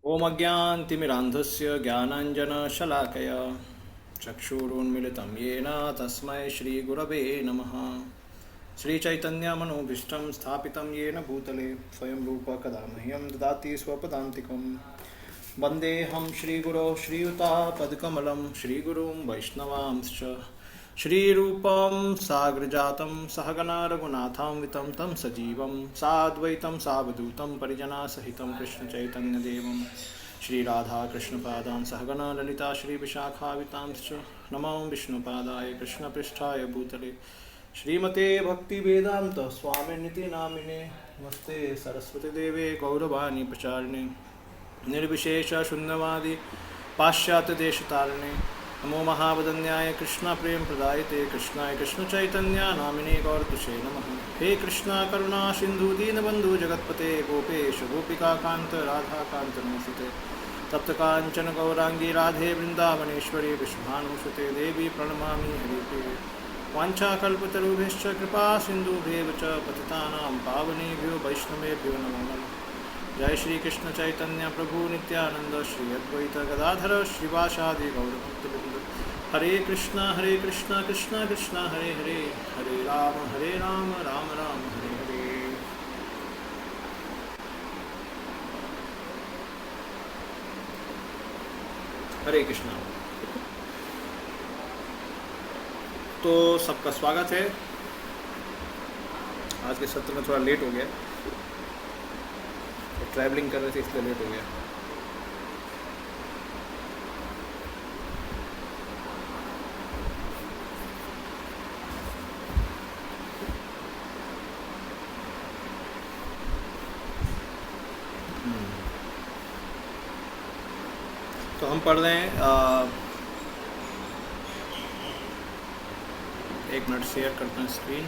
ॐ अज्ञानतिमिरान्धस्य ज्ञानाञ्जनशलाकया चक्षुरुन्मिलितं येन तस्मै श्रीगुरवे नमः। श्रीचैतन्यमनोभीष्टं स्थापितं येन भूतले स्वयं रूप कदा मह्यं ददाति स्वपदान्तिकं। वन्देऽहं श्रीगुरो श्रीयुतापदकमलं श्रीगुरुं वैष्णवांश्च श्रीरूपं साग्रजातं सहगना रघुनाथान्वितं तं सजीवं साद्वैतं सावधूतं परिजनासहितं कृष्णचैतन्यदेवं श्रीराधाकृष्णपादान् सहगना ललिता श्रीविशाखावितांश्च नमो विष्णुपादाय कृष्णपृष्ठाय भूतले श्रीमते भक्तिवेदान्त स्वामिनिति नामिने नमस्ते सरस्वतीदेवे गौरवाणी प्रचारिणे निर्विशेष शून्यवादी पाश्चात्य देशतारिणे नमो महावदन्याय कृष्णा प्रेम प्रदायते कृष्णाय कृष्ण चैतन्य नामिने गौरतुषे नमः। हे कृष्णा करुणा सिंधु दीनबंधु जगतपते गोपेश गोपिका कांत राधा कांत नमस्ते। तप्त कांचन गौरांगी राधे वृंदावनेश्वरी विश्वभानुसुते देवी प्रणमामि हरिप्रिये। वाञ्छाकल्पतरुभ्यश्च कृपा सिन्धुभ्येव च पतितानां पावनेभ्यो वैष्णवेभ्यो नमो नमः। जय श्री कृष्ण चैतन्य प्रभु नित्यानंद श्री अद्वैत गदाधर श्रीवासादि गौरभक्तवृंद। हरे कृष्णा कृष्णा कृष्णा हरे हरे, हरे राम राम राम हरे हरे। हरे कृष्णा। तो सबका स्वागत है। आज के सत्र में थोड़ा लेट हो गया, ट्रैवलिंग कर रहे थे इसलिए लेट हो गया। तो हम पढ़ रहे हैं, एक मिनट शेयर करते हैं स्क्रीन।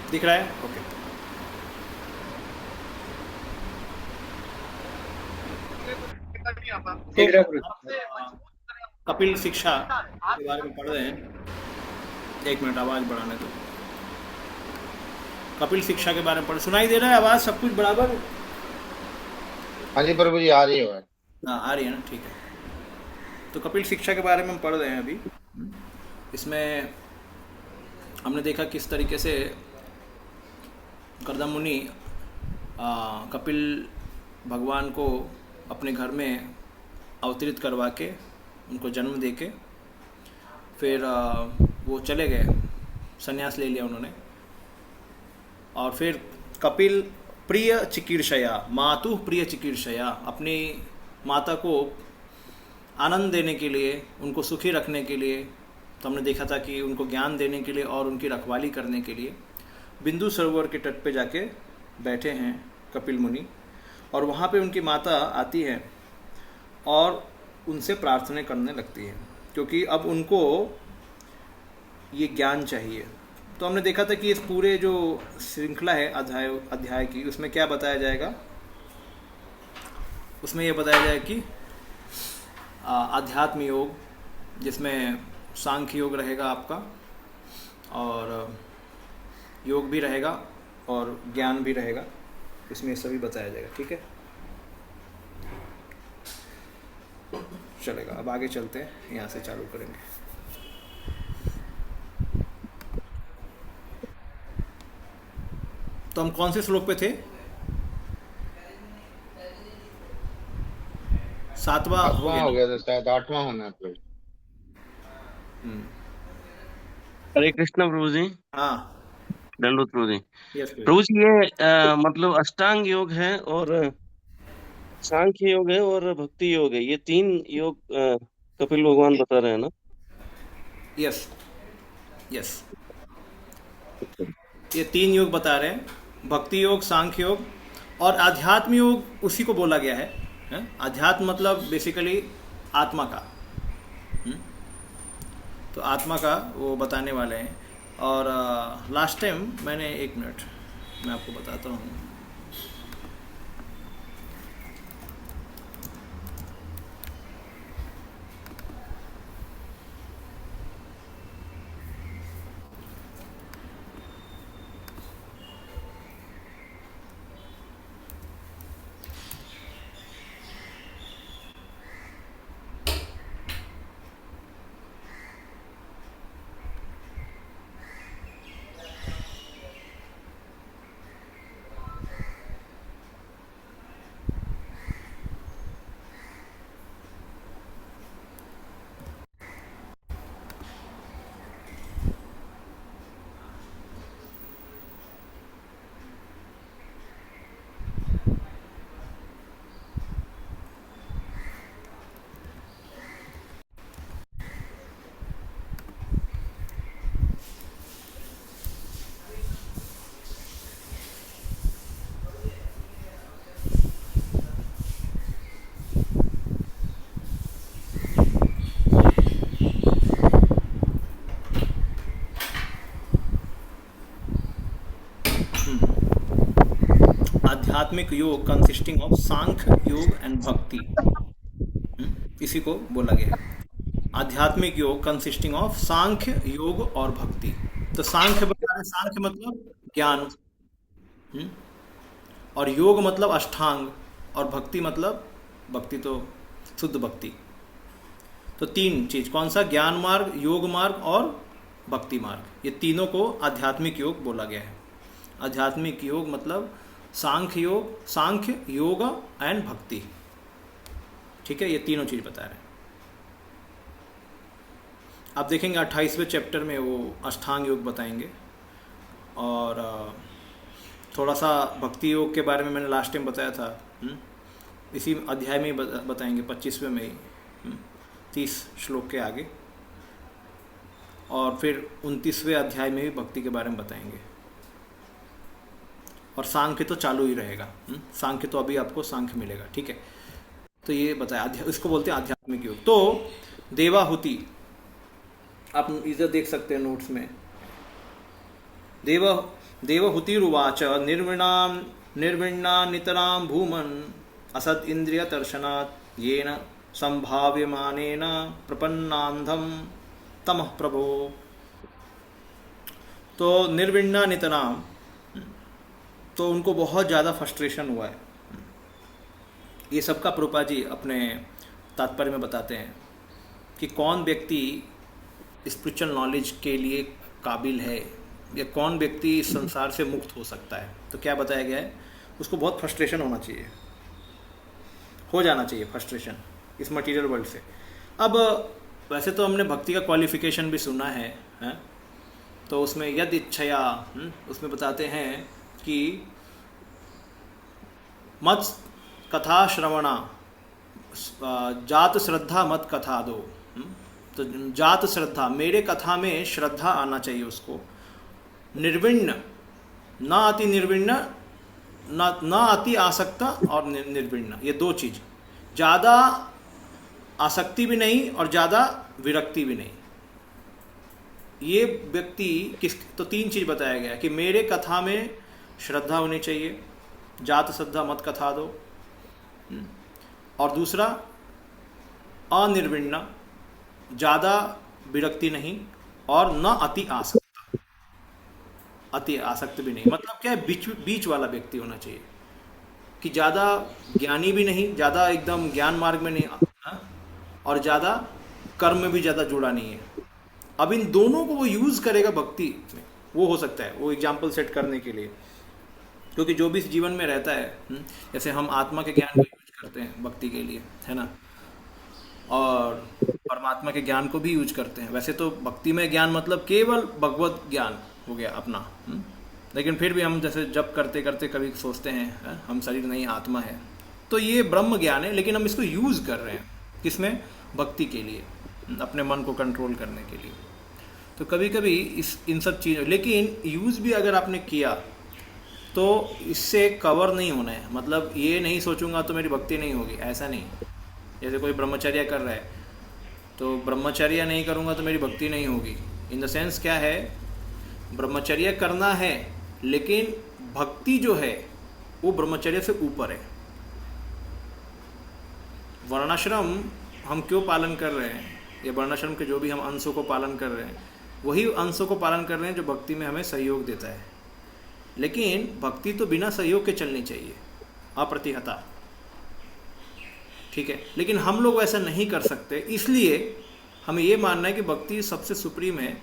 दिख रहा है? ओके। तो कपिल शिक्षा के बारे में पढ़ रहे हैं। एक मिनट आवाज़ बढ़ाने दो। कपिल शिक्षा के बारे में पढ़, सुनाई दे रहा है आवाज़ सब कुछ बराबर? हाँ जी प्रभु जी, आ रही है। हाँ आ रही है ना, ठीक है। तो कपिल शिक्षा के बारे में हम पढ़ रहे हैं अभी। इसमें हमने देखा किस तरीके से गर्दम मुनि कपिल भगवान को अपने घर में अवतरित करवा के उनको जन्म दे के फिर वो चले गए, संन्यास ले लिया उन्होंने। और फिर कपिल प्रिय चिकीर्षया मातु प्रिय चिकीर्षया, अपनी माता को आनंद देने के लिए, उनको सुखी रखने के लिए, तो हमने देखा था कि उनको ज्ञान देने के लिए और उनकी रखवाली करने के लिए बिंदु सरोवर के तट पे जाके बैठे हैं कपिल मुनि। और वहाँ पे उनकी माता आती है और उनसे प्रार्थना करने लगती है, क्योंकि अब उनको ये ज्ञान चाहिए। तो हमने देखा था कि इस पूरे जो श्रृंखला है अध्याय की, उसमें क्या बताया जाएगा? उसमें ये बताया जाएगा कि आध्यात्म योग, जिसमें सांख्य योग रहेगा आपका, और योग भी रहेगा और ज्ञान भी रहेगा, इसमें सभी बताया जाएगा। ठीक है, चलेगा। अब आगे चलते हैं, यहाँ से चालू करेंगे। तो हम कौन से श्लोक पे थे? 7वां हो हो गया गया था, शायद 8वां होना है। हरे कृष्णा प्रभु जी। हाँ, दंडोत प्रभु जी। यस प्रभु जी, ये मतलब अष्टांग योग है और सांख्य योग है और भक्ति योग है, ये 3 योग कपिल भगवान बता रहे हैं ना? यस यस, ये 3 योग बता रहे हैं, भक्ति योग, सांख्य योग और आध्यात्म योग। उसी को बोला गया है। अध्यात्म मतलब बेसिकली आत्मा का। तो आत्मा का वो बताने वाले हैं। और लास्ट टाइम मैंने, एक मिनट मैं आपको बताता हूँ। आध्यात्मिक योग कंसिस्टिंग ऑफ सांख्य योग एंड भक्ति, इसी को बोला गया है। आध्यात्मिक योग कंसिस्टिंग ऑफ सांख्य योग और भक्ति। तो सांख्य बता रहे, सांख्य मतलब ज्ञान, हम्म, और योग मतलब अष्टांग, और भक्ति मतलब, भक्ति तो शुद्ध भक्ति। तो तीन चीज, कौन सा? ज्ञान मार्ग, योग मार्ग और भक्ति मार्ग। ये तीनों को आध्यात्मिक योग बोला गया है। आध्यात्मिक योग मतलब सांख्य योग एंड भक्ति। ठीक है, ये तीनों चीज बता रहे हैं। आप देखेंगे 28वें चैप्टर में वो अष्टांग योग बताएंगे, और थोड़ा सा भक्ति योग के बारे में मैंने लास्ट टाइम बताया था, इसी अध्याय में ही बताएंगे, 25वें में ही, 30 श्लोक के आगे। और फिर 29वें अध्याय में भी भक्ति के बारे में बताएंगे। और सांख्य तो चालू ही रहेगा, सांख्य तो अभी आपको सांख्य मिलेगा। ठीक है, तो ये बताया, इसको बोलते हैं आध्यात्मिक योग। तो देवाहुति, आप इधर देख सकते हैं नोट्स में, देवहुतिरुवाच निर्विण्णा नितरां भूमन् असद इंद्रिय दर्शनात् येन संभाव्यमानेन प्रपन्नांधम तमः प्रभो। तो निर्विण्णा नितरां, तो उनको बहुत ज़्यादा फ्रस्ट्रेशन हुआ है। ये सबका प्रभुपाद जी अपने तात्पर्य में बताते हैं कि कौन व्यक्ति स्पिरिचुअल नॉलेज के लिए काबिल है, या कौन व्यक्ति इस संसार से मुक्त हो सकता है। तो क्या बताया गया है, उसको बहुत फ्रस्ट्रेशन होना चाहिए, हो जाना चाहिए फ्रस्ट्रेशन इस मटेरियल वर्ल्ड से। अब वैसे तो हमने भक्ति का क्वालिफिकेशन भी सुना है, तो उसमें यद इच्छया, उसमें बताते हैं कि मत कथा श्रवणा, जात श्रद्धा मत कथा दो। तो जात श्रद्धा, मेरे कथा में श्रद्धा आना चाहिए उसको। निर्विण्ण, ना अति निर्विण्ण, ना अति आसक्ता, और निर्विण्ण, ये दो चीज, ज़्यादा आसक्ति भी नहीं और ज़्यादा विरक्ति भी नहीं। ये व्यक्ति किस, तो तीन चीज बताया गया कि मेरे कथा में श्रद्धा होनी चाहिए, जात श्रद्धा मत कथा दो, और दूसरा अनिर्विण्ण, ज़्यादा विरक्ति नहीं, और न अति आसक्त, अति आसक्त भी नहीं। मतलब क्या है, बीच वाला व्यक्ति होना चाहिए कि ज़्यादा ज्ञानी भी नहीं, ज़्यादा एकदम ज्ञान मार्ग में नहीं, और ज़्यादा कर्म में भी ज़्यादा जुड़ा नहीं है। अब इन दोनों को वो यूज़ करेगा भक्ति में, वो हो सकता है, वो एग्जाम्पल सेट करने के लिए। क्योंकि जो भी इस जीवन में रहता है, जैसे हम आत्मा के ज्ञान को यूज करते हैं भक्ति के लिए, है ना, और परमात्मा के ज्ञान को भी यूज करते हैं। वैसे तो भक्ति में ज्ञान मतलब केवल भगवत ज्ञान हो गया अपना, लेकिन फिर भी हम जैसे जप करते करते कभी सोचते हैं हम शरीर नहीं आत्मा है, तो ये ब्रह्म ज्ञान है, लेकिन हम इसको यूज कर रहे हैं किसमें? भक्ति के लिए, अपने मन को कंट्रोल करने के लिए। तो कभी कभी इन सब चीज़ों, लेकिन यूज भी अगर आपने किया तो इससे कवर नहीं होना है। मतलब ये नहीं सोचूंगा तो मेरी भक्ति नहीं होगी, ऐसा नहीं। जैसे कोई ब्रह्मचर्य कर रहा है तो ब्रह्मचर्य नहीं करूँगा तो मेरी भक्ति नहीं होगी। इन द सेंस क्या है, ब्रह्मचर्य करना है लेकिन भक्ति जो है वो ब्रह्मचर्य से ऊपर है। वर्णाश्रम हम क्यों पालन कर रहे हैं, ये वर्णाश्रम के जो भी हम अंशों को पालन कर रहे हैं वही अंशों को पालन कर रहे हैं जो भक्ति में हमें सहयोग देता है। लेकिन भक्ति तो बिना सहयोग के चलनी चाहिए, अप्रतिहता, ठीक है। लेकिन हम लोग वैसा नहीं कर सकते, इसलिए हमें ये मानना है कि भक्ति सबसे सुप्रीम है,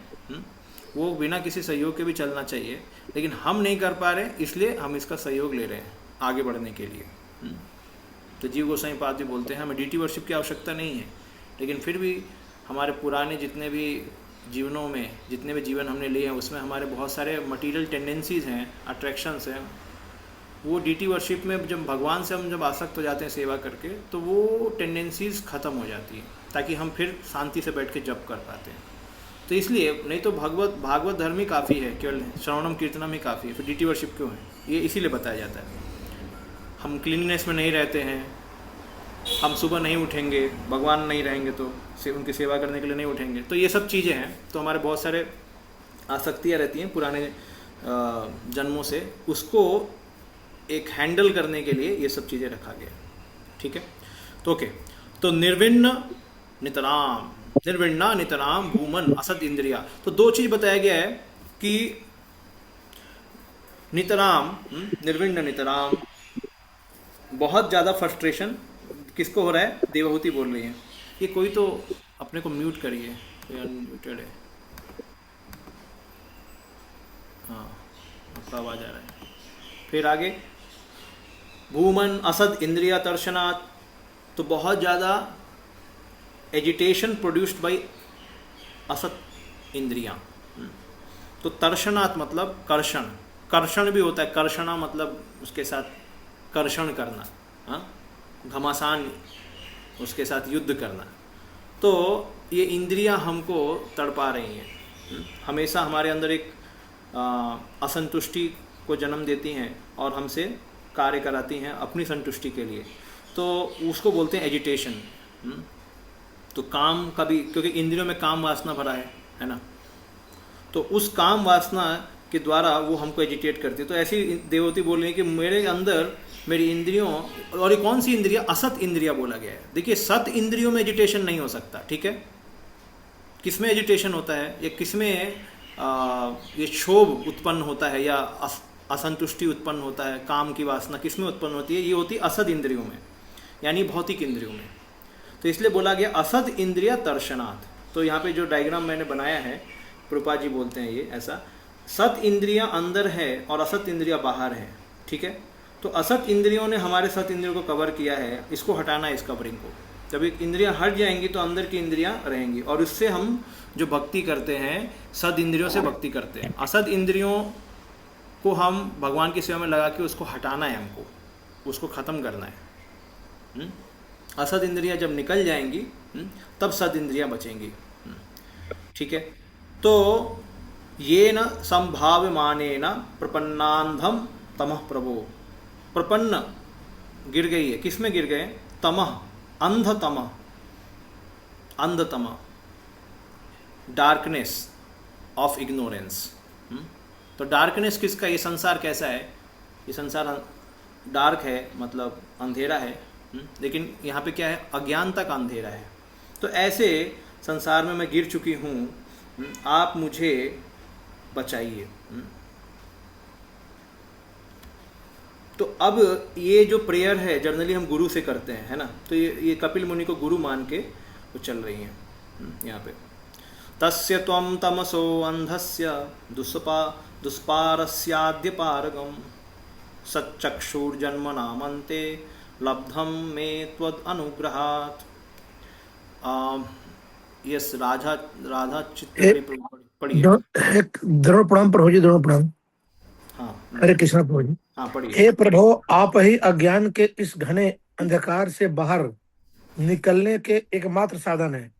वो बिना किसी सहयोग के भी चलना चाहिए। लेकिन हम नहीं कर पा रहे, इसलिए हम इसका सहयोग ले रहे हैं आगे बढ़ने के लिए। तो जीव गोसाई पाद जी बोलते हैं हमें डीटी वर्शिप की आवश्यकता नहीं है, लेकिन फिर भी हमारे पुराने जितने भी जीवनों में, जितने भी जीवन हमने लिए हैं उसमें हमारे बहुत सारे मटीरियल टेंडेंसीज़ हैं, अट्रैक्शंस हैं। वो डीटी वर्शिप में जब भगवान से हम जब आसक्त हो जाते हैं सेवा करके, तो वो टेंडेंसीज़ ख़त्म हो जाती हैं, ताकि हम फिर शांति से बैठ के जप कर पाते हैं। तो इसलिए नहीं तो भागवत धर्म ही काफ़ी है, केवल श्रवणम कीर्तनम ही काफ़ी है, फिर डीटी वर्शिप क्यों है, ये इसीलिए बताया जाता है। हम क्लीननेस में नहीं रहते हैं, हम सुबह नहीं उठेंगे, भगवान नहीं रहेंगे तो उनकी सेवा करने के लिए नहीं उठेंगे, तो ये सब चीज़ें हैं। तो हमारे बहुत सारे आसक्तियाँ रहती हैं पुराने जन्मों से, उसको एक हैंडल करने के लिए ये सब चीज़ें रखा गया, ठीक है। तो ओके, तो निर्विण्ण नितराम, निर्विण्णा नितराम भूमन असद इंद्रिया। तो दो चीज़ बताया गया है कि नितराम, निर्विण्ण नितराम, बहुत ज़्यादा फ्रस्ट्रेशन किसको हो रहा है, देवहूति बोल रही है। ये कोई तो अपने को म्यूट करिए, अनम्यूटेड है, हाँ आपका आवाज़ आ रहा है। फिर आगे, भूमन असद इंद्रिया तर्शनात्, तो बहुत ज़्यादा एजिटेशन प्रोड्यूस्ड बाय असत इंद्रियां। तो तर्शनात् मतलब कर्षण, कर्षण भी होता है, कर्षणा मतलब उसके साथ कर्षण करना, हाँ, घमासान, उसके साथ युद्ध करना। तो ये इंद्रियां हमको तड़पा रही हैं, हमेशा हमारे अंदर एक असंतुष्टि को जन्म देती हैं और हमसे कार्य कराती हैं अपनी संतुष्टि के लिए। तो उसको बोलते हैं एजिटेशन। तो काम का भी, क्योंकि इंद्रियों में काम वासना भरा है ना, तो उस काम वासना के द्वारा वो हमको एजिटेट करती है। तो ऐसी देवती बोल रही है कि मेरे अंदर मेरी इंद्रियों, और ये कौन सी इंद्रिया, असत इंद्रिया बोला गया है। देखिए सत इंद्रियों में एजिटेशन नहीं हो सकता, ठीक है। किसमें एजिटेशन होता है, या किसमें ये क्षोभ उत्पन्न होता है या असंतुष्टि उत्पन्न होता है, काम की वासना किसमें उत्पन्न होती है, ये होती है असद इंद्रियों में, यानी भौतिक इंद्रियों में। तो इसलिए बोला गया असद इंद्रिया तर्शनात्। तो यहाँ पे जो डायग्राम मैंने बनाया है, प्रभुपाद जी बोलते हैं ये ऐसा, सत इंद्रियां अंदर है और असत इंद्रियां बाहर है, ठीक है। तो असत इंद्रियों ने हमारे सत इंद्रियों को कवर किया है, इसको हटाना है, इस कवरिंग को। जब एक इंद्रियां हट जाएंगी तो अंदर की इंद्रियां रहेंगी, और इससे हम जो भक्ति करते हैं सद इंद्रियों से भक्ति करते हैं। असद इंद्रियों को हम भगवान की सेवा में लगा के उसको हटाना है, हमको उसको ख़त्म करना है। असद इंद्रियां जब निकल जाएंगी तब सद इंद्रियां बचेंगी, ठीक है। तो ये न संभाव्यमानेन प्रपन्नांधम तमः प्रभो, प्रपन्न गिर गई है, किसमें गिर गए, तमः, अंधतमः, अंधतमः, डार्कनेस ऑफ इग्नोरेंस। तो डार्कनेस किसका, ये संसार कैसा है, ये संसार डार्क है, मतलब अंधेरा है, लेकिन यहाँ पे क्या है, अज्ञानता का अंधेरा है। तो ऐसे संसार में मैं गिर चुकी हूँ, आप मुझे बचाइए। तो अब ये जो प्रेयर है जनरली हम गुरु से करते हैं, है ना। तो ये कपिल मुनि को गुरु मान के वो चल रही हैं यहाँ पे। तस्य त्वं तमसो अंधस्य दुष्पारस्याद्य पारगम सच्चक्षुर्जन्मनामन्ते लब्धम मे त्वद अनुग्रहात्। यस, राधा चित्त पढ़िए। एक द्रोण प्रणाम प्रभु जी, द्रोण प्रणाम। हाँ, हरे कृष्ण प्रभु जी। हाँ पढ़िए। हे प्रभु, आप ही अज्ञान के इस घने अंधकार से बाहर निकलने के एकमात्र साधन है,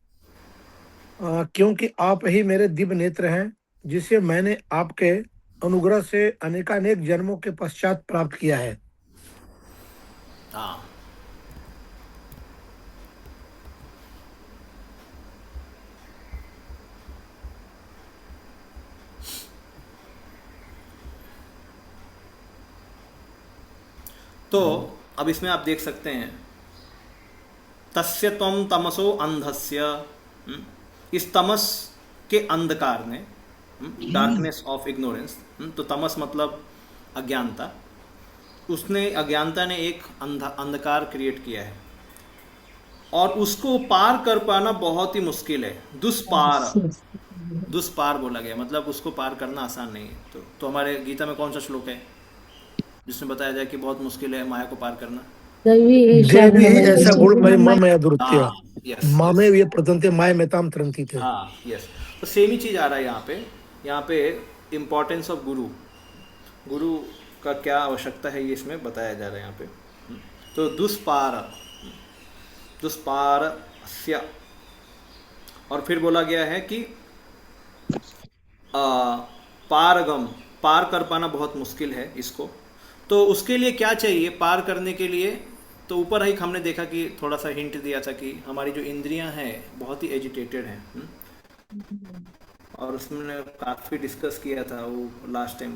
क्योंकि आप ही मेरे दिव्य नेत्र हैं, जिसे मैंने आपके अनुग्रह से अनेकानेक जन्मों के पश्चात प्राप्त किया है। हाँ, तो अब इसमें आप देख सकते हैं, तस्य त्वं तमसो अंधस्य, इस तमस के अंधकार ने, डार्कनेस ऑफ इग्नोरेंस, तो तमस मतलब अज्ञानता, उसने, अज्ञानता ने एक अंधकार क्रिएट किया है और उसको पार कर पाना बहुत ही मुश्किल है। दुष्पार बोला गया, मतलब उसको पार करना आसान नहीं है। तो हमारे गीता में कौन सा श्लोक है जिसमें बताया जाए कि बहुत मुश्किल है माया को पार करना? देवी ऐसा गुण मय मम या दुर्त्य हाँ, यस, मामे ये प्रतंते माय मेताम तरंती थे। हाँ, यस। तो सेम ही चीज़ आ रहा है यहाँ पे इम्पोर्टेंस ऑफ गुरु का क्या आवश्यकता है, ये इसमें बताया जा रहा है यहाँ पे। तो दुष्पारस्य, और फिर बोला गया है कि पारगम, पार कर पाना बहुत मुश्किल है इसको। तो उसके लिए क्या चाहिए पार करने के लिए? तो ऊपर ही हमने देखा कि थोड़ा सा हिंट दिया था कि हमारी जो इंद्रियां हैं बहुत ही एजिटेटेड हैं, और उसमें काफ़ी डिस्कस किया था वो लास्ट टाइम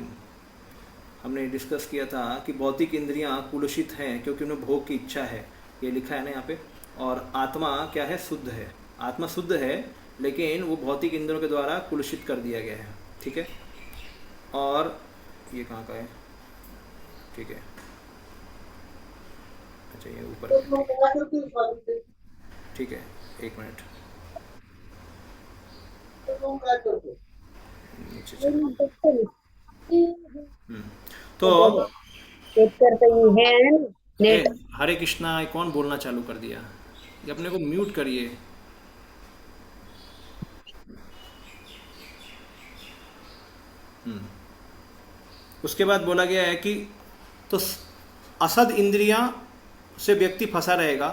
हमने डिस्कस किया था कि भौतिक इंद्रियां कुलुषित हैं क्योंकि उन्हें भोग की इच्छा है, ये लिखा है ना यहाँ पे। और आत्मा क्या है? शुद्ध है। आत्मा शुद्ध है लेकिन वो भौतिक इंद्रियों के द्वारा कुलुषित कर दिया गया है, ठीक है। और ये कहाँ का है? ठीक है, अच्छा ये ऊपर, ठीक है, एक मिनट, नीचे चलो। तो हरे कृष्णा, कौन बोलना चालू कर दिया? ये अपने को म्यूट करिए। उसके बाद बोला गया है कि तो असद इंद्रियां से व्यक्ति फंसा रहेगा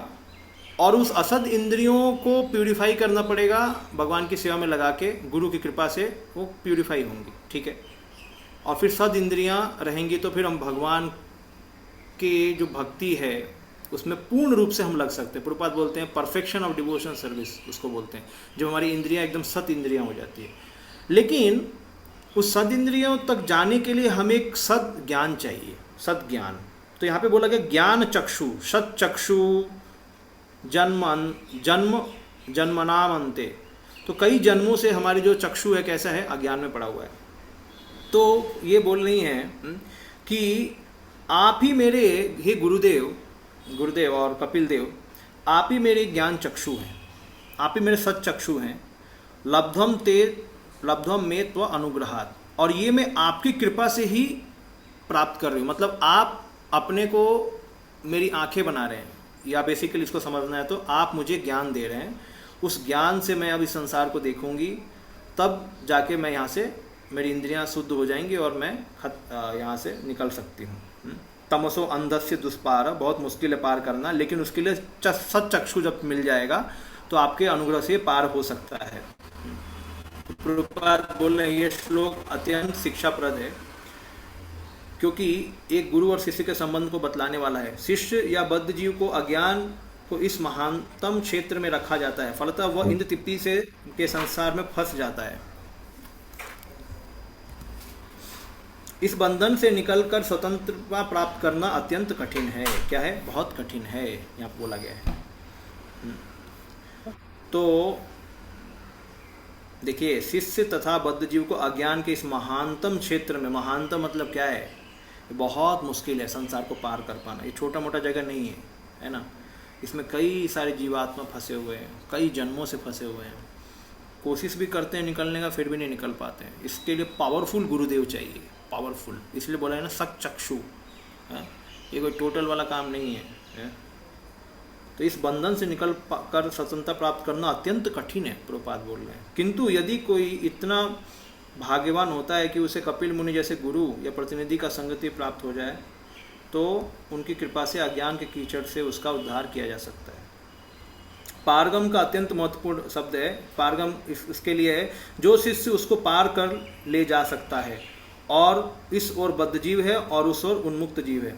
और उस असद इंद्रियों को प्यूरिफाई करना पड़ेगा भगवान की सेवा में लगा के, गुरु की कृपा से वो प्यूरिफाई होंगी, ठीक है। और फिर सद इंद्रियां रहेंगी तो फिर हम भगवान की जो भक्ति है उसमें पूर्ण रूप से हम लग सकते हैं। प्रभुपाद बोलते हैं परफेक्शन ऑफ डिवोशन सर्विस उसको बोलते हैं, जब हमारी इंद्रियां एकदम सत इंद्रियां हो जाती है। लेकिन उस सद इंद्रियों तक जाने के लिए हमें एक सद ज्ञान चाहिए, सद ज्ञान। तो यहाँ पे बोला गया ज्ञान चक्षु, सत चक्षु जन्मनामन्ते। तो कई जन्मों से हमारी जो चक्षु है कैसा है? अज्ञान में पड़ा हुआ है। तो ये बोल रही हैं कि आप ही मेरे, हे गुरुदेव और कपिल देव, आप ही मेरे ज्ञान चक्षु हैं, आप ही मेरे सत चक्षु हैं। लब्धम में त्व अनुग्रहात्, और ये मैं आपकी कृपा से ही प्राप्त कर रही हूँ। मतलब आप अपने को मेरी आंखें बना रहे हैं, या बेसिकली इसको समझना है तो आप मुझे ज्ञान दे रहे हैं। उस ज्ञान से मैं अब इस संसार को देखूंगी, तब जाके मैं यहाँ से, मेरी इंद्रियां शुद्ध हो जाएंगी और मैं यहाँ से निकल सकती हूँ। तमसो अंधस्य दुष्पार, बहुत मुश्किल है पार करना, लेकिन उसके लिए सत चक्षु जब मिल जाएगा तो आपके अनुग्रह से पार हो सकता है। प्रभुपाद बोल रहे हैं ये श्लोक अत्यंत शिक्षाप्रद है, क्योंकि एक गुरु और शिष्य के संबंध को बतलाने वाला है। शिष्य या बद्ध जीव को अज्ञान को इस महानतम क्षेत्र में रखा जाता है, फलतः वह इंद्र तृप्ति से के संसार में फंस जाता है। इस बंधन से निकलकर स्वतंत्रता प्राप्त करना अत्यंत कठिन है। क्या है? बहुत कठिन है, यहाँ बोला गया है। तो देखिए, शिष्य तथा बद्ध जीव को अज्ञान के इस महानतम क्षेत्र में, महानतम मतलब क्या है? बहुत मुश्किल है संसार को पार कर पाना। ये छोटा मोटा जगह नहीं है, है ना। इसमें कई सारे जीवात्मा फंसे हुए हैं, कई जन्मों से फंसे हुए हैं, कोशिश भी करते हैं निकलने का, फिर भी नहीं निकल पाते हैं। इसके लिए पावरफुल गुरुदेव चाहिए, पावरफुल। इसलिए बोला है ना सत चक्षु, ये कोई टोटल वाला काम नहीं है। तो इस बंधन से निकल कर स्वतंत्रता प्राप्त करना अत्यंत कठिन है, प्रभुपाद बोल रहे हैं। किंतु यदि कोई इतना भाग्यवान होता है कि उसे कपिल मुनि जैसे गुरु या प्रतिनिधि का संगति प्राप्त हो जाए, तो उनकी कृपा से अज्ञान के कीचड़ से उसका उद्धार किया जा सकता है। पारगम का अत्यंत महत्वपूर्ण शब्द है। पारगम इसके लिए है जो शिष्य उसको पार कर ले जा सकता है, और इस ओर बद्ध जीव है और उस ओर उन्मुक्त जीव है।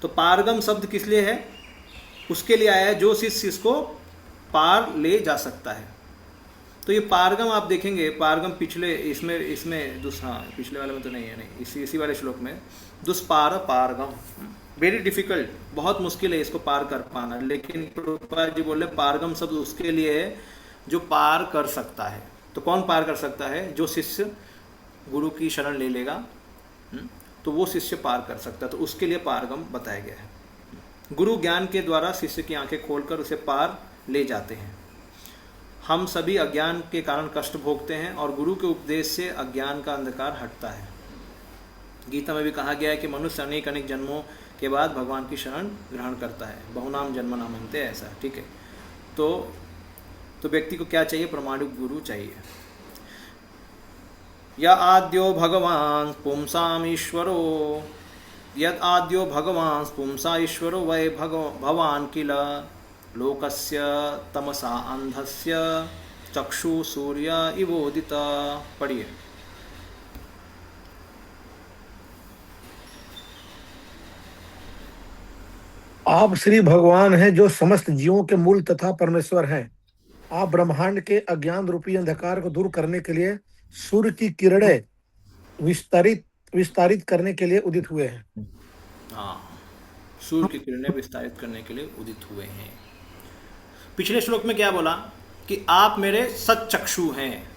तो पारगम शब्द किस लिए है? उसके लिए आया है जो शिष्य इसको पार ले जा सकता है। तो ये पारगम आप देखेंगे, पारगम पिछले इसमें हाँ, पिछले वाले में तो नहीं है, नहीं इसी वाले श्लोक में दुष्पार पारगम, वेरी डिफिकल्ट, बहुत मुश्किल है इसको पार कर पाना। लेकिन प्रभुपाद जी बोले पारगम शब्द उसके लिए है जो पार कर सकता है। तो कौन पार कर सकता है? जो शिष्य गुरु की शरण ले लेगा, तो वो शिष्य पार कर सकता है। तो उसके लिए पारगम बताया गया है। गुरु ज्ञान के द्वारा शिष्य की आंखें खोलकर उसे पार ले जाते हैं। हम सभी अज्ञान के कारण कष्ट भोगते हैं और गुरु के उपदेश से अज्ञान का अंधकार हटता है। गीता में भी कहा गया है कि मनुष्य अनेक अनेक जन्मों के बाद भगवान की शरण ग्रहण करता है। बहुनाम जन्म नाम अंते, ऐसा, ठीक है। तो व्यक्ति को क्या चाहिए? प्रमाणिक गुरु चाहिए। या आद्यो भगवान पुंसाम ईश्वरो, यद आद्यो भगवान पुंसा ईश्वरो वै भवान किल लोकस्य तमसा अंधस्य चक्षु सूर्य इवोदिता। पढ़िए। आप श्री भगवान हैं जो समस्त जीवों के मूल तथा परमेश्वर हैं। आप ब्रह्मांड के अज्ञान रूपी अंधकार को दूर करने के लिए सूर्य की किरणें विस्तारित करने के लिए उदित हुए हैं। हाँ, सूर्य की किरणें विस्तारित करने के लिए उदित हुए हैं। पिछले श्लोक में क्या बोला? कि आप मेरे सच्चक्षु हैं,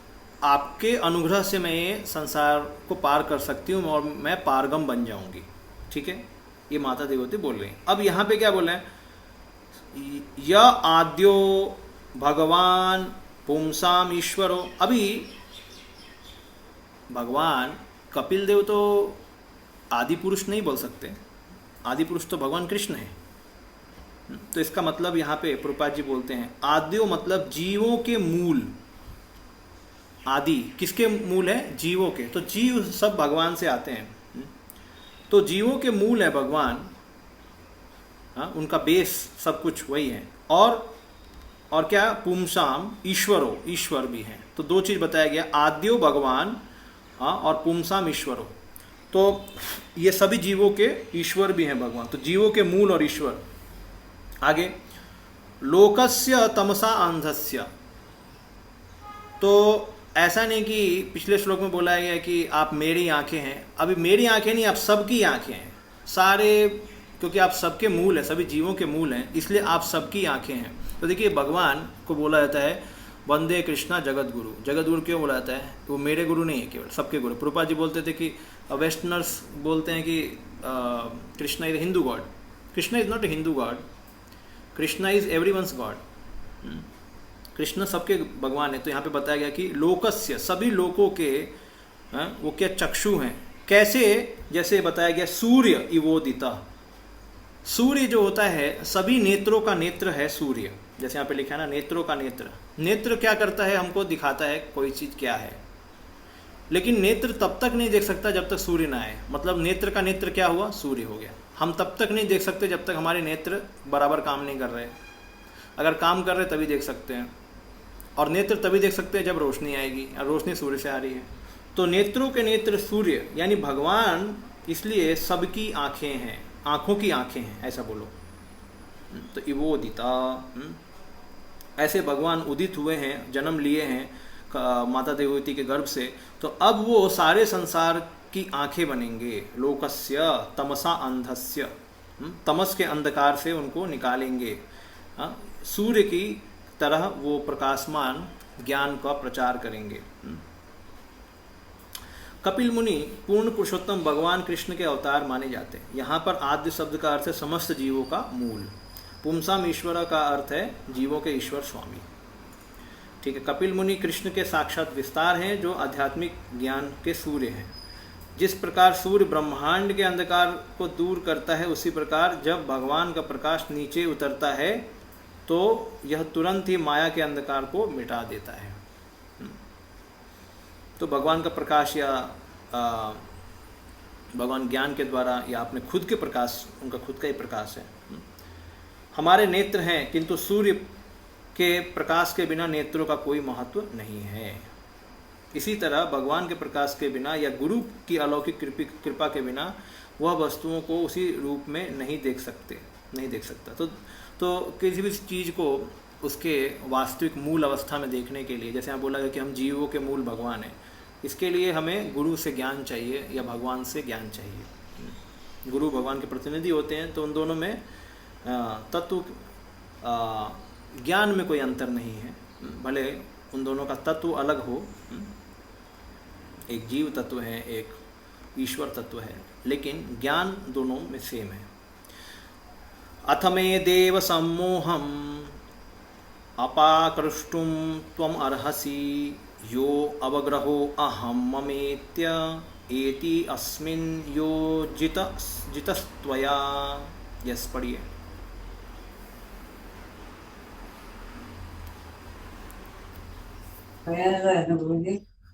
आपके अनुग्रह से मैं ये संसार को पार कर सकती हूँ और मैं पारगम बन जाऊंगी। ठीक है, ये माता देवती बोल रही हैं। अब यहाँ पे क्या बोल रहे हैं? य आद्यो भगवान पुंसाम ईश्वरो। अभी भगवान कपिल देव तो आदि पुरुष नहीं बोल सकते, आदि पुरुष तो भगवान कृष्ण है। तो इसका मतलब यहाँ पे प्रभुपाद जी बोलते हैं आद्यो मतलब जीवों के मूल। आदि किसके मूल है? जीवों के। तो जीव सब भगवान से आते हैं, तो जीवों के मूल है भगवान। हाँ, उनका बेस सब कुछ वही है। और क्या? पुंसाम ईश्वरो, ईश्वर भी है। तो दो चीज बताया गया, आद्यो भगवान, हाँ, और पुंसाम ईश्वरो। तो ये सभी जीवों के ईश्वर भी हैं भगवान। तो जीवों के मूल और ईश्वर। आगे, लोकस्य तमसा अंधस्य। तो ऐसा नहीं कि पिछले श्लोक में बोला गया कि आप मेरी आंखें हैं। अभी मेरी आंखें नहीं, आप सबकी आंखें हैं सारे, क्योंकि आप सबके मूल हैं, सभी जीवों के मूल हैं, इसलिए आप सबकी आंखें हैं। तो देखिए, भगवान को बोला जाता है वंदे कृष्णा जगत गुरु। जगत गुरु क्यों बोला जाता है? वो मेरे गुरु नहीं है, केवल सबके गुरु। प्रभुपाद जी बोलते थे कि वेस्टर्नर्स बोलते हैं कि Krishna is Hindu God. Krishna is not a Hindu God, Krishna is everyone's God. Krishna सबके भगवान है। तो यहाँ पे बताया गया कि लोकस्य, सभी लोकों के, वो क्या? चक्षु हैं। कैसे? जैसे बताया गया सूर्य इवोदिता। सूर्य जो होता है सभी नेत्रों का नेत्र है सूर्य। जैसे यहाँ पे लिखा है ना, नेत्रों का नेत्र। नेत्र क्या करता है? हमको दिखाता है कोई चीज क्या है। लेकिन नेत्र तब तक नहीं देख सकता जब तक सूर्य ना आए। मतलब नेत्र का नेत्र क्या हुआ? सूर्य हो गया। हम तब तक नहीं देख सकते जब तक हमारे नेत्र बराबर काम नहीं कर रहे। अगर काम कर रहे तभी देख सकते हैं। और नेत्र तभी देख सकते हैं जब रोशनी आएगी, और रोशनी सूर्य से आ रही है। तो नेत्रों के नेत्र सूर्य यानी भगवान, इसलिए सबकी आंखें हैं, आंखों की आंखें हैं, ऐसा बोलो। तो इवोदिता, ऐसे भगवान उदित हुए हैं, जन्म लिए हैं माता देवती के गर्भ से। तो अब वो सारे संसार की आंखें बनेंगे। लोकस्य तमसा अंधस्य, तमस के अंधकार से उनको निकालेंगे। सूर्य की तरह वो प्रकाशमान ज्ञान का प्रचार करेंगे। कपिल मुनि पूर्ण पुरुषोत्तम भगवान कृष्ण के अवतार माने जाते हैं। यहाँ पर आद्य शब्द का अर्थ है समस्त जीवों का मूल। पुंसाम ईश्वर का अर्थ है जीवों के ईश्वर स्वामी। ठीक है, कपिल मुनि कृष्ण के साक्षात विस्तार हैं जो आध्यात्मिक ज्ञान के सूर्य हैं। जिस प्रकार सूर्य ब्रह्मांड के अंधकार को दूर करता है, उसी प्रकार जब भगवान का प्रकाश नीचे उतरता है तो यह तुरंत ही माया के अंधकार को मिटा देता है। तो भगवान का प्रकाश या भगवान ज्ञान के द्वारा या अपने खुद के प्रकाश, उनका खुद का ही प्रकाश है। हमारे नेत्र हैं, किंतु सूर्य के प्रकाश के बिना नेत्रों का कोई महत्व नहीं है। इसी तरह भगवान के प्रकाश के बिना या गुरु की अलौकिक कृपा के बिना वह वस्तुओं को उसी रूप में नहीं देख सकता। तो किसी भी चीज़ को उसके वास्तविक मूल अवस्था में देखने के लिए, जैसे यहाँ बोला गया कि हम जीवों के मूल भगवान हैं, इसके लिए हमें गुरु से ज्ञान चाहिए या भगवान से ज्ञान चाहिए। गुरु भगवान के प्रतिनिधि होते हैं, तो उन दोनों में तत्व ज्ञान में कोई अंतर नहीं है। भले उन दोनों का तत्व अलग हो, एक जीव तत्व है, एक ईश्वर तत्व है, लेकिन ज्ञान दोनों में सेम है। अथ मे देव सम्मोहम अपाकृष्टुम त्वम अर्हसि यो अवग्रहो अहम ममेत्य एति अस्मिन् यो जितस्त्वया। यस, पढ़िए।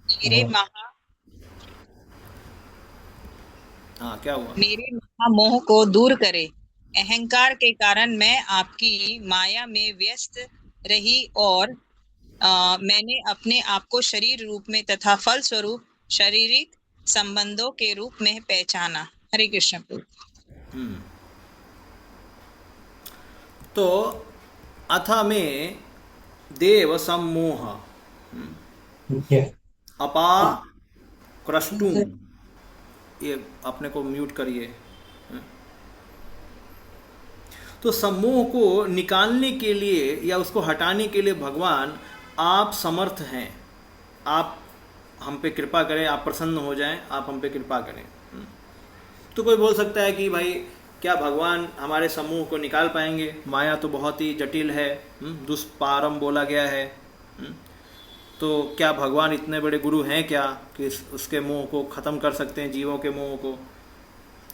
मेरे महा हाँ, क्या हुआ? मेरे महामोह को दूर करे। अहंकार के कारण मैं आपकी माया में व्यस्त रही और मैंने अपने आप को शरीर रूप में तथा फल स्वरूप शारीरिक संबंधों के रूप में पहचाना। हरे कृष्ण प्रभु। तो अथ में देव सम्मोह अपा क्रष्टुम, ये अपने को म्यूट करिए। तो सम्मोह को निकालने के लिए या उसको हटाने के लिए भगवान आप समर्थ हैं। आप हम पे कृपा करें, आप प्रसन्न हो जाएं, आप हम पे कृपा करें। तो कोई बोल सकता है कि भाई क्या भगवान हमारे समूह को निकाल पाएंगे? माया तो बहुत ही जटिल है, दुष्पारम बोला गया है। तो क्या भगवान इतने बड़े गुरु हैं क्या कि उसके मोह को ख़त्म कर सकते हैं, जीवों के मोह को?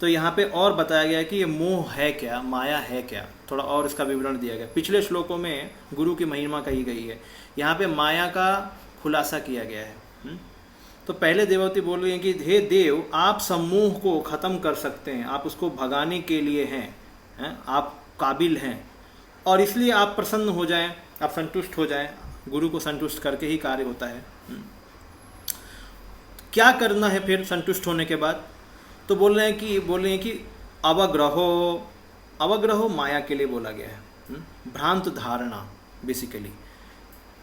तो यहाँ पे और बताया गया कि ये मोह है क्या, माया है क्या, थोड़ा और इसका विवरण दिया गया। पिछले श्लोकों में गुरु की महिमा कही गई है, यहाँ पे माया का खुलासा किया गया है। तो पहले देवती बोल रही हैं कि हे देव, आप समूह को ख़त्म कर सकते हैं, आप उसको भगाने के लिए हैं, आप काबिल हैं, और इसलिए आप प्रसन्न हो जाएं, आप संतुष्ट हो जाएं। गुरु को संतुष्ट करके ही कार्य होता है। क्या करना है फिर संतुष्ट होने के बाद? तो बोल रहे हैं कि अवग्रहो माया के लिए बोला गया है, भ्रांत धारणा बेसिकली।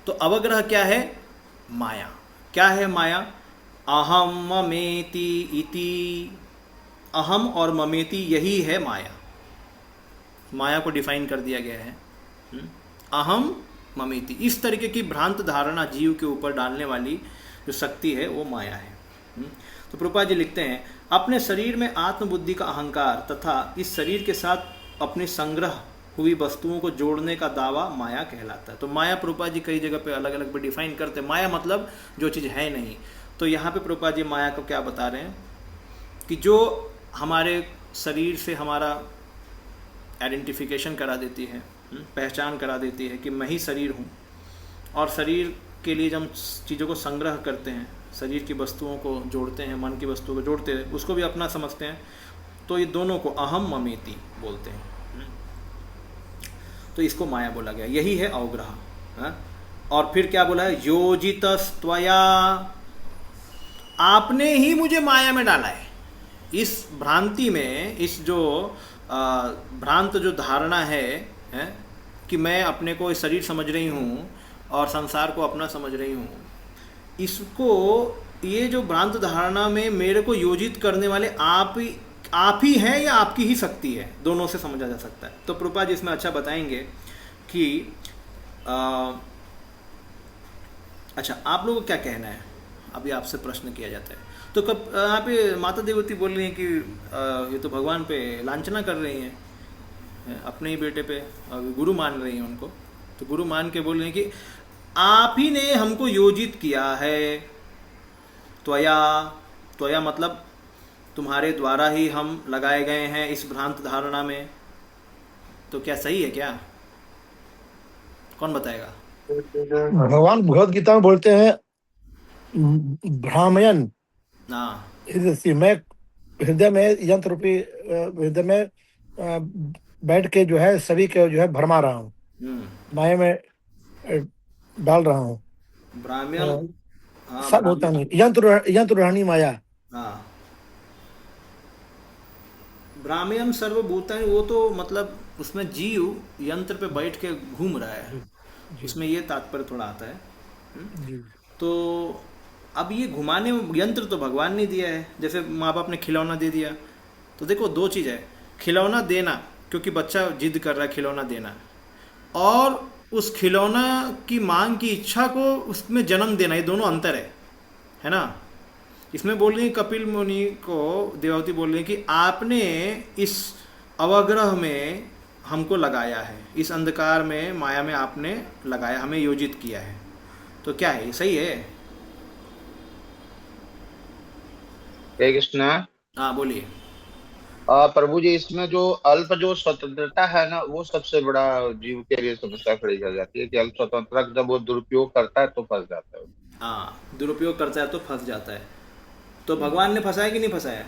तो अवग्रह क्या है? माया। क्या है माया? अहम ममेति इति। अहम और ममेति यही है माया। माया को डिफाइन कर दिया गया है, अहम ममेति। इस तरीके की भ्रांत धारणा जीव के ऊपर डालने वाली जो शक्ति है वो माया है। तो प्रभुपाद जी लिखते हैं, अपने शरीर में आत्मबुद्धि का अहंकार तथा इस शरीर के साथ अपने संग्रह हुई वस्तुओं को जोड़ने का दावा माया कहलाता है। तो माया प्रभुपाद जी कई जगह पे अलग अलग पे डिफाइन करते हैं। माया मतलब जो चीज़ है नहीं। तो यहाँ पे प्रभुपाद जी माया को क्या बता रहे हैं कि जो हमारे शरीर से हमारा आइडेंटिफिकेशन करा देती है, पहचान करा देती है कि मैं ही शरीर हूँ, और शरीर के लिए जब चीज़ों को संग्रह करते हैं, शरीर की वस्तुओं को जोड़ते हैं, मन की वस्तुओं को जोड़ते हैं, उसको भी अपना समझते हैं। तो ये दोनों को अहम ममेति बोलते हैं। तो इसको माया बोला गया, यही है अवग्रह। और फिर क्या बोला है? योजितस्त्वया, आपने ही मुझे माया में डाला है। इस भ्रांति में, इस जो भ्रांत जो धारणा है कि मैं अपने को शरीर समझ रही हूँ और संसार को अपना समझ रही हूँ, इसको, ये जो भ्रांत धारणा में मेरे को योजित करने वाले आप ही हैं या आपकी ही शक्ति है, दोनों से समझा जा सकता है। तो प्रभुपाद जी इसमें अच्छा बताएंगे कि अच्छा, आप लोगों को क्या कहना है? अभी आपसे प्रश्न किया जाता है। तो कब यहाँ पे माता देवती बोल रही हैं कि ये तो भगवान पे लांछना कर रही हैं, अपने ही बेटे पे गुरु मान रही हैं उनको। तो गुरु मान के बोल रही हैं कि आप ही ने हमको योजित किया है। त्वया मतलब तुम्हारे द्वारा ही हम लगाए गए हैं इस भ्रांत धारणा में। तो क्या सही है क्या? कौन बताएगा? भगवान भगवद गीता में बोलते हैं, भ्रामयन मैं हृदय में यंत्र रूपी हृदय में बैठ के जो है सभी के जो है भरमा रहा हूँ, माया में डाल रहा हूँ। ब्राह्मण सब होता नहीं, यंत्र रहनी माया। हाँ, ब्राह्मण सर्वभूतानि, वो तो मतलब उसमें जीव यंत्र पे बैठ के घूम रहा है, उसमें ये तात्पर्य थोड़ा आता है। तो अब ये घुमाने में यंत्र तो भगवान ने दिया है, जैसे माँ बाप ने खिलौना दे दिया तो देखो दो चीज़ है, खिलौना देना क्योंकि बच्चा जिद कर रहा है खिलौना देना, और उस खिलौना की मांग की इच्छा को उसमें जन्म देना, ये दोनों अंतर है ना। इसमें बोल रही कपिल मुनि को देवावती बोल रही कि आपने इस अवग्रह में हमको लगाया है, इस अंधकार में माया में आपने लगाया, हमें योजित किया है। तो क्या है, सही है? हरे कृष्णा। हाँ बोलिए। प्रभु जी, इसमें जो अल्प जो स्वतंत्रता है ना, वो सबसे बड़ा जीव के लिए समस्या खड़ी कर जाती है कि अल्प स्वतंत्रता जब वो दुरुपयोग करता है तो फंस जाता है। हाँ, दुरुपयोग करता है तो फंस जाता है। तो भगवान ने फंसाया कि नहीं फंसाया?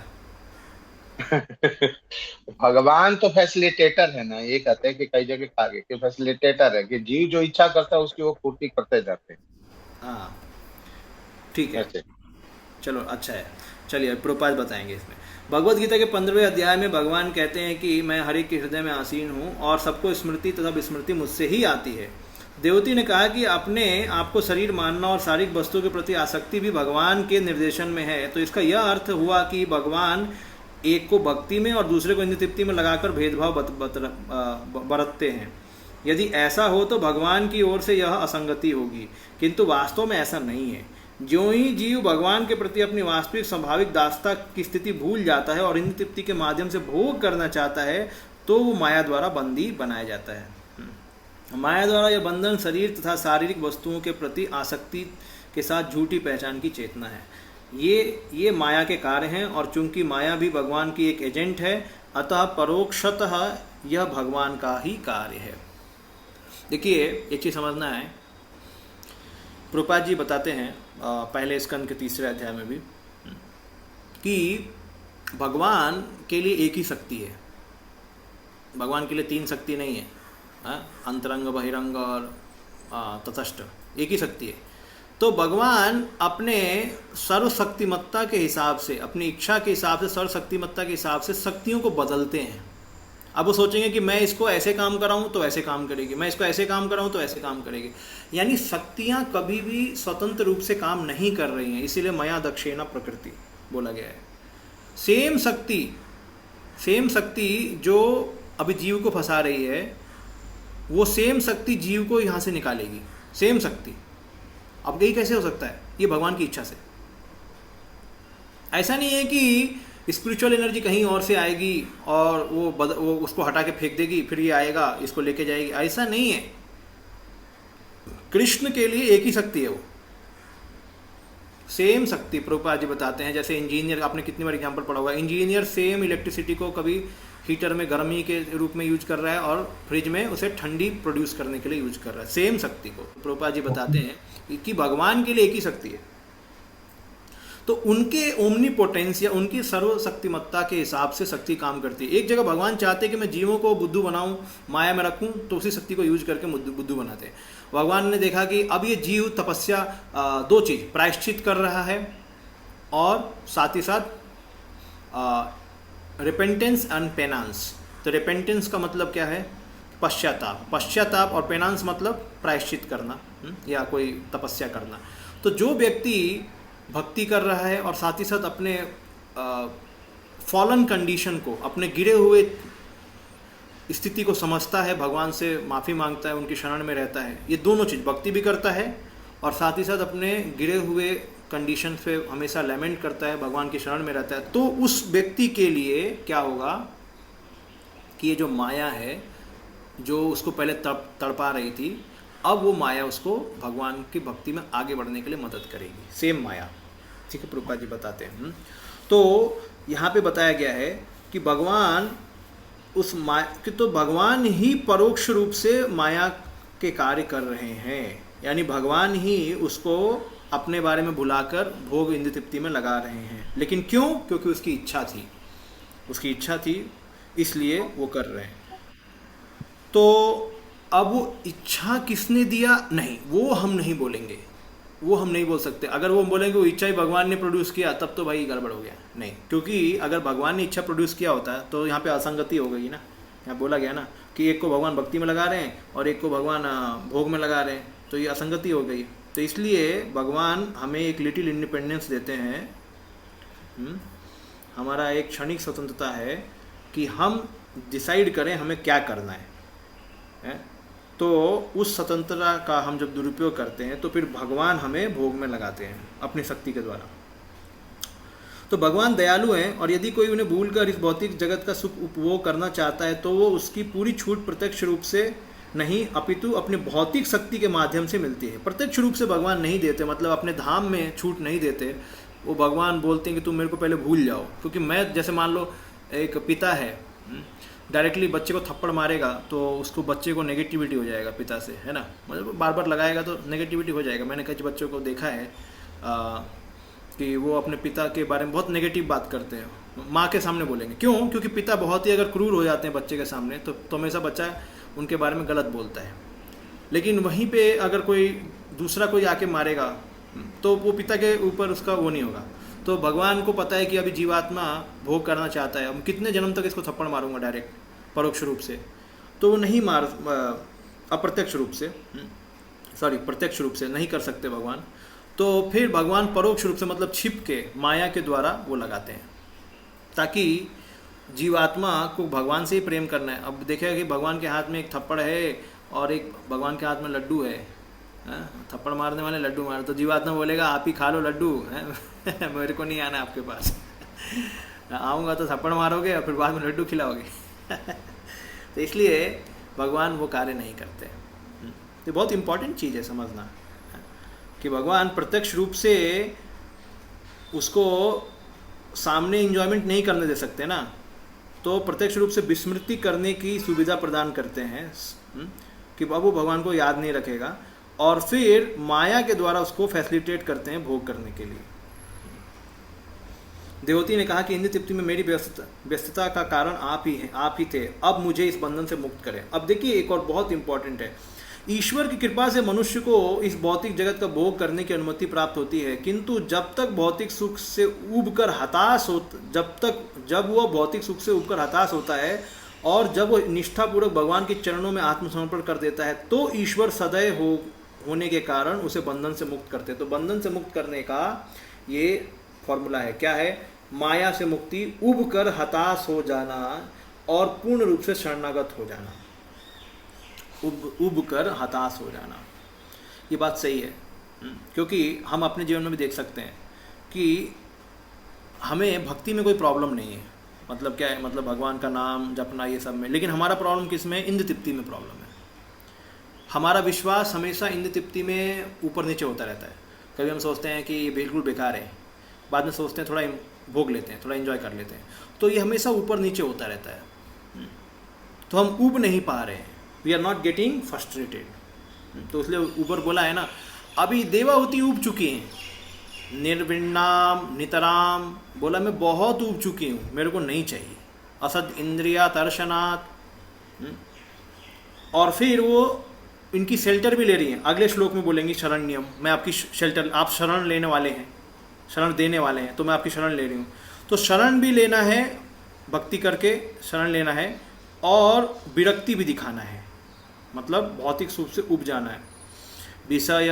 भगवान तो फैसिलिटेटर है ना, ये कहते हैं कि कई जगह आगे कि फैसिलिटेटर है, कि जीव जो इच्छा करता है उसकी वो पूर्ति करते जाते हैं। हाँ ठीक है, ऐसे। चलो अच्छा है। चलिए प्रभुपाद बताएंगे इसमें। भगवत गीता के 15वें अध्याय में भगवान कहते हैं कि मैं हरि के हृदय में आसीन हूँ और सबको स्मृति तथा विस्मृति मुझसे ही आती है। देवती ने कहा कि अपने आपको शरीर मानना और शारीरिक वस्तुओं के प्रति आसक्ति भी भगवान के निर्देशन में है। तो इसका यह अर्थ हुआ कि भगवान एक को भक्ति में और दूसरे को इंद्रिय तृप्ति में लगाकर भेदभाव बरतते हैं। यदि ऐसा हो तो भगवान की ओर से यह असंगति होगी, किंतु वास्तव में ऐसा नहीं है। ज्यों ही जीव भगवान के प्रति अपनी वास्तविक स्वाभाविक दासता की स्थिति भूल जाता है और इंद्रिय तृप्ति के माध्यम से भोग करना चाहता है, तो वो माया द्वारा बंदी बनाया जाता है। माया द्वारा यह बंधन शरीर तथा शारीरिक वस्तुओं के प्रति आसक्ति के साथ झूठी पहचान की चेतना है। ये माया के कार्य हैं, और चूंकि माया भी भगवान की एक एजेंट है, अतः परोक्षतः यह भगवान का ही कार्य है। देखिए एक चीज़ समझना है, प्रभुपाद जी बताते हैं पहले स्कंद के 3रे अध्याय में भी कि भगवान के लिए एक ही शक्ति है। भगवान के लिए 3 शक्ति नहीं है, अंतरंग बहिरंग और तटस्थ, एक ही शक्ति है। तो भगवान अपने सर्वशक्तिमत्ता के हिसाब से, अपनी इच्छा के हिसाब से, सर्वशक्तिमत्ता के हिसाब से शक्तियों को बदलते हैं। अब वो सोचेंगे कि मैं इसको ऐसे काम कराऊं तो ऐसे काम करेगी, मैं इसको ऐसे काम कराऊं तो ऐसे काम करेगी। यानी शक्तियां कभी भी स्वतंत्र रूप से काम नहीं कर रही हैं, इसीलिए मया दक्षेणा प्रकृति बोला गया है। सेम शक्ति जो अभी जीव को फंसा रही है, वो सेम शक्ति जीव को यहाँ से निकालेगी, सेम शक्ति। अब यही कैसे हो सकता है? ये भगवान की इच्छा से। ऐसा नहीं है कि स्पिरिचुअल एनर्जी कहीं और से आएगी और वो उसको हटा के फेंक देगी, फिर ये आएगा इसको लेके जाएगी, ऐसा नहीं है। कृष्ण के लिए एक ही शक्ति है, वो सेम शक्ति। प्रभुपाद जी बताते हैं, जैसे इंजीनियर, आपने कितनी बार एग्जांपल पढ़ा होगा, इंजीनियर सेम इलेक्ट्रिसिटी को कभी हीटर में गर्मी के रूप में यूज कर रहा है और फ्रिज में उसे ठंडी प्रोड्यूस करने के लिए यूज कर रहा है, सेम शक्ति को। प्रभुपाद जी बताते हैं कि भगवान के लिए एक ही शक्ति है। तो उनके ओमनीपोटेंस या उनकी सर्वशक्तिमत्ता के हिसाब से शक्ति काम करती है। एक जगह भगवान चाहते हैं कि मैं जीवों को बुद्धू बनाऊं, माया में रखूं, तो उसी शक्ति को यूज करके बुद्धू बनाते हैं। भगवान ने देखा कि अब ये जीव तपस्या, 2 चीज़, प्रायश्चित कर रहा है और साथ ही साथ रिपेंटेंस एंड पेनांस। तो रिपेंटेंस का मतलब क्या है? पश्चाताप, और पेनांस मतलब प्रायश्चित करना या कोई तपस्या करना। तो जो व्यक्ति भक्ति कर रहा है और साथ ही साथ अपने फॉलन कंडीशन को, अपने गिरे हुए स्थिति को समझता है, भगवान से माफ़ी मांगता है, उनकी शरण में रहता है, ये दोनों चीज़, भक्ति भी करता है और साथ ही साथ अपने गिरे हुए कंडीशन पे हमेशा लेमेंट करता है, भगवान की शरण में रहता है, तो उस व्यक्ति के लिए क्या होगा कि ये जो माया है, जो उसको पहले तड़पा रही थी, अब वो माया उसको भगवान की भक्ति में आगे बढ़ने के लिए मदद करेगी, सेम माया। ठीक है, प्रभुपाद जी बताते हैं। तो यहाँ पे बताया गया है कि भगवान उस माया कि, तो भगवान ही परोक्ष रूप से माया के कार्य कर रहे हैं, यानी भगवान ही उसको अपने बारे में भुलाकर भोग इंद्रिय तृप्ति में लगा रहे हैं। लेकिन क्यों? क्योंकि उसकी इच्छा थी, इसलिए वो कर रहे हैं। तो अब वो इच्छा किसने दिया? नहीं, वो हम नहीं बोलेंगे, वो हम नहीं बोल सकते। अगर वो बोलेंगे वो इच्छा ही भगवान ने प्रोड्यूस किया, तब तो भाई गड़बड़ हो गया। नहीं, क्योंकि अगर भगवान ने इच्छा प्रोड्यूस किया होता है तो यहाँ पे असंगति हो गई ना। यहाँ बोला गया ना कि एक को भगवान भक्ति में लगा रहे हैं और एक को भगवान भोग में लगा रहे हैं, तो ये असंगति हो गई। तो इसलिए भगवान हमें एक लिटिल इंडिपेंडेंस देते हैं हमारा एक क्षणिक स्वतंत्रता है कि हम डिसाइड करें हमें क्या करना है? तो उस स्वतंत्रता का हम जब दुरुपयोग करते हैं तो फिर भगवान हमें भोग में लगाते हैं अपनी शक्ति के द्वारा। तो भगवान दयालु हैं, और यदि कोई उन्हें भूलकर इस भौतिक जगत का सुख उपभोग करना चाहता है तो वो उसकी पूरी छूट प्रत्यक्ष रूप से नहीं अपितु अपनी भौतिक शक्ति के माध्यम से मिलती है। प्रत्यक्ष रूप से भगवान नहीं देते, मतलब अपने धाम में छूट नहीं देते। वो भगवान बोलते हैं कि तुम मेरे को पहले भूल जाओ, क्योंकि मैं, जैसे मान लो एक पिता है, डायरेक्टली बच्चे को थप्पड़ मारेगा तो उसको, बच्चे को नेगेटिविटी हो जाएगा पिता से, है ना, मतलब बार बार लगाएगा तो नेगेटिविटी हो जाएगा। मैंने कई बच्चों को देखा है कि वो अपने पिता के बारे में बहुत नेगेटिव बात करते हैं, माँ के सामने बोलेंगे। क्यों? क्योंकि पिता बहुत ही अगर क्रूर हो जाते हैं बच्चे के सामने तो हमेशा बच्चा उनके बारे में गलत बोलता है। लेकिन वहीं पे अगर कोई दूसरा कोई आके मारेगा तो वो पिता के ऊपर उसका वो नहीं होगा। तो भगवान को पता है कि अभी जीवात्मा भोग करना चाहता है, हम कितने जन्म तक इसको थप्पड़ मारूंगा डायरेक्ट परोक्ष रूप से, तो वो नहीं मार, अप्रत्यक्ष रूप से, प्रत्यक्ष रूप से नहीं कर सकते भगवान। तो फिर भगवान परोक्ष रूप से, मतलब छिप के माया के द्वारा वो लगाते हैं, ताकि जीवात्मा को भगवान से ही प्रेम करना है। अब देखिएगा कि भगवान के हाथ में एक थप्पड़ है और एक भगवान के हाथ में लड्डू है, थप्पड़ मारने वाले लड्डू मारे, तो जीवात्मा बोलेगा आप ही खा लो लड्डू, मेरे को नहीं आना आपके पास। आऊँगा तो थप्पड़ मारोगे और फिर बाद में लड्डू खिलाओगे। तो इसलिए भगवान वो कार्य नहीं करते। ये बहुत इंपॉर्टेंट चीज़ है समझना कि भगवान प्रत्यक्ष रूप से उसको सामने इंजॉयमेंट नहीं करने दे सकते ना, तो प्रत्यक्ष रूप से विस्मृति करने की सुविधा प्रदान करते हैं कि अब वो भगवान को याद नहीं रखेगा, और फिर माया के द्वारा उसको फैसिलिटेट करते हैं भोग करने के लिए। देवती ने कहा कि इंद्र तृप्ति में मेरी व्यस्तता का कारण आप ही थे, अब मुझे इस बंधन से मुक्त करें। अब देखिए एक और बहुत इंपॉर्टेंट है, ईश्वर की कृपा से मनुष्य को इस भौतिक जगत का भोग करने की अनुमति प्राप्त होती है, किंतु जब तक भौतिक सुख से उबकर हताश हो, जब वह भौतिक सुख से उबकर हताश होता है और जब वो निष्ठापूर्वक भगवान के चरणों में आत्मसमर्पण कर देता है, तो ईश्वर सदैव होने के कारण उसे बंधन से मुक्त करते हैं। तो बंधन से मुक्त करने का ये फॉर्मूला है, क्या है? माया से मुक्ति, उबकर हताश हो जाना और पूर्ण रूप से शरणागत हो जाना। उब कर हताश हो जाना, ये बात सही है, क्योंकि हम अपने जीवन में भी देख सकते हैं कि हमें भक्ति में कोई प्रॉब्लम नहीं है, मतलब क्या है, मतलब भगवान का नाम जपना ये सब में, लेकिन हमारा प्रॉब्लम किस में? इंद्र तृप्ति में प्रॉब्लम है। हमारा विश्वास हमेशा इंद्र तृप्ति में ऊपर नीचे होता रहता है। कभी हम सोचते हैं कि ये बिल्कुल बेकार है, बाद में सोचते हैं थोड़ा भोग लेते हैं, थोड़ा एंजॉय कर लेते हैं, तो ये हमेशा ऊपर नीचे होता रहता है। तो हम ऊब नहीं पा रहे हैं, we are not getting frustrated. तो इसलिए ऊपर बोला है ना, अभी देवाहुति ऊब चुकी हैं, निर्विण्णाम नितराम, बोला मैं बहुत ऊब चुकी हूँ, मेरे को नहीं चाहिए, असद इंद्रिया तर्शनात्। और फिर वो इनकी शेल्टर भी ले रही हैं, अगले श्लोक में बोलेंगी शरण्यम, मैं आपकी शेल्टर, आप शरण लेने वाले हैं, शरण देने वाले हैं, तो मैं आपकी शरण ले रही हूँ। तो शरण भी लेना है, भक्ति करके शरण लेना है, और विरक्ति भी दिखाना है, मतलब भौतिक सुख से उब जाना है। विषय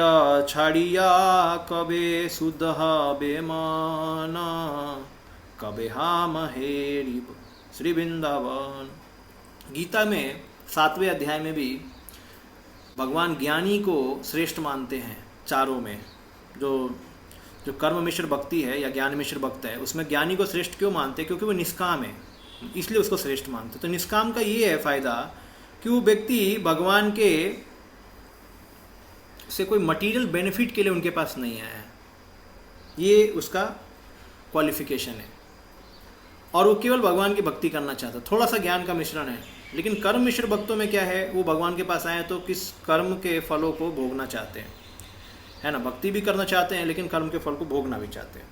छाड़िया कबे सुध बेमाना, कबे हम हेरी श्री वृंदावन। गीता में 7वें अध्याय में भी भगवान ज्ञानी को श्रेष्ठ मानते हैं चारों में। जो कर्म मिश्र भक्ति है या ज्ञान मिश्र भक्त है, उसमें ज्ञानी को श्रेष्ठ क्यों मानते हैं? क्योंकि वो निष्काम है, इसलिए उसको श्रेष्ठ मानते। तो निष्काम का ये है फायदा कि वो व्यक्ति भगवान के से कोई मटेरियल बेनिफिट के लिए उनके पास नहीं आया है, ये उसका क्वालिफिकेशन है, और वो केवल भगवान की भक्ति करना चाहता है। थोड़ा सा ज्ञान का मिश्रण है, लेकिन कर्म मिश्र भक्तों में क्या है, वो भगवान के पास आए तो किस कर्म के फलों को भोगना चाहते हैं, है ना, भक्ति भी करना चाहते हैं लेकिन कर्म के फल को भोगना भी चाहते हैं।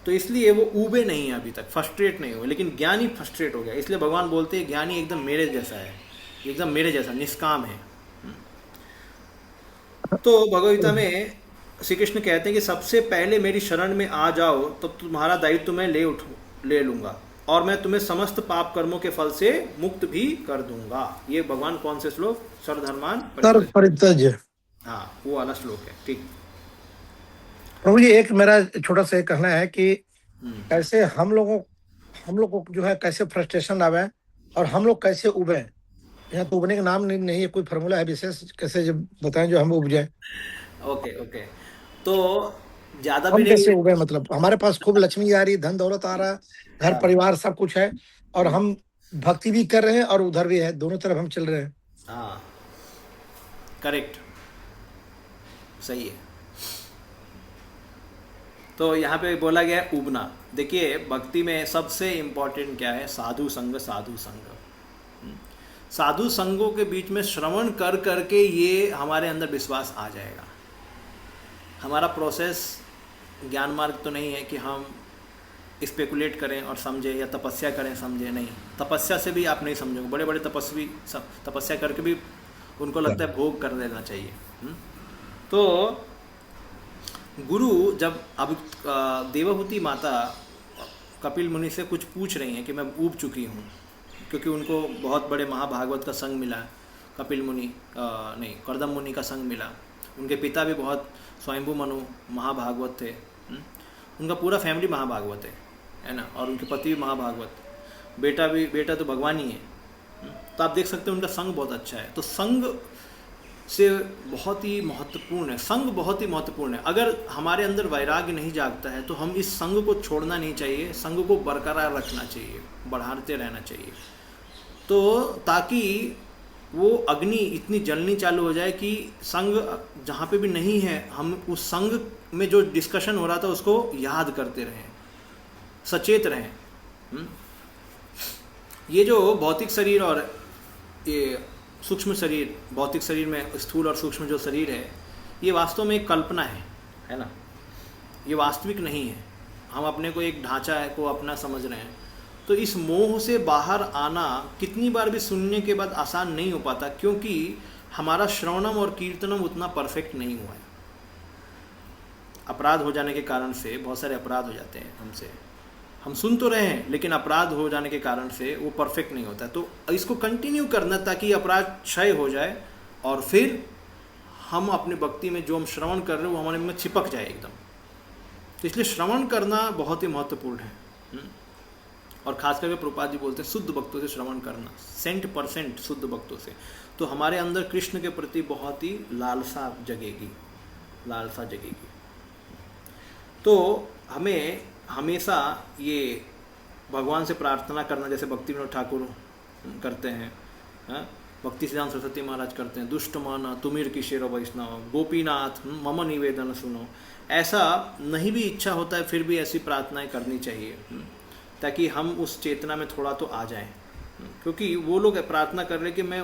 तो इसलिए वो ऊबे नहीं है, अभी तक फ्रस्ट्रेट नहीं हुए, लेकिन ज्ञानी फ्रस्ट्रेट हो गया। इसलिए भगवान बोलते हैं ज्ञानी एकदम मेरे जैसा है, एकदम मेरे जैसा निष्काम है। तो भगवद्गीता में श्री कृष्ण कहते हैं कि सबसे पहले मेरी शरण में आ जाओ, तब तुम्हारा दायित्व मैं ले लूँगा, और मैं तुम्हें समस्त पाप कर्मों के फल से मुक्त भी कर दूंगा। ये भगवान कौन से श्लोक? सर्वधर्मान परित्यज्य, हाँ वो वाला श्लोक है। ठीक प्रभु जी, एक मेरा छोटा सा कहना है कि कैसे हम लोग को जो है कैसे फ्रस्ट्रेशन आवे और हम लोग कैसे उबे। यहाँ तो उबने का नाम नहीं है, कोई फार्मूला है विशेष कैसे जब बताएं जो हम उब जाए। Okay okay. तो ज़्यादा भी हम नहीं। कैसे उबे, मतलब हमारे पास खूब लक्ष्मी आ रही, धन दौलत आ रहा, घर हाँ। परिवार सब कुछ है, और हम भक्ति भी कर रहे हैं और उधर भी है, दोनों तरफ हम चल रहे हैं। हाँ, करेक्ट, सही है। तो यहाँ पे बोला गया है उबना। देखिए भक्ति में सबसे इम्पोर्टेंट क्या है? साधु संग, साधु संग। साधु संगों के बीच में श्रवण कर करके ये हमारे अंदर विश्वास आ जाएगा। हमारा प्रोसेस ज्ञान मार्ग तो नहीं है कि हम स्पेकुलेट करें और समझें, या तपस्या करें समझें, नहीं। तपस्या से भी आप नहीं समझोगे। बड़े बड़े तपस्वी सब तपस्या करके भी उनको लगता है भोग कर लेना चाहिए। तो गुरु जब अब देवहूति माता कपिल मुनि से कुछ पूछ रही हैं कि मैं ऊब चुकी हूँ, क्योंकि उनको बहुत बड़े महाभागवत का संग मिला। कपिल मुनि नहीं, कर्दम मुनि का संग मिला। उनके पिता भी बहुत स्वयंभू मनु महाभागवत थे। उनका पूरा फैमिली महाभागवत है ना, और उनके पति भी महाभागवत। बेटा तो भगवान ही है। तो आप देख सकते हैं उनका संग बहुत अच्छा है। तो संग से बहुत ही महत्वपूर्ण है, संग बहुत ही महत्वपूर्ण है। अगर हमारे अंदर वैराग्य नहीं जागता है तो हम इस संग को छोड़ना नहीं चाहिए, संग को बरकरार रखना चाहिए, बढ़ाते रहना चाहिए। तो ताकि वो अग्नि इतनी जलनी चालू हो जाए कि संग जहाँ पे भी नहीं है, हम उस संग में जो डिस्कशन हो रहा था उसको याद करते रहें, सचेत रहें। ये जो भौतिक शरीर और ये सूक्ष्म शरीर, भौतिक शरीर में स्थूल और सूक्ष्म जो शरीर है, ये वास्तव में एक कल्पना है ना, ये वास्तविक नहीं है। हम अपने को एक ढांचा है को अपना समझ रहे हैं। तो इस मोह से बाहर आना कितनी बार भी सुनने के बाद आसान नहीं हो पाता, क्योंकि हमारा श्रवणम और कीर्तनम उतना परफेक्ट नहीं हुआ है। अपराध हो जाने के कारण से बहुत सारे अपराध हो जाते हैं हमसे। हम सुन तो रहे हैं लेकिन अपराध हो जाने के कारण से वो परफेक्ट नहीं होता। तो इसको कंटिन्यू करना ताकि अपराध क्षय हो जाए और फिर हम अपनी भक्ति में जो हम श्रवण कर रहे हैं वो हमारे में चिपक जाए एकदम। तो इसलिए श्रवण करना बहुत ही महत्वपूर्ण है। और खास करके प्रभुपाद जी बोलते हैं शुद्ध भक्तों से श्रवण करना, 100% शुद्ध भक्तों से। तो हमारे अंदर कृष्ण के प्रति बहुत ही लालसा जगेगी। तो हमें हमेशा ये भगवान से प्रार्थना करना, जैसे भक्ति विनोद ठाकुर करते हैं, भक्ति सिद्धांत सरस्वती महाराज करते हैं, दुष्ट माना तुमिर किशोर वैष्णव, गोपीनाथ मम निवेदन सुनो। ऐसा नहीं भी इच्छा होता है फिर भी ऐसी प्रार्थनाएं करनी चाहिए, ताकि हम उस चेतना में थोड़ा तो आ जाएं। क्योंकि वो लोग प्रार्थना कर रहे हैं कि मैं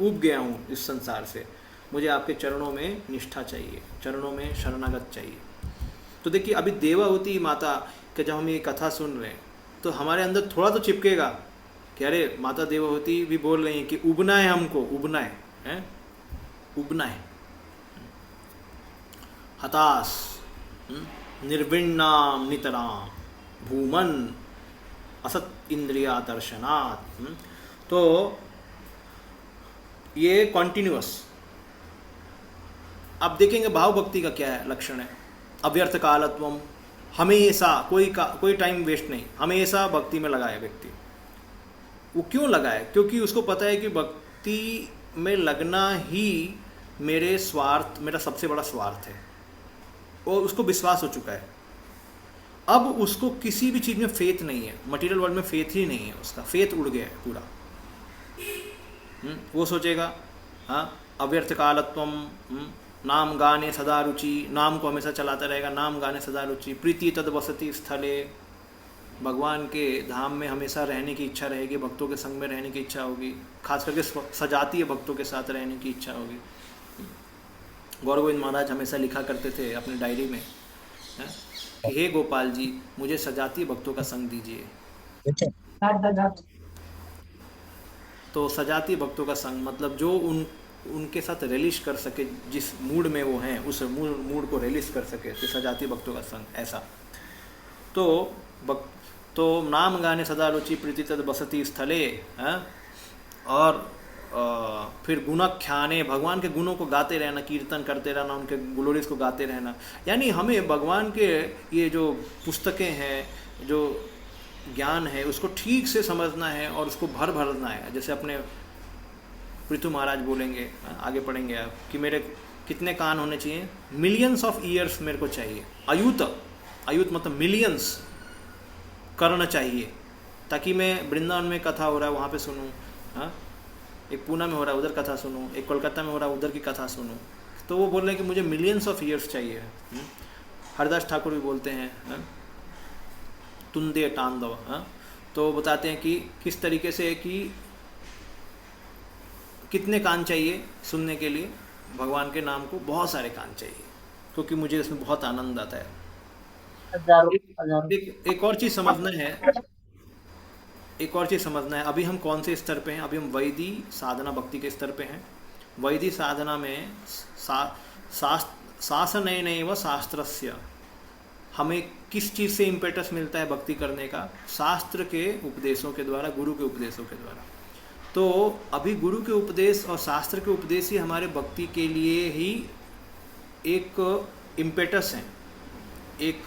ऊब गया हूँ इस संसार से, मुझे आपके चरणों में निष्ठा चाहिए, चरणों में शरणागत चाहिए। तो देखिए अभी देवहूति माता के जब हम ये कथा सुन रहे हैं तो हमारे अंदर थोड़ा तो चिपकेगा कि अरे माता देवहूति भी बोल रही हैं कि उबना है, हमको उबना है, उबना है। हताश निर्विण्णाम नितराम भूमन असत इंद्रिया दर्शनात्। तो ये कॉन्टिन्यूअस आप देखेंगे भाव भक्ति का क्या है लक्षण है। अव्यर्थ कालत्वम, हमेशा कोई टाइम वेस्ट नहीं, हमेशा भक्ति में लगाए व्यक्ति। वो क्यों लगाए? क्योंकि उसको पता है कि भक्ति में लगना ही मेरा सबसे बड़ा स्वार्थ है, और उसको विश्वास हो चुका है। अब उसको किसी भी चीज़ में फेथ नहीं है, मटेरियल वर्ल्ड में फेथ ही नहीं है, उसका फेथ उड़ गया है पूरा। वो सोचेगा हाँ अव्यर्थ कालत्वम, नाम गाने सदा रुचि, नाम को हमेशा चलाता रहेगा, नाम गाने सदा रुचि, प्रीति तद वसति स्थले, भगवान के धाम में हमेशा रहने की इच्छा रहेगी, भक्तों के संग में रहने की इच्छा होगी, खास करके सजातीय भक्तों के साथ रहने की इच्छा होगी। गौर गोविंद महाराज हमेशा लिखा करते थे अपने डायरी में कि हे गोपाल जी मुझे सजातीय भक्तों का संग दीजिए। तो सजातीय भक्तों का संग मतलब जो उनके साथ रिलीज कर सके, जिस मूड में वो हैं उस मूड को रिलीज कर सके, तो सजातीय भक्तों का संग ऐसा। तो नाम गाने सदा रुचि प्रीति तद बसती स्थले, और फिर गुणाख्याने, भगवान के गुणों को गाते रहना, कीर्तन करते रहना, उनके ग्लोरीज को गाते रहना। यानी हमें भगवान के ये जो पुस्तकें हैं, जो ज्ञान है, उसको ठीक से समझना है और उसको भरना है। जैसे अपने पृथु महाराज बोलेंगे, आगे पढ़ेंगे आप, कि मेरे कितने कान होने चाहिए? मिलियंस ऑफ ईयर्स मेरे को चाहिए। अयुत मतलब मिलियंस करना चाहिए, ताकि मैं वृंदावन में कथा हो रहा है वहाँ पे सुनूँ, हाँ, एक पूना में हो रहा है उधर कथा सुनूँ, एक कोलकाता में हो रहा है उधर की कथा सुनूँ। तो वो बोल रहे हैं कि मुझे मिलियंस ऑफ ईयर्स चाहिए। हरदास ठाकुर भी बोलते हैं, तुंदे तांडव, तो बताते हैं कि किस तरीके से, कि कितने कान चाहिए सुनने के लिए भगवान के नाम को? बहुत सारे कान चाहिए, क्योंकि मुझे इसमें बहुत आनंद आता है। एक और चीज़ समझना है, अभी हम कौन से स्तर पे हैं? अभी हम वैदी साधना भक्ति के स्तर पे हैं। वैदी साधना में शासनैनैव शास्त्रस्य, हमें किस चीज़ से इम्पेटस मिलता है भक्ति करने का? शास्त्र के उपदेशों के द्वारा, गुरु के उपदेशों के द्वारा। तो अभी गुरु के उपदेश और शास्त्र के उपदेश ही हमारे भक्ति के लिए ही एक इम्पेटस हैं, एक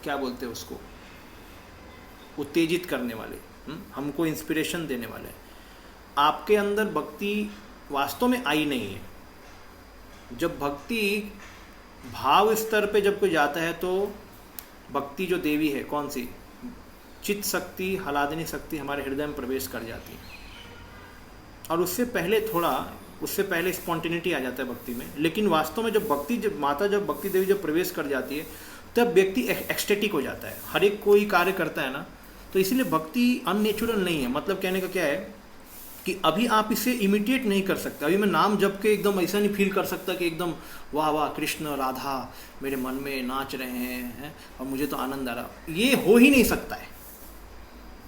क्या बोलते हैं उसको, उत्तेजित करने वाले, हमको इंस्पिरेशन देने वाले। आपके अंदर भक्ति वास्तव में आई नहीं है। जब भक्ति भाव स्तर पे जब कोई जाता है, तो भक्ति जो देवी है, कौन सी? चित्त शक्ति, हलादिनी शक्ति हमारे हृदय में प्रवेश कर जाती है, और उससे पहले स्पॉन्टेनिटी आ जाता है भक्ति में। लेकिन वास्तव में जब भक्ति देवी जब प्रवेश कर जाती है, तब व्यक्ति एक्सटेटिक हो जाता है। हर एक कोई कार्य करता है ना, तो इसीलिए भक्ति अननेचुरल नहीं है। मतलब कहने का क्या है कि अभी आप इसे इमिटेट नहीं कर सकते। अभी मैं नाम जप के एकदम ऐसा नहीं फील कर सकता कि एकदम वाह वाह कृष्ण राधा मेरे मन में नाच रहे हैं और मुझे तो आनंद आ रहा। ये हो ही नहीं सकता है,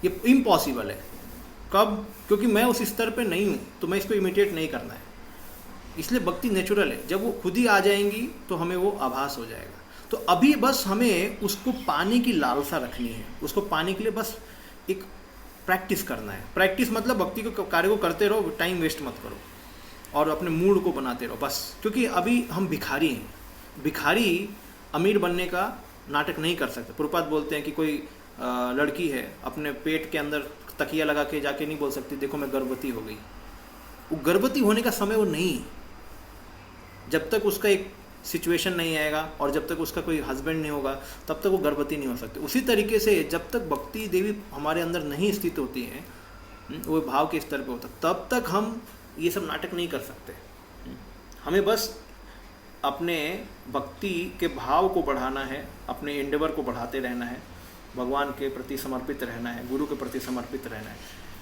ये इम्पॉसिबल है। कब? क्योंकि मैं उस स्तर पे नहीं हूँ, तो मैं इसको इमिटेट नहीं करना है। इसलिए भक्ति नेचुरल है। जब वो खुद ही आ जाएंगी तो हमें वो आभास हो जाएगा। तो अभी बस हमें उसको पाने की लालसा रखनी है। उसको पाने के लिए बस एक प्रैक्टिस करना है। प्रैक्टिस मतलब भक्ति को कार्य को करते रहो, टाइम वेस्ट मत करो और अपने मूड को बनाते रहो बस। क्योंकि अभी हम भिखारी हैं। भिखारी अमीर बनने का नाटक नहीं कर सकते। प्रभुपाद बोलते हैं कि कोई लड़की है, अपने पेट के अंदर तकिया लगा के जाके नहीं बोल सकती देखो मैं गर्भवती हो गई। वो गर्भवती होने का समय वो नहीं, जब तक उसका एक सिचुएशन नहीं आएगा और जब तक उसका कोई हस्बैंड नहीं होगा तब तक वो गर्भवती नहीं हो सकती। उसी तरीके से जब तक भक्ति देवी हमारे अंदर नहीं स्थित होती है, वो भाव के स्तर पे होता, तब तक हम ये सब नाटक नहीं कर सकते। हमें बस अपने भक्ति के भाव को बढ़ाना है, अपने एंडेवर को बढ़ाते रहना है, भगवान के प्रति समर्पित रहना है, गुरु के प्रति समर्पित रहना है।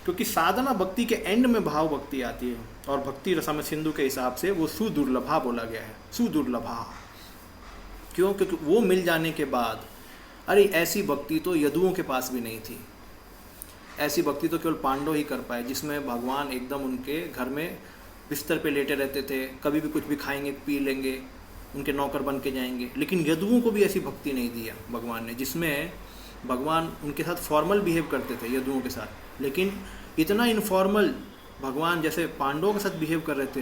क्योंकि साधना भक्ति के एंड में भाव भक्ति आती है, और भक्ति रसम सिंधु के हिसाब से वो सुदुर्लभा बोला गया है। सुदुर्लभा क्यों? क्योंकि वो मिल जाने के बाद, अरे ऐसी भक्ति तो यदुओं के पास भी नहीं थी। ऐसी भक्ति तो केवल पांडव ही कर पाए, जिसमें भगवान एकदम उनके घर में बिस्तर पे लेटे रहते थे, कभी भी कुछ भी खाएंगे पी लेंगे, उनके नौकर बन के जाएंगे। लेकिन यदुओं को भी ऐसी भक्ति नहीं दिया भगवान ने, जिसमें भगवान उनके साथ फॉर्मल बिहेव करते थे यदुओं के साथ, लेकिन इतना इनफॉर्मल भगवान जैसे पांडवों के साथ बिहेव कर रहे थे,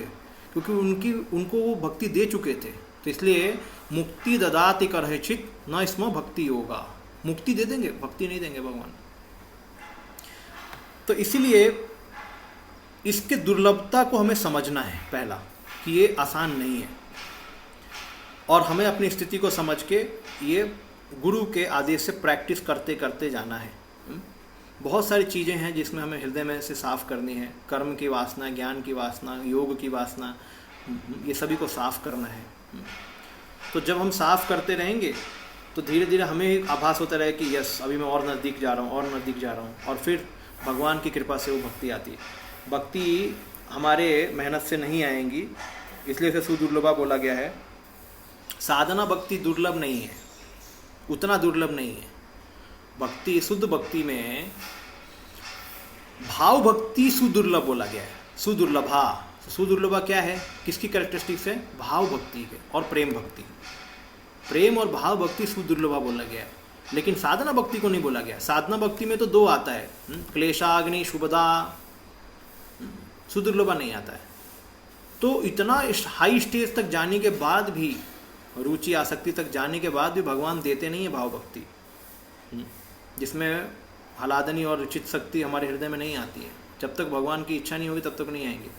क्योंकि उनको वो भक्ति दे चुके थे। तो इसलिए मुक्ति ददाति करहिचित न स्म भक्ति योगा। मुक्ति दे देंगे, भक्ति नहीं देंगे भगवान। तो इसीलिए इसके दुर्लभता को हमें समझना है पहला, कि ये आसान नहीं है, और हमें अपनी स्थिति को समझ के ये गुरु के आदेश से प्रैक्टिस करते करते जाना है। बहुत सारी चीज़ें हैं जिसमें हमें हृदय में से साफ़ करनी है। कर्म की वासना, ज्ञान की वासना, योग की वासना, ये सभी को साफ़ करना है। तो जब हम साफ़ करते रहेंगे तो धीरे धीरे हमें आभास होता रहे कि यस अभी मैं और नज़दीक जा रहा हूँ, और नज़दीक जा रहा हूँ, और फिर भगवान की कृपा से वो भक्ति आती है। भक्ति हमारे मेहनत से नहीं आएंगी, इसलिए इसे सुदुर्लभा बोला गया है। साधना भक्ति दुर्लभ नहीं है, उतना दुर्लभ नहीं है। भक्ति, शुद्ध भक्ति में भाव भक्ति सुदुर्लभ बोला गया है। सुदुर्लभा, सुदुर्लभा क्या है, किसकी कैरेक्टरिस्टिक्स है? भाव भक्ति के और प्रेम भक्ति। प्रेम और भाव भक्ति सुदुर्लभा बोला गया है, लेकिन साधना भक्ति को नहीं बोला गया। साधना भक्ति में तो दो आता है, क्लेशाग्नि शुभदा, सुदुर्लभा नहीं आता है। तो इतना हाई स्टेज तक जाने के बाद भी, रुचि आसक्ति तक जाने के बाद भी भगवान देते नहीं है भाव भक्ति, जिसमें हलादनी और चित्त शक्ति हमारे हृदय में नहीं आती है। जब तक भगवान की इच्छा नहीं होगी तब तक नहीं आएंगे।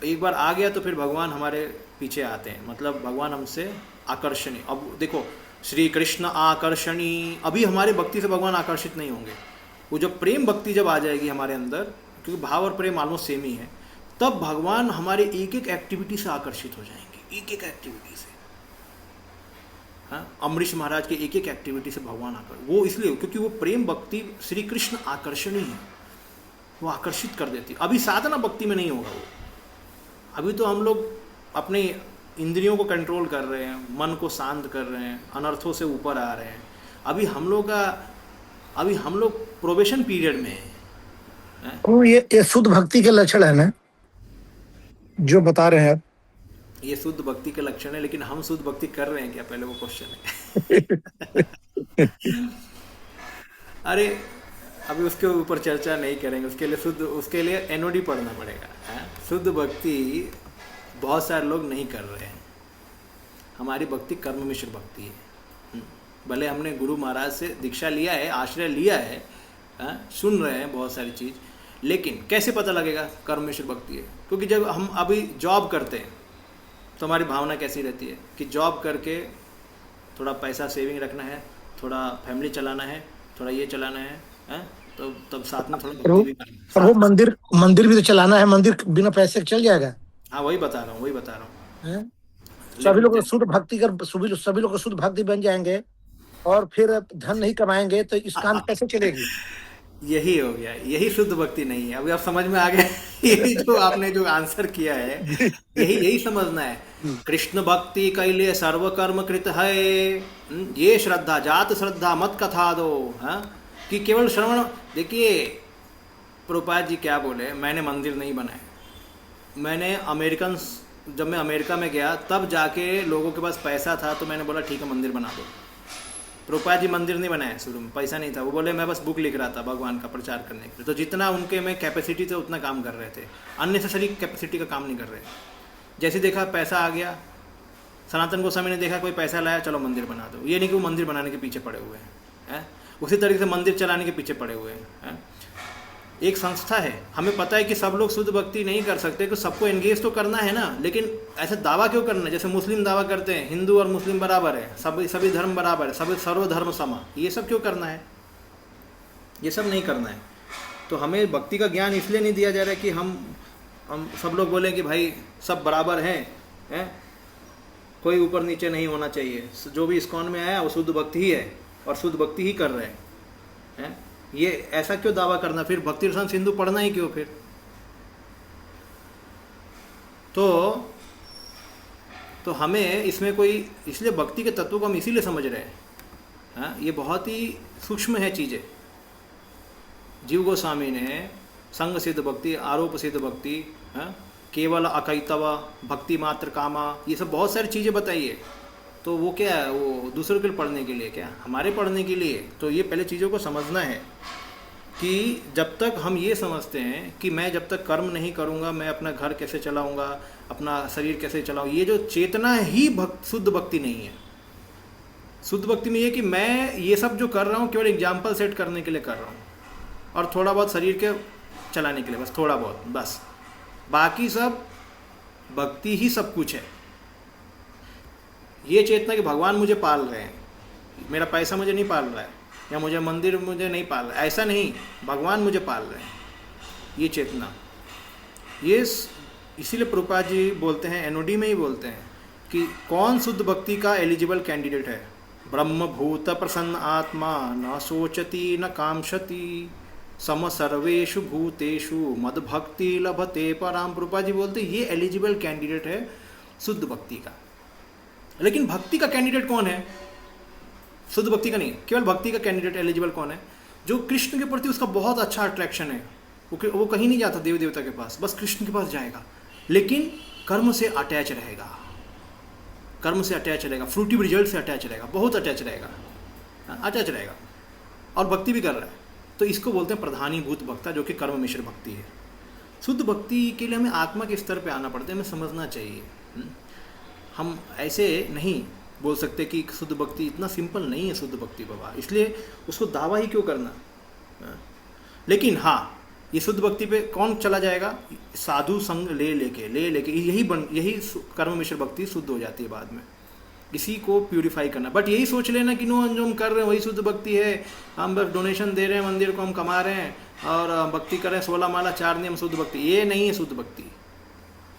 एक बार आ गया तो फिर भगवान हमारे पीछे आते हैं, मतलब भगवान हमसे आकर्षणीय। अब देखो, श्री कृष्ण आकर्षणी, अभी हमारे भक्ति से भगवान आकर्षित नहीं होंगे। वो जब प्रेम भक्ति जब आ जाएगी हमारे अंदर, क्योंकि भाव और प्रेम ऑलमोस्ट सेम ही है, तब भगवान हमारे एक एक एक्टिविटी से आकर्षित हो जाएंगे, एक एक एक्टिविटी से। हाँ, अमरीश महाराज के एक एक एक्टिविटी से भगवान वो इसलिए क्योंकि वो प्रेम भक्ति श्री कृष्ण आकर्षणीय है, वो आकर्षित कर देती है। अभी साधना भक्ति में नहीं होगा वो। अभी तो हम लोग अपने इंद्रियों को कंट्रोल कर रहे हैं, मन को शांत कर रहे हैं, अनर्थों से ऊपर आ रहे हैं। अभी हम लोग प्रोबेशन पीरियड में हैं। तो ये शुद्ध भक्ति के लक्षण है ना जो बता रहे हैं आप? ये शुद्ध भक्ति के लक्षण है, लेकिन हम शुद्ध भक्ति कर रहे हैं क्या, पहले वो क्वेश्चन है। अरे अभी उसके ऊपर चर्चा नहीं करेंगे, उसके लिए एनओडी पढ़ना पड़ेगा। शुद्ध भक्ति बहुत सारे लोग नहीं कर रहे हैं। हमारी भक्ति कर्म मिश्र भक्ति है। भले हमने गुरु महाराज से दीक्षा लिया है, आश्रय लिया है, सुन रहे हैं बहुत सारी चीज़, लेकिन कैसे पता लगेगा कर्म मिश्र भक्ति है? क्योंकि जब हम अभी जॉब करते हैं तो हमारी भावना कैसी रहती है कि जॉब करके थोड़ा पैसा सेविंग रखना है, थोड़ा फैमिली चलाना है, थोड़ा ये चलाना है, तो तब साथ में थोड़ा भक्ति भी करना है। पर वो मंदिर भी तो चलाना है, मंदिर बिना पैसे चल जाएगा? हाँ, वही बता रहा हूँ। सभी लोग शुद्ध भक्ति कर, सभी लोग शुद्ध भक्ति बन जाएंगे और फिर धन नहीं कमाएंगे तो इस काम कैसे चलेगी? यही हो गया, यही शुद्ध भक्ति नहीं है। अभी आप समझ में आ गया। यही जो आपने जो आंसर किया है, यही समझना है। कृष्ण भक्ति कैले सर्व कर्म कृत है, ये श्रद्धा जात श्रद्धा मत कथा दो। हाँ, कि केवल श्रवण। देखिए प्रभुपाद जी क्या बोले, मैंने मंदिर नहीं बनाए। मैंने जब मैं अमेरिका में गया तब जाके लोगों के पास पैसा था तो मैंने बोला ठीक है मंदिर बना दो। प्रभुपाद जी मंदिर नहीं बनाए, शुरू में पैसा नहीं था। वो बोले मैं बस बुक लिख रहा था भगवान का प्रचार करने के लिए। तो जितना उनके में कैपेसिटी थे उतना काम कर रहे थे, अननेसेसरी कैपेसिटी का काम नहीं कर रहे। जैसे देखा पैसा आ गया, सनातन गोस्वामी ने देखा कोई पैसा लाया, चलो मंदिर बना दो। ये नहीं कि वो मंदिर बनाने के पीछे पड़े हुए हैं, उसी तरीके से मंदिर चलाने के पीछे पड़े हुए हैं। एक संस्था है, हमें पता है कि सब लोग शुद्ध भक्ति नहीं कर सकते, कि सबको एंगेज तो करना है ना, लेकिन ऐसे दावा क्यों करना है? जैसे मुस्लिम दावा करते हैं हिंदू और मुस्लिम बराबर है, सभी धर्म बराबर है, सभी सर्वधर्म समा। ये सब क्यों करना है? ये सब नहीं करना है। तो हमें भक्ति का ज्ञान इसलिए नहीं दिया जा रहा है कि हम सब लोग बोलें कि भाई सब बराबर हैं, कोई ऊपर नीचे नहीं होना चाहिए। जो भी इस्कॉन में आया वो शुद्ध भक्ति ही है और शुद्ध भक्ति ही कर रहे हैं। ये ऐसा क्यों दावा करना? फिर भक्ति रसन सिंधु पढ़ना ही क्यों फिर? तो हमें इसमें कोई, इसलिए भक्ति के तत्व को हम इसीलिए समझ रहे हैं। ये बहुत ही सूक्ष्म है चीज़ें। जीव गोस्वामी ने संग सिद्ध भक्ति, आरोप सिद्ध भक्ति, केवल अकैतव, भक्ति मात्र कामा, ये सब बहुत सारी चीज़ें बताई है। तो वो क्या है, वो दूसरों के लिए पढ़ने के लिए, क्या हमारे पढ़ने के लिए? तो ये पहले चीज़ों को समझना है कि जब तक हम ये समझते हैं कि मैं जब तक कर्म नहीं करूँगा मैं अपना घर कैसे चलाऊँगा, अपना शरीर कैसे चलाऊँ, ये जो चेतना ही शुद्ध भक्ति नहीं है। शुद्ध भक्ति में ये कि मैं ये सब जो कर रहा हूँ केवल एग्जाम्पल सेट करने के लिए कर रहा हूँ और थोड़ा बहुत शरीर के चलाने के लिए, बस थोड़ा बहुत, बस। बाकी सब भक्ति ही सब कुछ है। ये चेतना कि भगवान मुझे पाल रहे हैं, मेरा पैसा मुझे नहीं पाल रहा है, या मुझे मंदिर मुझे नहीं पाल रहा है, ऐसा नहीं, भगवान मुझे पाल रहे हैं। ये चेतना, ये इसीलिए प्रभुपाद जी बोलते हैं, एनओडी में ही बोलते हैं कि कौन शुद्ध भक्ति का एलिजिबल कैंडिडेट है। ब्रह्म भूत प्रसन्न आत्मा न सोचती न कामशति, सम सर्वेषु भूतेषु मद भक्ति लभते पराम। प्रभुपाद जी बोलते ये एलिजिबल कैंडिडेट है शुद्ध भक्ति का। लेकिन भक्ति का कैंडिडेट कौन है? शुद्ध भक्ति का नहीं, केवल भक्ति का कैंडिडेट एलिजिबल कौन है? जो कृष्ण के प्रति उसका बहुत अच्छा अट्रैक्शन है, वो कहीं नहीं जाता देवी देवता के पास, बस कृष्ण के पास जाएगा, लेकिन कर्म से अटैच रहेगा, कर्म से अटैच रहेगा, फ्रूटिव रिजल्ट से अटैच रहेगा, बहुत अटैच रहेगा और भक्ति भी कर रहा है। तो इसको बोलते हैं प्रधानीभूत भक्ता, जो कि कर्म मिश्र भक्ति है। शुद्ध भक्ति के लिए हमें आत्मा के स्तर पे आना पड़ता है, हमें समझना चाहिए। हम ऐसे नहीं बोल सकते कि शुद्ध भक्ति इतना सिंपल नहीं है शुद्ध भक्ति बाबा, इसलिए उसको दावा ही क्यों करना। लेकिन हाँ, ये शुद्ध भक्ति पे कौन चला जाएगा? साधु संग ले लेके यही कर्म मिश्र भक्ति शुद्ध हो जाती है बाद में। इसी को प्यूरिफाई करना, बट यही सोच लेना कि नो जो हम कर रहे हैं वही शुद्ध भक्ति है, हम बस डोनेशन दे रहे हैं मंदिर को, हम कमा रहे हैं और भक्ति कर रहे हैं, 16 माला 4 नियम, शुद्ध भक्ति ये नहीं है शुद्ध भक्ति।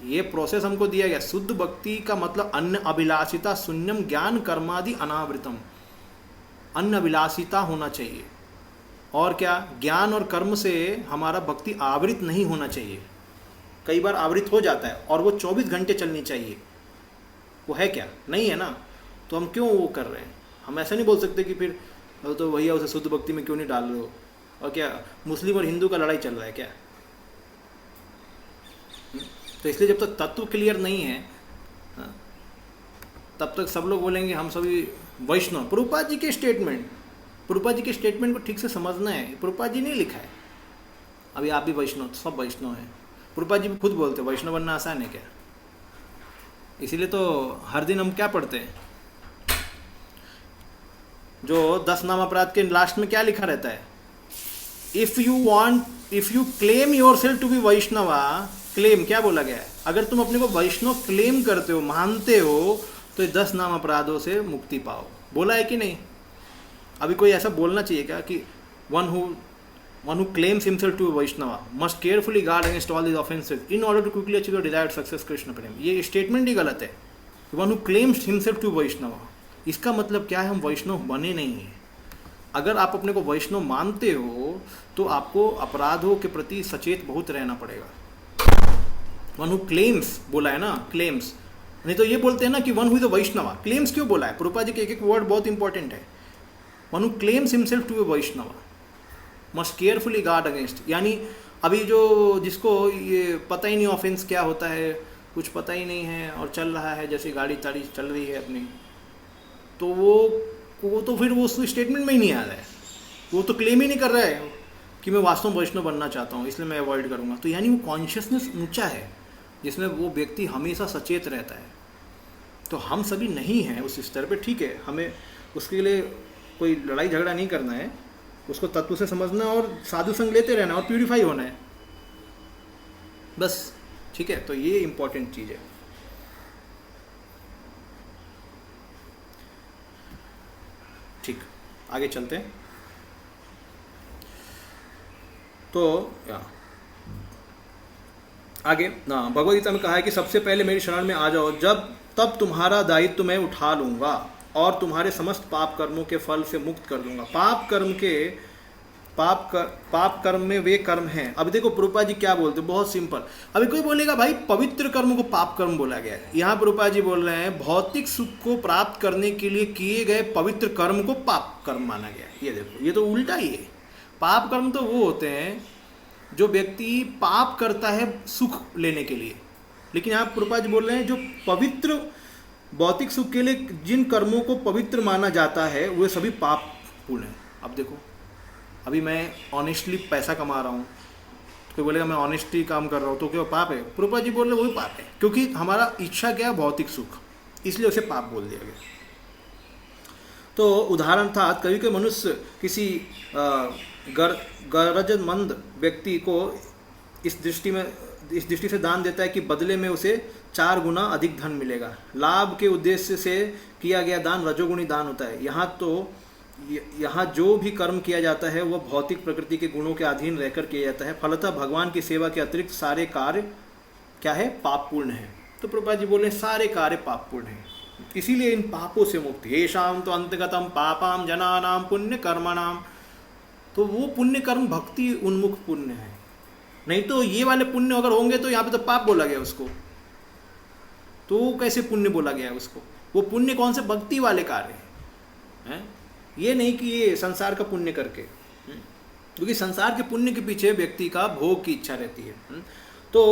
ये प्रोसेस हमको दिया गया। शुद्ध भक्ति का मतलब अन्य अभिलाषिता शून्यम ज्ञान कर्मादि अनावृतम, अन्य अभिलाषिता होना चाहिए। और क्या? ज्ञान और कर्म से हमारा भक्ति आवृत नहीं होना चाहिए। कई बार आवृत हो जाता है और वो 24 घंटे चलनी चाहिए, वो है क्या? नहीं है ना, तो हम क्यों वो कर रहे हैं? हम ऐसा नहीं बोल सकते कि फिर तो भैया उसे शुद्ध भक्ति में क्यों नहीं डाल रहे हो, और क्या मुस्लिम और हिंदू का लड़ाई चल रहा है क्या? तो इसलिए जब तक तत्व क्लियर नहीं है तब तक सब लोग बोलेंगे हम सभी वैष्णव। प्रभुपाद जी के स्टेटमेंट को ठीक से समझना है। प्रभुपाद जी ने लिखा है अभी आप भी वैष्णव, सब वैष्णव हैं। प्रभुपाद जी भी खुद बोलते वैष्णव बनना आसान है क्या? इसीलिए तो हर दिन हम क्या पढ़ते हैं, जो 10 नाम अपराध के लास्ट में क्या लिखा रहता है? If you claim yourself to be Vaishnava, claim क्या बोला गया है? अगर तुम अपने को वैष्णव क्लेम करते हो, मानते हो, तो 10 नाम अपराधों से मुक्ति पाओ। बोला है कि नहीं? अभी कोई ऐसा बोलना चाहिए क्या कि one who claims himself to Vaishnava must carefully guard against all this offenses in order to quickly achieve desired success Krishna prem. ये स्टेटमेंट ही गलत है। One who claims himself to Vaishnava, इसका मतलब क्या है? हम वैष्णव बने नहीं हैं। अगर आप अपने को वैष्णव मानते हो तो आपको अपराधों के प्रति सचेत बहुत रहना पड़ेगा। वन हु क्लेम्स बोला है ना, क्लेम्स, नहीं तो ये बोलते हैं ना कि one who is a Vaishnava. Claims क्यों बोला है? प्रभुपाद जी के एक वर्ड बहुत इंपॉर्टेंट है। One who claims himself to a Vaishnava must carefully guard against, यानी अभी जो जिसको ये पता ही नहीं ऑफेंस क्या होता है, कुछ पता ही नहीं है और चल रहा है जैसे गाड़ी ताड़ी चल रही है अपनी, तो वो तो फिर वो स्टेटमेंट में ही नहीं आ रहा है, वो तो क्लेम ही नहीं कर रहा है कि मैं वास्तव में वैष्णव बनना चाहता हूँ इसलिए मैं अवॉइड करूँगा। तो यानी वो कॉन्शियसनेस ऊंचा है जिसमें वो व्यक्ति हमेशा सचेत रहता है। तो हम सभी नहीं हैं उस स्तर पे, ठीक है, हमें उसके लिए कोई लड़ाई झगड़ा नहीं करना है, उसको तत्व से समझना और साधु संग लेते रहना और प्यूरिफाई होना है बस, ठीक है। तो ये इंपॉर्टेंट चीज़ है। ठीक, आगे चलते हैं। तो आगे भगवद गीता में कहा है कि सबसे पहले मेरी शरण में आ जाओ, तब तुम्हारा दायित्व मैं उठा लूंगा और तुम्हारे समस्त पाप कर्मों के फल से मुक्त कर दूंगा। पाप कर्म में वे कर्म हैं। अभी देखो प्रभुपाद जी क्या बोलते हैं, बहुत सिंपल। अभी कोई बोलेगा भाई पवित्र कर्म को पाप कर्म बोला गया है, यहाँ प्रभुपाद जी बोल रहे हैं भौतिक सुख को प्राप्त करने के लिए किए गए पवित्र कर्म को पाप कर्म माना गया है। ये देखो, ये तो उल्टा ही है। पाप कर्म तो वो होते हैं जो व्यक्ति पाप करता है सुख लेने के लिए, लेकिन यहाँ प्रभुपाद जी बोल रहे हैं जो पवित्र भौतिक सुख के लिए जिन कर्मों को पवित्र माना जाता है वे सभी पाप पूर्ण हैं। अब देखो, अभी मैं ऑनेस्टली पैसा कमा रहा हूँ, तो कोई बोलेगा मैं ऑनेस्टली काम कर रहा हूँ तो क्या पाप है? प्रभुपाद जी बोल रहे वही पाप है, क्योंकि हमारा इच्छा क्या है? भौतिक सुख, इसलिए उसे पाप बोल दिया गया। तो उदाहरण था, कभी कोई मनुष्य किसी गरजमंद व्यक्ति को इस दृष्टि से दान देता है कि बदले में उसे 4 गुना अधिक धन मिलेगा। लाभ के उद्देश्य से किया गया दान रजोगुणी दान होता है। यहाँ जो भी कर्म किया जाता है वह भौतिक प्रकृति के गुणों के अधीन रहकर किया जाता है। फलतः भगवान की सेवा के अतिरिक्त सारे कार्य क्या है? पापपूर्ण है। तो प्रभुपाद जी बोले सारे कार्य पापपूर्ण हैं, इसीलिए इन पापों से मुक्ति। येषां तो अंतगतम पापाम जनानाम पुण्य कर्मणाम, तो वो पुण्य कर्म भक्ति उन्मुख पुण्य है। नहीं तो ये वाले पुण्य अगर होंगे तो यहाँ पे तो पाप बोला गया उसको, तो कैसे पुण्य बोला गया उसको? वो पुण्य कौन से? भक्ति वाले कार्य हैं, ये नहीं कि ये संसार का पुण्य करके, क्योंकि संसार के पुण्य के पीछे व्यक्ति का भोग की इच्छा रहती है। तो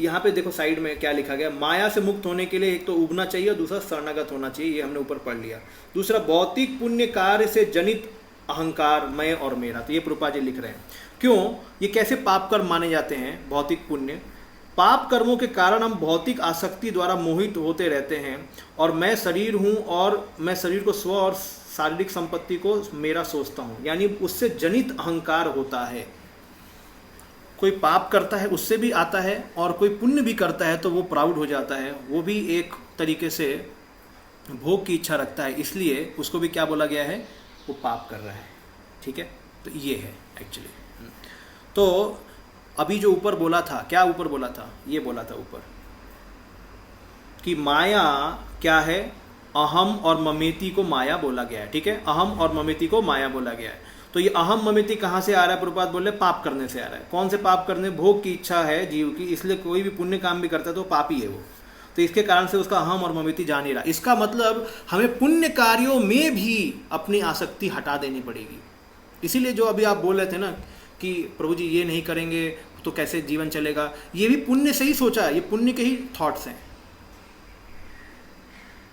यहाँ पे देखो साइड में क्या लिखा गया, माया से मुक्त होने के लिए एक तो उबना चाहिए और दूसरा शरणागत होना चाहिए, ये हमने ऊपर पढ़ लिया। दूसरा भौतिक पुण्य कार्य से जनित अहंकार, मैं और मेरा। तो ये प्रभुपाद जी लिख रहे हैं। क्यों? ये कैसे पाप कर्म माने जाते हैं? भौतिक पुण्य। पाप कर्मों के कारण हम भौतिक आसक्ति द्वारा मोहित होते रहते हैं, और मैं शरीर हूँ और मैं शरीर को स्व और शारीरिक संपत्ति को मेरा सोचता हूँ, यानी उससे जनित अहंकार होता है। कोई पाप करता है उससे भी आता है, और कोई पुण्य भी करता है तो वो प्राउड हो जाता है, वो भी एक तरीके से भोग की इच्छा रखता है, इसलिए उसको भी क्या बोला गया है? वो पाप कर रहा है। ठीक है, तो ये है एक्चुअली। तो अभी जो ऊपर बोला था, क्या ऊपर बोला था? ये बोला था ऊपर कि माया क्या है? अहम और ममेति को माया बोला गया है। ठीक है, अहम और ममेति को माया बोला गया है। तो ये अहम ममेति कहाँ से आ रहा है? प्रभुपाद बोले पाप करने से आ रहा है। कौन से पाप करने? भोग की इच्छा है जीव की, इसलिए कोई भी पुण्य काम भी करता है तो पापी है वो। तो इसके कारण से उसका अहम और ममेति जा नहीं रहा। इसका मतलब हमें पुण्य कार्यों में भी अपनी आसक्ति हटा देनी पड़ेगी। इसीलिए जो अभी आप बोल रहे थे ना कि प्रभु जी ये नहीं करेंगे तो कैसे जीवन चलेगा, ये भी पुण्य से ही सोचा है, ये पुण्य के ही थॉट्स हैं,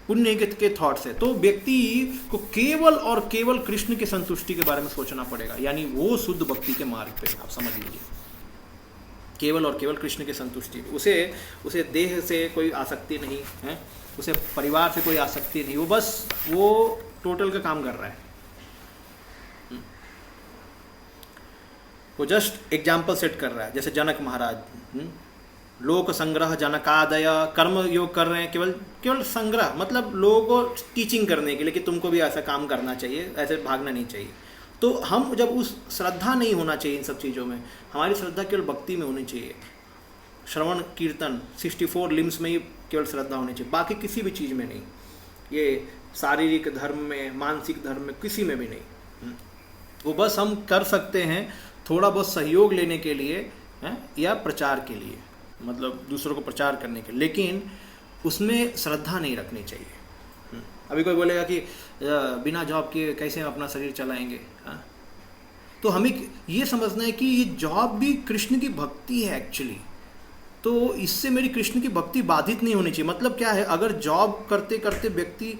पुण्य के थॉट्स है। तो व्यक्ति को केवल और केवल कृष्ण की संतुष्टि के बारे में सोचना पड़ेगा, यानी वो शुद्ध भक्ति के मार्ग पे, आप समझ लीजिए, केवल और केवल कृष्ण की संतुष्टि। उसे देह से कोई आसक्ति नहीं है, उसे परिवार से कोई आसक्ति नहीं, वो बस वो टोटल का काम कर रहा है। वो जस्ट एग्जाम्पल सेट कर रहा है, जैसे जनक महाराज लोक संग्रह जनकादय कर्म योग कर रहे हैं, केवल संग्रह, मतलब लोगों को टीचिंग करने के लिए कि तुमको भी ऐसा काम करना चाहिए, ऐसे भागना नहीं चाहिए। तो हम जब उस श्रद्धा नहीं होना चाहिए इन सब चीज़ों में, हमारी श्रद्धा केवल भक्ति में होनी चाहिए। श्रवण कीर्तन 64 लिम्स में ही केवल श्रद्धा होनी चाहिए, बाकी किसी भी चीज़ में नहीं। ये शारीरिक धर्म में, मानसिक धर्म में, किसी में भी नहीं। वो बस हम कर सकते हैं थोड़ा बहुत सहयोग लेने के लिए या प्रचार के लिए, मतलब दूसरों को प्रचार करने के लिए, लेकिन उसमें श्रद्धा नहीं रखनी चाहिए। अभी कोई बोलेगा कि बिना जॉब के कैसे हम अपना शरीर चलाएंगे, तो हमें ये समझना है कि ये जॉब भी कृष्ण की भक्ति है एक्चुअली। तो इससे मेरी कृष्ण की भक्ति बाधित नहीं होनी चाहिए। मतलब क्या है, अगर जॉब करते करते व्यक्ति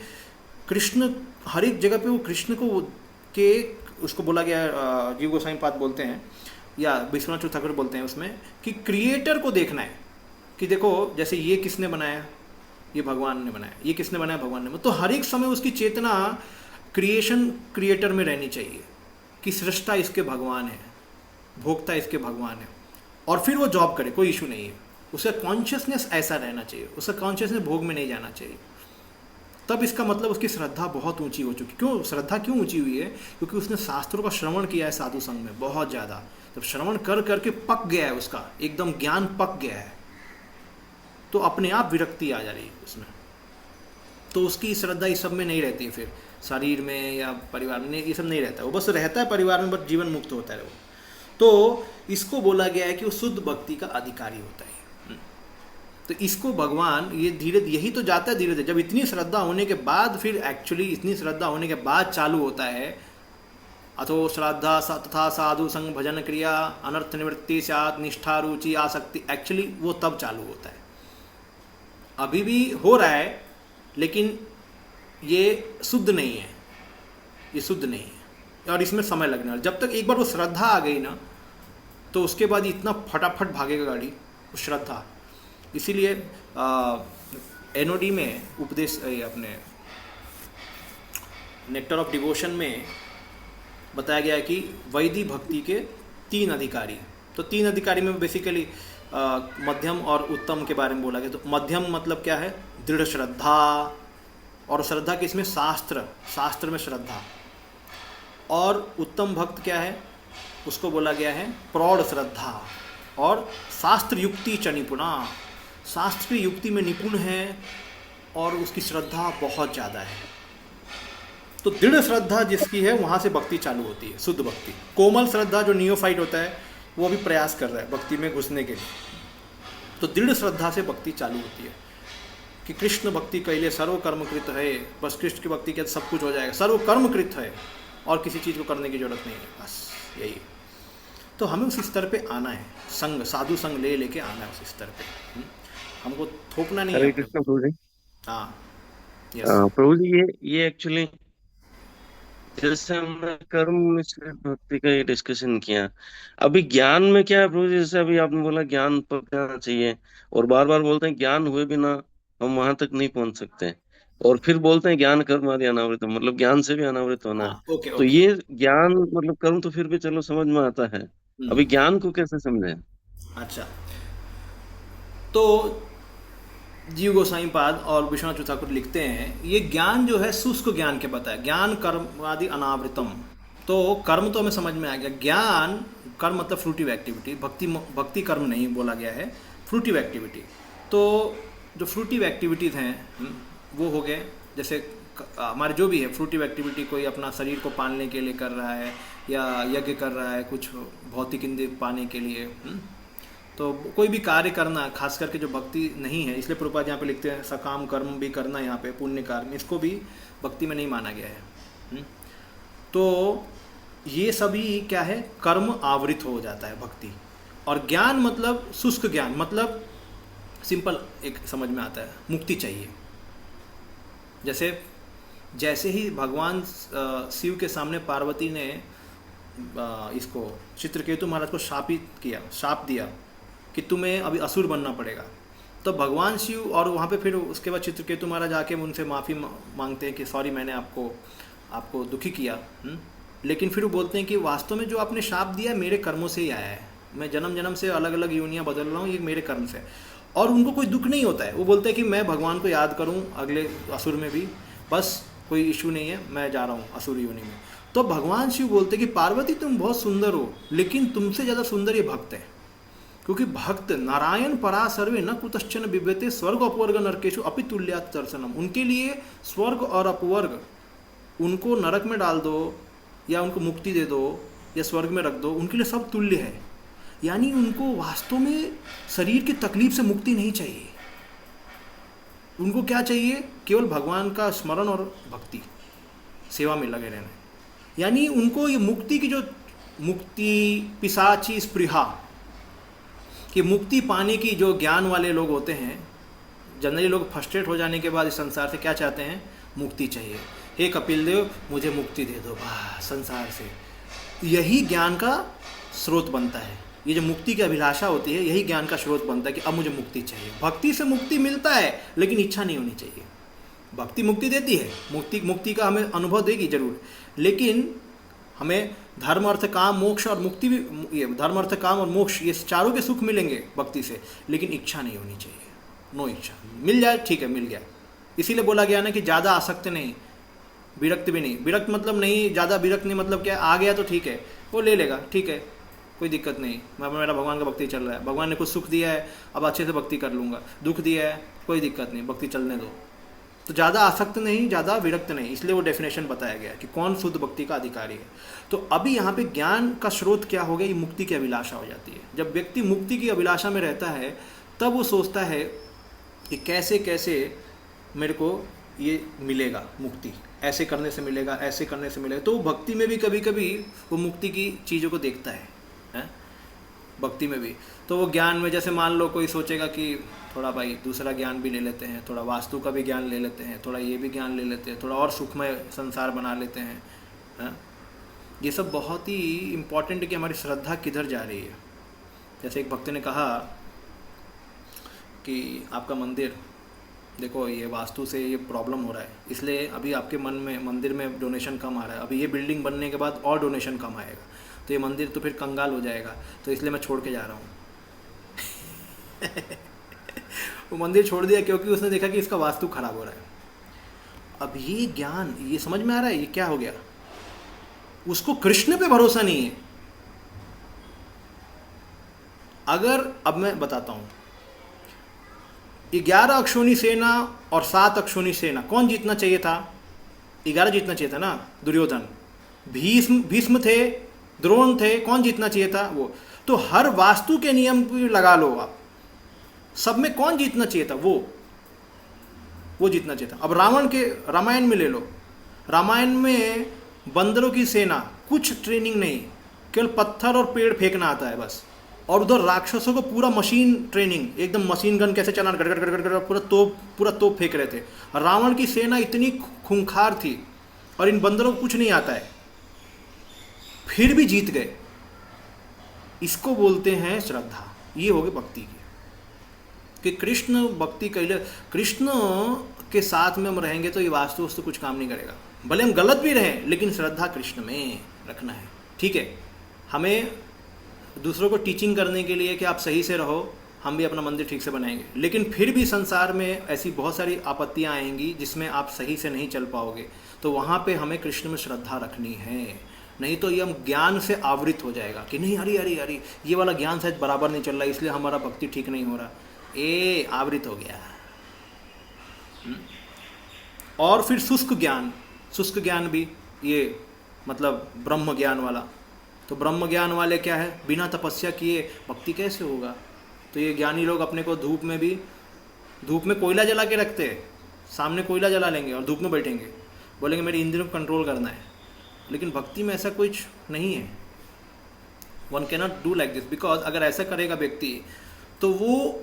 कृष्ण हर एक जगह पे वो कृष्ण को के उसको बोला गया, जीव गोस्वामी पाद बोलते हैं या विश्वनाथ ठाकुर बोलते हैं उसमें कि क्रिएटर को देखना है कि देखो जैसे ये किसने बनाया, ये भगवान ने बनाया, ये किसने बनाया, भगवान ने। तो हर एक समय उसकी चेतना क्रिएटर में रहनी चाहिए कि सृष्टा इसके भगवान है, भोक्ता इसके भगवान है, और फिर वो जॉब करे, कोई इशू नहीं है। उसका कॉन्शियसनेस ऐसा रहना चाहिए, उसका कॉन्शियसनेस भोग में नहीं जाना चाहिए। तब इसका मतलब उसकी श्रद्धा बहुत ऊंची हो चुकी। क्यों श्रद्धा क्यों ऊंची हुई है? क्योंकि उसने शास्त्रों का श्रवण किया है साधु संघ में बहुत ज़्यादा। जब श्रवण कर करके पक गया है, उसका एकदम ज्ञान पक गया है, तो अपने आप विरक्ति आ जा रही है उसमें। तो उसकी श्रद्धा इस सब में नहीं रहती, फिर शरीर में या परिवार में ये सब नहीं रहता, वो बस रहता है परिवार में, बस जीवन मुक्त होता है वो। तो इसको बोला गया है कि वो शुद्ध भक्ति का अधिकारी होता है। तो इसको भगवान ये धीरे, यही तो जाता है धीरे धीरे। जब इतनी श्रद्धा होने के बाद, फिर एक्चुअली इतनी श्रद्धा होने के बाद चालू होता है अथो श्रद्धा तथा साधु संग भजन क्रिया अनर्थ निवृत्ति सात निष्ठा रुचि आसक्ति, एक्चुअली वो तब चालू होता है। अभी भी हो रहा है लेकिन ये शुद्ध नहीं है, ये शुद्ध नहीं है, और इसमें समय लगने वाला। जब तक एक बार वो श्रद्धा आ गई ना, तो उसके बाद इतना फटाफट भागेगा गाड़ी, वो श्रद्धा। इसीलिए एनओडी में उपदेश, अपने नेक्टर ऑफ डिवोशन में बताया गया है कि वैदी भक्ति के 3 अधिकारी। तो 3 अधिकारी में बेसिकली मध्यम और उत्तम के बारे में बोला गया। तो मध्यम मतलब क्या है? दृढ़ श्रद्धा, और श्रद्धा किसमें? शास्त्र में श्रद्धा। और उत्तम भक्त क्या है? उसको बोला गया है प्रौढ़ श्रद्धा, और शास्त्र युक्ति च निपुणा, शास्त्र की युक्ति में निपुण है और उसकी श्रद्धा बहुत ज़्यादा है। तो दृढ़ श्रद्धा जिसकी है वहाँ से भक्ति चालू होती है, शुद्ध भक्ति। कोमल श्रद्धा जो नियोफाइट होता है वो भी प्रयास कर रहा है भक्ति में घुसने के लिए, तो दृढ़ श्रद्धा से भक्ति चालू होती है कि कृष्ण भक्ति कैले सर्व कर्मकृत है। बस कृष्ण की भक्ति के सब कुछ हो जाएगा, सर्व कर्मकृत है और किसी चीज़ को करने की जरूरत नहीं है, बस यही। तो हमें उस स्तर पे आना है, संग साधु संग लेके आना है उस स्तर पे, हमको थोपना नहीं है। हरे कृष्ण प्रभु जी। हाँ, प्रभु जी, ये एक्चुअली जैसे हमने कर्म मिश्रित भक्ति का ये डिस्कशन किया, अभी ज्ञान में क्या है प्रभु जी? जैसे अभी आपने बोला ज्ञान पकड़ना चाहिए, और बार बार बोलते हैं ज्ञान हुए बिना हम वहां तक नहीं पहुंच सकते, और फिर बोलते हैं ज्ञान कर्म आदि अनावृत, मतलब ज्ञान से भी अनावृत होना है। हाँ, ओके तो ओके। ये ज्ञान मतलब कर्म तो फिर भी चलो समझ में आता है, अभी हम्म, ज्ञान को कैसे समझे? अच्छा। तो जीव गोसाई पाद और विश्वनाथ ठाकुर लिखते हैं ये ज्ञान जो है शुष्क ज्ञान के बताया, ज्ञान कर्म आदि अनावृतम। तो कर्म तो हमें समझ में आ गया, ज्ञान कर्म मतलब फ्रूटिव एक्टिविटी, भक्ति भक्ति कर्म नहीं बोला गया है, फ्रूटिव एक्टिविटी। तो जो फ्रूटिव एक्टिविटीज़ हैं वो हो गए, जैसे हमारे जो भी है फ्रूटिव एक्टिविटी, कोई अपना शरीर को पालने के लिए कर रहा है या यज्ञ कर रहा है कुछ भौतिक इंद्रिय पाने के लिए, तो कोई भी कार्य करना, खास करके जो भक्ति नहीं है, इसलिए प्रभुपाद यहाँ पे लिखते हैं सकाम कर्म भी करना, यहाँ पे पुण्य कर्म, इसको भी भक्ति में नहीं माना गया है। तो ये सभी क्या है, कर्म आवृत हो जाता है भक्ति। और ज्ञान मतलब शुष्क ज्ञान, मतलब सिंपल एक समझ में आता है, मुक्ति चाहिए। जैसे जैसे ही भगवान शिव के सामने पार्वती ने इसको चित्रकेतु महाराज को शाप दिया कि तुम्हें अभी असुर बनना पड़ेगा, तो भगवान शिव, और वहाँ पे फिर उसके बाद चित्रकेतु महाराज आके उनसे माफ़ी मांगते हैं कि सॉरी मैंने आपको दुखी किया। लेकिन फिर वो बोलते हैं कि वास्तव में जो आपने शाप दिया है मेरे कर्मों से ही आया है, मैं जन्म जन्म से अलग अलग योनियाँ बदल रहा हूँ, ये मेरे कर्म से। और उनको कोई दुख नहीं होता है, वो बोलते हैं कि मैं भगवान को याद करूँ अगले असुर में भी, बस कोई इशू नहीं है, मैं जा रहा हूँ असुर योनि में। तो भगवान शिव बोलते हैं कि पार्वती तुम बहुत सुंदर हो, लेकिन तुमसे ज़्यादा सुंदर ये भक्त है, क्योंकि भक्त नारायण परा सर्वे न कुतश्चन बिभ्यते स्वर्ग अपवर्ग नरकेशु अपि तुल्यात् दर्शनम। उनके लिए स्वर्ग और अपवर्ग, उनको नरक में डाल दो या उनको मुक्ति दे दो या स्वर्ग में रख दो, उनके लिए सब तुल्य है। यानी उनको वास्तव में शरीर की तकलीफ से मुक्ति नहीं चाहिए, उनको क्या चाहिए, केवल भगवान का स्मरण और भक्ति सेवा में लगे रहना। यानी उनको ये मुक्ति की जो मुक्ति पिशाची स्पृहा, कि मुक्ति पाने की जो ज्ञान वाले लोग होते हैं, जनरली लोग फ्रस्ट्रेट हो जाने के बाद इस संसार से क्या चाहते हैं, मुक्ति चाहिए। हे कपिल देव मुझे मुक्ति दे दो बस संसार से, यही ज्ञान का स्रोत बनता है। ये जो मुक्ति की अभिलाषा होती है यही ज्ञान का स्रोत बनता है कि अब मुझे मुक्ति चाहिए। भक्ति से मुक्ति मिलता है लेकिन इच्छा नहीं होनी चाहिए। भक्ति मुक्ति देती है, मुक्ति का हमें अनुभव देगी जरूर, लेकिन हमें धर्म अर्थ काम मोक्ष और मुक्ति भी, ये धर्म अर्थ काम और मोक्ष ये चारों के सुख मिलेंगे भक्ति से, लेकिन इच्छा नहीं होनी चाहिए, नो इच्छा। मिल जाए ठीक है, मिल गया। इसीलिए बोला गया ना कि ज़्यादा आसक्त नहीं, विरक्त भी नहीं। विरक्त मतलब नहीं, ज़्यादा विरक्त नहीं मतलब क्या, आ गया तो ठीक है वो ले लेगा, ठीक है कोई दिक्कत नहीं, मेरा भगवान का भक्ति चल रहा है, भगवान ने कुछ सुख दिया है अब अच्छे से भक्ति कर लूँगा, दुख दिया है कोई दिक्कत नहीं, भक्ति चलने दो। तो ज़्यादा आसक्त नहीं, ज़्यादा विरक्त नहीं, इसलिए वो डेफिनेशन बताया गया कि कौन शुद्ध भक्ति का अधिकारी है। तो अभी यहाँ पे ज्ञान का स्रोत क्या हो गया, ये मुक्ति की अभिलाषा हो जाती है। जब व्यक्ति मुक्ति की अभिलाषा में रहता है तब वो सोचता है कि कैसे कैसे मेरे को ये मिलेगा, मुक्ति ऐसे करने से मिलेगा, ऐसे करने से मिलेगा। तो भक्ति में भी कभी कभी वो मुक्ति की चीज़ों को देखता है भक्ति में भी। तो वो ज्ञान में जैसे मान लो कोई सोचेगा कि थोड़ा भाई दूसरा ज्ञान भी ले लेते हैं, थोड़ा वास्तु का भी ज्ञान ले लेते हैं, थोड़ा ये भी ज्ञान ले लेते हैं, थोड़ा और सुखमय संसार बना लेते हैं। ये सब बहुत ही इम्पोर्टेंट है कि हमारी श्रद्धा किधर जा रही है। जैसे एक भक्त ने कहा कि आपका मंदिर देखो ये वास्तु से ये प्रॉब्लम हो रहा है, इसलिए अभी आपके मन में मंदिर में डोनेशन कम आ रहा है, अभी ये बिल्डिंग बनने के बाद और डोनेशन कम आएगा, तो ये मंदिर तो फिर कंगाल हो जाएगा, तो इसलिए मैं छोड़ के जा रहा हूँ। वो मंदिर छोड़ दिया क्योंकि उसने देखा कि इसका वास्तु खराब हो रहा है। अब ये ज्ञान, ये समझ में आ रहा है ये क्या हो गया, उसको कृष्ण पे भरोसा नहीं है। अगर अब मैं बताता हूँ, 11 अक्षोणी सेना और 7 अक्षोणी सेना, कौन जीतना चाहिए था? 11 जीतना चाहिए था ना, दुर्योधन। भीष्म थे, द्रोण थे, कौन जीतना चाहिए था? वो। तो हर वास्तु के नियम लगा लो आप, सब में कौन जीतना चाहिए था? वो जीतना चाहिए था। अब रावण के रामायण में ले लो, रामायण में बंदरों की सेना, कुछ ट्रेनिंग नहीं, केवल पत्थर और पेड़ फेंकना आता है बस, और उधर राक्षसों को पूरा मशीन ट्रेनिंग, एकदम मशीन गन कैसे चलाना, गड़ पूरा तोप फेंक रहे थे। रावण की सेना इतनी खूंखार थी और इन बंदरों को कुछ नहीं आता है, फिर भी जीत गए। इसको बोलते हैं श्रद्धा। ये हो गई भक्ति की, कि कृष्ण भक्ति कैले, कृष्ण के साथ में हम रहेंगे तो ये वास्तु कुछ काम नहीं करेगा। भले हम गलत भी रहें, लेकिन श्रद्धा कृष्ण में रखना है। ठीक है, हमें दूसरों को टीचिंग करने के लिए कि आप सही से रहो, हम भी अपना मंदिर ठीक से बनाएंगे, लेकिन फिर भी संसार में ऐसी बहुत सारी आपत्तियां आएंगी जिसमें आप सही से नहीं चल पाओगे, तो वहाँ पे हमें कृष्ण में श्रद्धा रखनी है। नहीं तो ये हम ज्ञान से आवृत हो जाएगा कि नहीं, अरे अरे अरे ये वाला ज्ञान शायद बराबर नहीं चल रहा, इसलिए हमारा भक्ति ठीक नहीं हो रहा, ये आवृत हो गया। और फिर शुष्क ज्ञान भी, ये मतलब ब्रह्म ज्ञान वाला। तो ब्रह्म ज्ञान वाले क्या है, बिना तपस्या किए भक्ति कैसे होगा? तो ये ज्ञानी लोग अपने को धूप में कोयला जला के रखते हैं, सामने कोयला जला लेंगे और धूप में बैठेंगे, बोलेंगे मेरे इंद्रियों को कंट्रोल करना है। लेकिन भक्ति में ऐसा कुछ नहीं है। One can not do like this, because अगर ऐसा करेगा व्यक्ति तो वो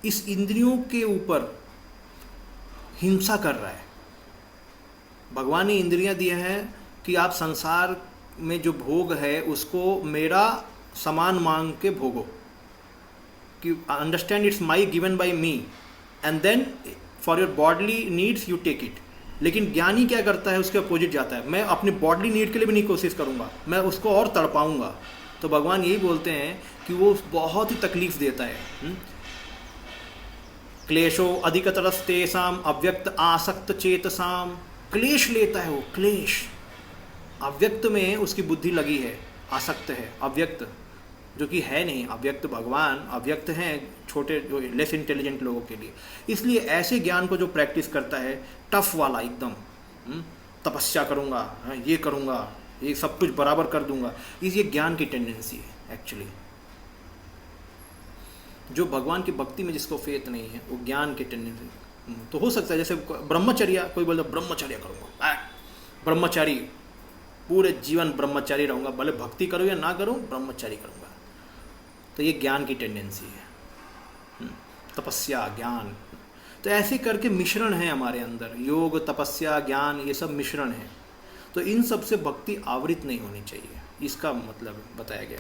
इस इंद्रियों के ऊपर हिंसा कर रहा है। भगवान ने इंद्रियां दिए हैं कि आप संसार में जो भोग है उसको मेरा समान मांग के भोगो, कि understand it's my given by me and then for your bodily needs you take it. लेकिन ज्ञानी क्या करता है, उसके अपोजिट जाता है, मैं अपनी बॉडली नीड के लिए भी नहीं कोशिश करूंगा, मैं उसको और तड़पाऊंगा। तो भगवान यही बोलते हैं कि वो बहुत ही तकलीफ देता है। क्लेशो अधिकतरस्तेषाम अव्यक्त आसक्त चेतसाम, क्लेश लेता है वो, क्लेश। अव्यक्त में उसकी बुद्धि लगी है, आसक्त है, अव्यक्त जो कि है नहीं, अव्यक्त भगवान अव्यक्त हैं छोटे जो लेस इंटेलिजेंट लोगों के लिए। इसलिए ऐसे ज्ञान को जो प्रैक्टिस करता है, टफ वाला एकदम, तपस्या करूँगा, ये करूँगा, ये सब कुछ बराबर कर दूंगा, ये ज्ञान की टेंडेंसी है एक्चुअली। जो भगवान की भक्ति में जिसको फेथ नहीं है वो ज्ञान की टेंडेंसी। तो हो सकता है जैसे ब्रह्मचर्या, कोई बोलता ब्रह्मचर्या करूँगा, ब्रह्मचारी पूरे जीवन ब्रह्मचारी रहूँगा, भले भक्ति करूँ या ना करूँ ब्रह्मचारी करूँगा, तो ये ज्ञान की टेंडेंसी है। तपस्या ज्ञान, तो ऐसे करके मिश्रण है हमारे अंदर, योग तपस्या ज्ञान ये सब मिश्रण है। तो इन सब से भक्ति आवृत नहीं होनी चाहिए, इसका मतलब बताया गया।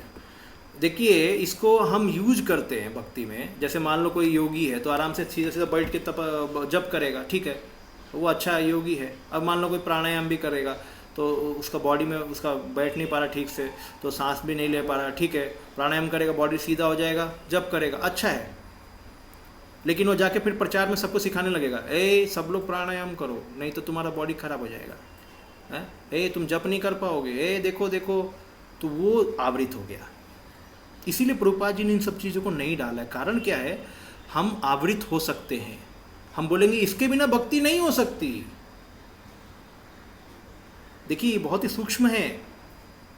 देखिए इसको हम यूज करते हैं भक्ति में, जैसे मान लो कोई योगी है तो आराम से सीधा सीधा बैठ के जप करेगा, ठीक है, वो अच्छा योगी है। अब मान लो कोई प्राणायाम भी करेगा तो उसका बॉडी में उसका बैठ नहीं पा रहा ठीक से, तो सांस भी नहीं ले पा रहा, ठीक है, प्राणायाम करेगा बॉडी सीधा हो जाएगा, जप करेगा, अच्छा है। लेकिन वो जाके फिर प्रचार में सबको सिखाने लगेगा, ए सब लोग प्राणायाम करो नहीं तो तुम्हारा बॉडी खराब हो जाएगा, ए तुम जप नहीं कर पाओगे, ए देखो देखो, तो वो आवृत हो गया। इसीलिए प्रभुपाद जी ने इन सब चीज़ों को नहीं डाला है। कारण क्या है, हम आवृत हो सकते हैं, हम बोलेंगे इसके बिना भक्ति नहीं हो सकती। देखिए ये बहुत ही सूक्ष्म है,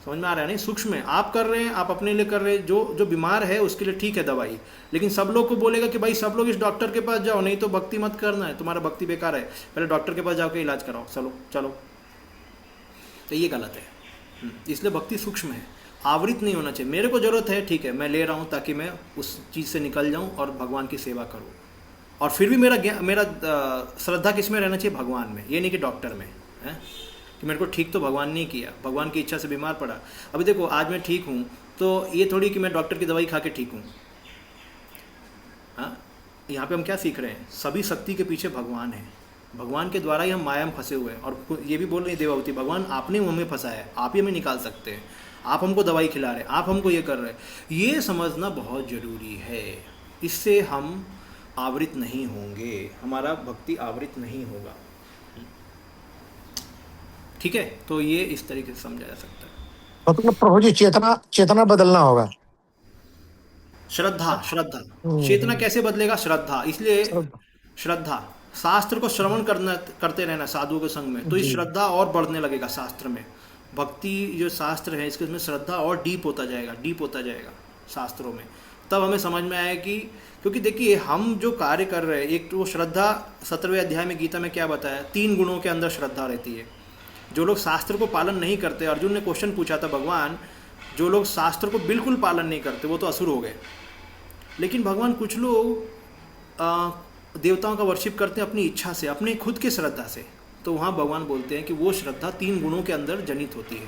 समझ में आ रहा है नहीं, सूक्ष्म है। आप कर रहे हैं, आप अपने लिए कर रहे हैं, जो बीमार है उसके लिए ठीक है दवाई, लेकिन सब लोग को बोलेगा कि भाई सब लोग इस डॉक्टर के पास जाओ नहीं तो भक्ति मत करना है, तुम्हारा भक्ति बेकार है, पहले डॉक्टर के पास जाओ के इलाज कराओ, चलो चलो, तो ये गलत है। इसलिए भक्ति सूक्ष्म है, आवृत नहीं होना चाहिए। मेरे को जरूरत है, ठीक है, मैं ले रहा हूँ ताकि मैं उस चीज़ से निकल जाऊँ और भगवान की सेवा करूँ। और फिर भी मेरा श्रद्धा किस में रहना चाहिए, भगवान में, ये नहीं कि डॉक्टर में है कि मेरे को ठीक तो भगवान ने किया, भगवान की इच्छा से बीमार पड़ा। अभी देखो आज मैं ठीक हूँ तो ये थोड़ी कि मैं डॉक्टर की दवाई खा के ठीक हूँ। हाँ, यहाँ पे हम क्या सीख रहे हैं, सभी शक्ति के पीछे भगवान है, भगवान के द्वारा ही हम माया में फंसे हुए हैं। और ये भी बोल रहे हैं देवावती, भगवान आपने हमें फंसाया है, आप ही हमें निकाल सकते हैं, आप हमको दवाई खिला रहे हैं, आप हमको ये कर रहे हैं। ये समझना बहुत ज़रूरी है, इससे हम आवृत नहीं होंगे, हमारा भक्ति आवृत नहीं होगा। ठीक है, तो ये इस तरीके से समझा जा सकता है। मतलब प्रभु जी चेतना बदलना होगा। श्रद्धा चेतना कैसे बदलेगा, श्रद्धा। इसलिए श्रद्धा, शास्त्र को श्रवण करते रहना साधुओं के संग में, तो इस श्रद्धा और बढ़ने लगेगा। शास्त्र में भक्ति जो शास्त्र है इसके उसमें श्रद्धा और डीप होता जाएगा शास्त्रों में। तब हमें समझ में आया कि, क्योंकि देखिए हम जो कार्य कर रहे हैं, एक तो श्रद्धा 17वें अध्याय में गीता में क्या बताया, 3 गुणों के अंदर श्रद्धा रहती है। जो लोग शास्त्र को पालन नहीं करते, अर्जुन ने क्वेश्चन पूछा था भगवान, जो लोग शास्त्र को बिल्कुल पालन नहीं करते वो तो असुर हो गए। लेकिन भगवान कुछ लोग देवताओं का वर्शिप करते हैं अपनी इच्छा से, अपनी खुद की श्रद्धा से, तो वहाँ भगवान बोलते हैं कि वो श्रद्धा 3 गुणों के अंदर जनित होती है।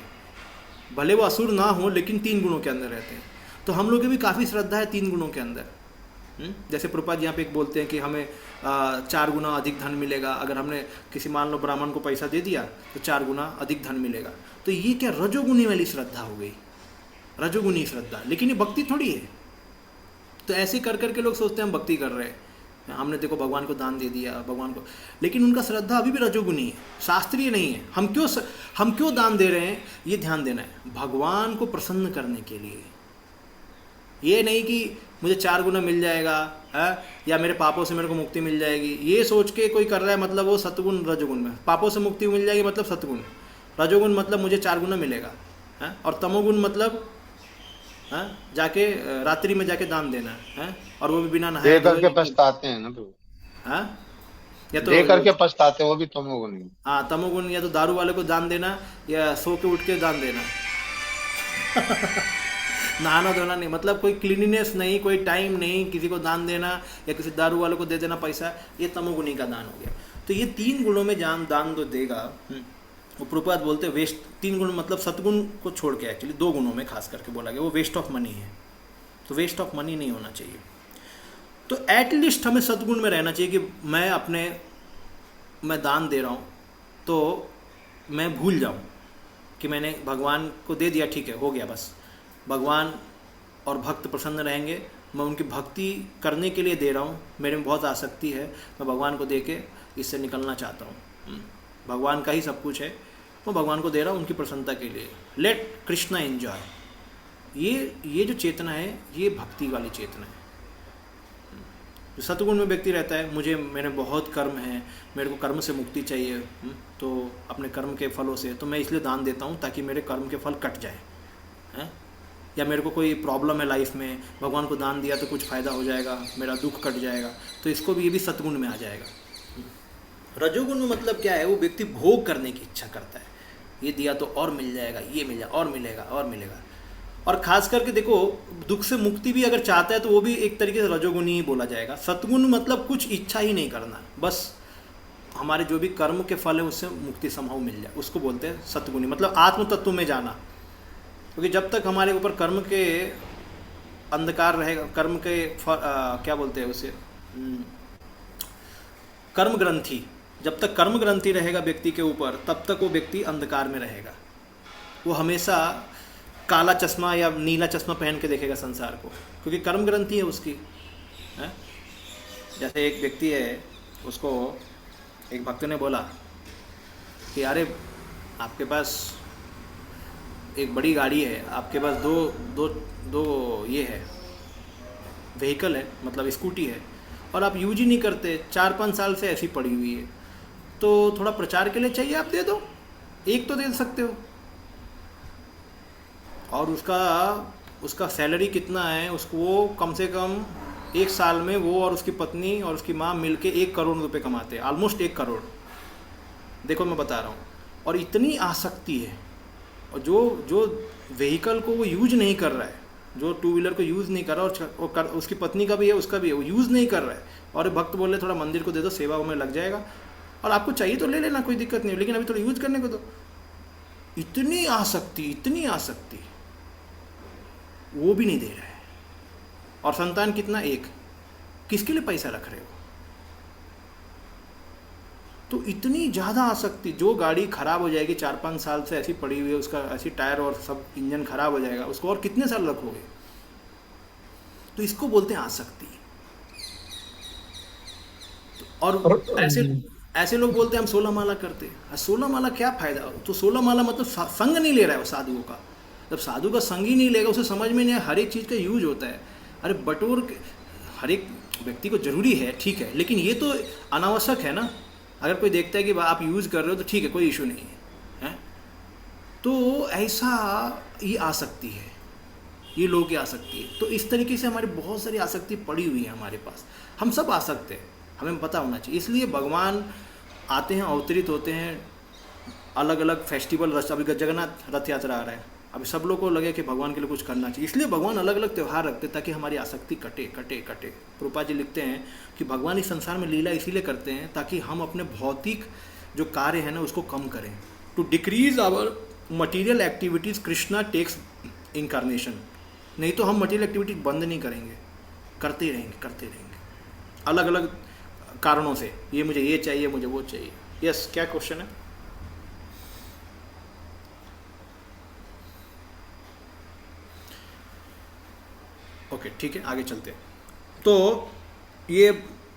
भले वो असुर ना हो लेकिन 3 गुणों के अंदर रहते हैं। तो हम लोग की भी काफ़ी श्रद्धा है 3 गुणों के अंदर। जैसे प्रभुपाद यहाँ पे एक बोलते हैं कि हमें 4 गुना अधिक धन मिलेगा। अगर हमने किसी मान लो ब्राह्मण को पैसा दे दिया तो 4 गुना अधिक धन मिलेगा। तो ये क्या रजोगुनी वाली श्रद्धा हो गई, रजोगुनी श्रद्धा। लेकिन ये भक्ति थोड़ी है। तो ऐसे कर करके लोग सोचते हैं हम भक्ति कर रहे हैं, हमने देखो भगवान को दान दे दिया भगवान को, लेकिन उनका श्रद्धा अभी भी रजोगुनी है, शास्त्रीय नहीं है। हम क्यों दान दे रहे हैं ये ध्यान देना है, भगवान को प्रसन्न करने के लिए। ये नहीं कि मुझे 4 गुना मिल जाएगा है, या मेरे पापों से मेरे को मुक्ति मिल जाएगी, ये सोच के कोई कर रहा है, मतलब वो सतगुण रजोगुण में। पापों से मुक्ति मिल जाएगी मतलब सतगुण, रजोगुण मतलब मुझे 4 गुना मिलेगा है, और तमोगुण मतलब जाके रात्रि में जाके दान देना है, और वो भी बिना नहाए दे करके पछताते हैं ना प्रभु, या तो दे करके पछताते हैं, वो भी तमोगुण ही। हाँ तमोगुण, या तो दारू वाले को दान देना या सो के उठ के दान देना नहाना धोना नहीं, मतलब कोई क्लीनिनेस नहीं, कोई टाइम नहीं, किसी को दान देना या किसी दारू वाले को दे देना पैसा, ये तमोगुणी का दान हो गया। तो ये 3 गुणों में दान तो देगा। वो प्रभुपाद बोलते हैं वेस्ट, 3 गुण मतलब सतगुण को छोड़ के, एक्चुअली 2 गुणों में खास करके बोला गया, वो वेस्ट ऑफ मनी है। तो वेस्ट ऑफ मनी नहीं होना चाहिए। तो एटलीस्ट हमें सतगुण में रहना चाहिए कि मैं दान दे रहा हूँ तो मैं भूल जाऊँ कि मैंने भगवान को दे दिया, ठीक है हो गया, बस भगवान और भक्त प्रसन्न रहेंगे, मैं उनकी भक्ति करने के लिए दे रहा हूँ, मेरे में बहुत आसक्ति है, मैं भगवान को दे के इससे निकलना चाहता हूँ, भगवान का ही सब कुछ है, मैं भगवान को दे रहा हूँ उनकी प्रसन्नता के लिए, लेट कृष्णा एंजॉय। ये जो चेतना है ये भक्ति वाली चेतना है। जो सतगुण में व्यक्ति रहता है, मेरे बहुत कर्म हैं, मेरे को कर्म से मुक्ति चाहिए, तो अपने कर्म के फलों से, तो मैं इसलिए दान देता हूँ ताकि मेरे कर्म के फल कट जाए है? या मेरे को कोई प्रॉब्लम है लाइफ में, भगवान को दान दिया तो कुछ फ़ायदा हो जाएगा, मेरा दुख कट जाएगा, तो इसको भी, ये भी सतगुण में आ जाएगा। रजोगुण में मतलब क्या है, वो व्यक्ति भोग करने की इच्छा करता है, ये दिया तो और मिल जाएगा, ये मिल जाए और मिलेगा और मिलेगा। और खास करके देखो, दुख से मुक्ति भी अगर चाहता है तो वो भी एक तरीके से रजोगुणी ही बोला जाएगा। सतगुण मतलब कुछ इच्छा ही नहीं करना, बस हमारे जो भी कर्म के फल है उससे मुक्ति संभव मिल जाए, उसको बोलते हैं सतगुणी, मतलब आत्म तत्व में जाना। क्योंकि जब तक हमारे ऊपर कर्म के अंधकार रहेगा, कर्म के क्या बोलते हैं उसे, कर्म ग्रंथि, जब तक कर्म ग्रंथि रहेगा व्यक्ति के ऊपर, तब तक वो व्यक्ति अंधकार में रहेगा। वो हमेशा काला चश्मा या नीला चश्मा पहन के देखेगा संसार को, क्योंकि कर्म ग्रंथि है उसकी है? जैसे एक व्यक्ति है, उसको एक भक्त ने बोला कि अरे आपके पास एक बड़ी गाड़ी है, आपके पास दो ये है व्हीकल है, मतलब स्कूटी है, और आप यूज ही नहीं करते, 4-5 साल से ऐसी पड़ी हुई है, तो थोड़ा प्रचार के लिए चाहिए, आप दे दो, एक तो दे सकते हो। और उसका सैलरी कितना है, उसको कम से कम 1 साल में वो और उसकी पत्नी और उसकी माँ मिलके 1 करोड़ रुपए कमाते हैं, ऑलमोस्ट 1 करोड़। देखो मैं बता रहा हूँ, और इतनी आसक्ति है। और जो व्हीकल को वो यूज नहीं कर रहा है, जो 2 व्हीलर को यूज़ नहीं कर रहा, और उसकी पत्नी का भी है, उसका भी है, वो यूज़ नहीं कर रहा है, और भक्त बोल रहे थोड़ा मंदिर को दे दो, सेवा में लग जाएगा, और आपको चाहिए तो ले लेना, कोई दिक्कत नहीं, लेकिन अभी थोड़ा यूज करने को दो। इतनी आसक्ति वो भी नहीं दे रहा है। और संतान कितना, 1, किसके लिए पैसा रख रहे हो? तो इतनी ज़्यादा आसक्ति, जो गाड़ी खराब हो जाएगी 4-5 साल से ऐसी पड़ी हुई है, उसका ऐसी टायर और सब इंजन खराब हो जाएगा, उसको और कितने साल रखोगे? तो इसको बोलते हैं आसक्ति। और ऐसे लोग बोलते हैं हम 16 माला करते हैं। 16 माला क्या फायदा? तो 16 माला मतलब संग नहीं ले रहा है वो साधुओं का। जब साधु का संग ही नहीं लेगा, उसे समझ में नहीं है हर एक चीज़ का यूज होता है। अरे बटोर के हर एक व्यक्ति को जरूरी है, ठीक है, लेकिन ये तो अनावश्यक है ना। अगर कोई देखता है कि आप यूज़ कर रहे हो तो ठीक है, कोई इशू नहीं है, तो ऐसा ये आसक्ति है, ये लोगों की आसक्ति है। तो इस तरीके से हमारी बहुत सारी आसक्ति पड़ी हुई है हमारे पास। हम सब आसक्त हैं, हमें पता होना चाहिए। इसलिए भगवान आते हैं, अवतरित होते हैं, अलग अलग फेस्टिवल, अभी जगन्नाथ रथ यात्रा आ रहा है, अभी सब लोग को लगे कि भगवान के लिए कुछ करना चाहिए, इसलिए भगवान अलग अलग त्यौहार रखते ताकि हमारी आसक्ति कटे कटे कटे। प्रभुपाद जी लिखते हैं कि भगवान इस संसार में लीला इसीलिए करते हैं ताकि हम अपने भौतिक जो कार्य है ना उसको कम करें, to decrease our material activities Krishna takes incarnation. नहीं तो हम मटीरियल एक्टिविटी बंद नहीं करेंगे, करते रहेंगे अलग अलग कारणों से, ये मुझे ये चाहिए, मुझे वो चाहिए। यस, क्या क्वेश्चन है? ओके, ठीक है, आगे चलते हैं। तो ये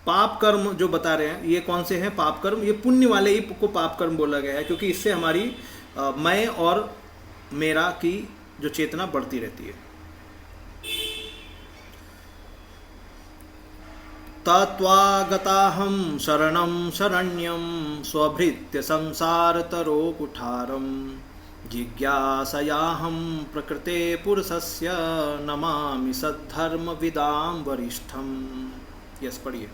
पाप कर्म जो बता रहे हैं, ये कौन से हैं पाप कर्म? ये पुण्य वाले ही को पाप कर्म बोला गया है, क्योंकि इससे हमारी मैं और मेरा की जो चेतना बढ़ती रहती है। तत्वागताहं शरणं शरण्यं स्वभृत्य संसारतरो कुठारं जिज्ञासयाहं प्रकृते पुरुषस्य नमामि सद्धर्मविदां वरिष्ठम। यस, पढ़िए।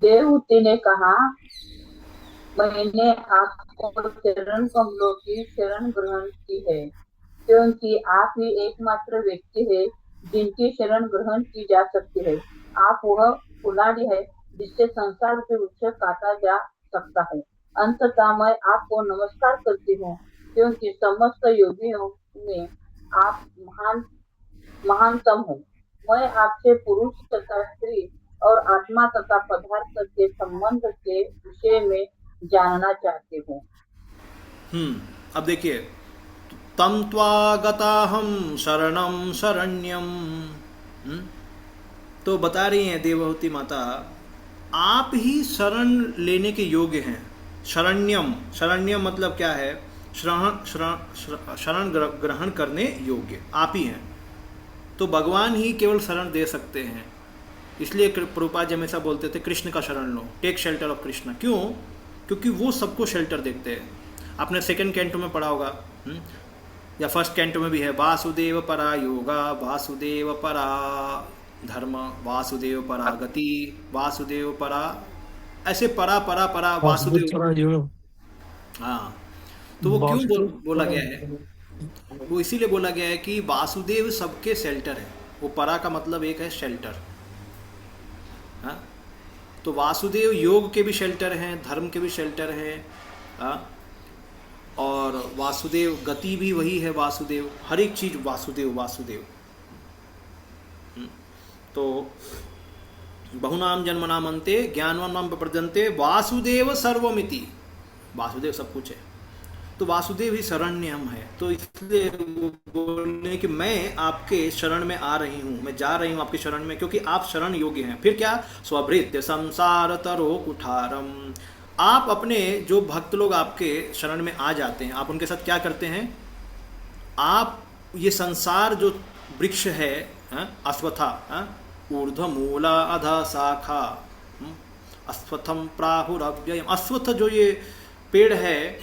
देवहूति ने कहा, मैंने आपको चरण कमलों की शरण ग्रहण की है, क्योंकि आप ही एकमात्र व्यक्ति है जिनकी शरण ग्रहण की जा सकती है। आप वह कुल्हाड़ी है जिससे संसार के वृक्ष काटा जा सकता है। अंततः मैं आपको नमस्कार करती हूँ, क्योंकि समस्त योगियों में आप महानतम हो। मैं आपसे पुरुष तथा स्त्री और आत्मा तथा पदार्थ के संबंध के विषय में जानना चाहती हूँ। अब देखिए, तम त्वागताहं शरणं शरण्यम। तो बता रही हैं देवहूति माता, आप ही शरण लेने के योग्य हैं। शरण्यम, शरण्यम मतलब क्या है? शरण ग्रहण करने योग्य आप ही हैं। तो भगवान ही केवल शरण दे सकते हैं। इसलिए प्रभुपाद जी हमेशा बोलते थे कृष्ण का शरण लो, टेक शेल्टर ऑफ कृष्ण। क्यों? क्योंकि वो सबको शेल्टर देखते हैं। आपने सेकंड कैंटो में पढ़ा होगा, या फर्स्ट कैंटो में भी है, वासुदेव परा योगा, वासुदेव परा धर्म, वासुदेव परा गति, वासुदेव परा, ऐसे परा परा परा वासुदेव। हाँ, तो वो क्यों बोला गया है? वो इसीलिए बोला गया है कि वासुदेव सबके शेल्टर है। वो परा का मतलब एक है शेल्टर। हाँ, तो वासुदेव योग के भी शेल्टर हैं, धर्म के भी शेल्टर हैं। हाँ, और वासुदेव गति भी वही है, वासुदेव हर एक चीज वासुदेव वासुदेव। तो बहुनाम जन्मनाम अन्ते ज्ञानवान प्रपद्यन्ते वासुदेव सर्वमिति। वासुदेव सब कुछ है, तो वासुदेव ही शरण्यम है। तो इसलिए बोलने कि मैं आपके शरण में आ रही हूँ, मैं जा रही हूँ आपके शरण में, क्योंकि आप शरण योग्य हैं। फिर क्या? स्वभृत्य संसार तरो कुठारम। आप अपने जो भक्त लोग आपके शरण में आ जाते हैं, आप उनके साथ क्या करते हैं? आप ये संसार जो वृक्ष है, अश्वत्था, ऊर्ध्वमूला अधः शाखा, अश्वत्थम प्राहुरव्ययम्। अश्वत्थ जो ये पेड़ है,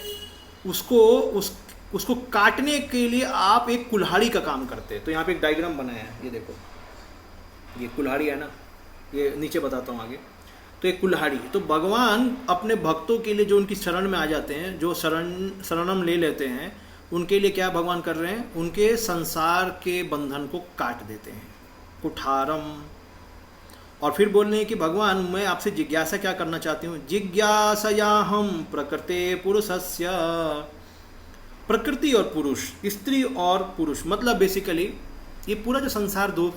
उसको काटने के लिए आप एक कुल्हाड़ी का काम करते हैं। तो यहाँ पे एक डायग्राम बनाया है, ये देखो, ये कुल्हाड़ी है ना, ये नीचे बताता हूँ आगे। तो एक कुल्हाड़ी, तो भगवान अपने भक्तों के लिए जो उनकी शरण में आ जाते हैं, जो शरणम ले लेते हैं, उनके लिए क्या भगवान कर रहे हैं? उनके संसार के बंधन को काट देते हैं, कुठारम। और फिर बोल रहे हैं कि भगवान मैं आपसे जिज्ञासा क्या करना चाहती हूँ? जिज्ञासयाहं प्रकृते पुरुषस्य। प्रकृति और पुरुष, स्त्री और पुरुष, मतलब बेसिकली ये पूरा जो संसार दो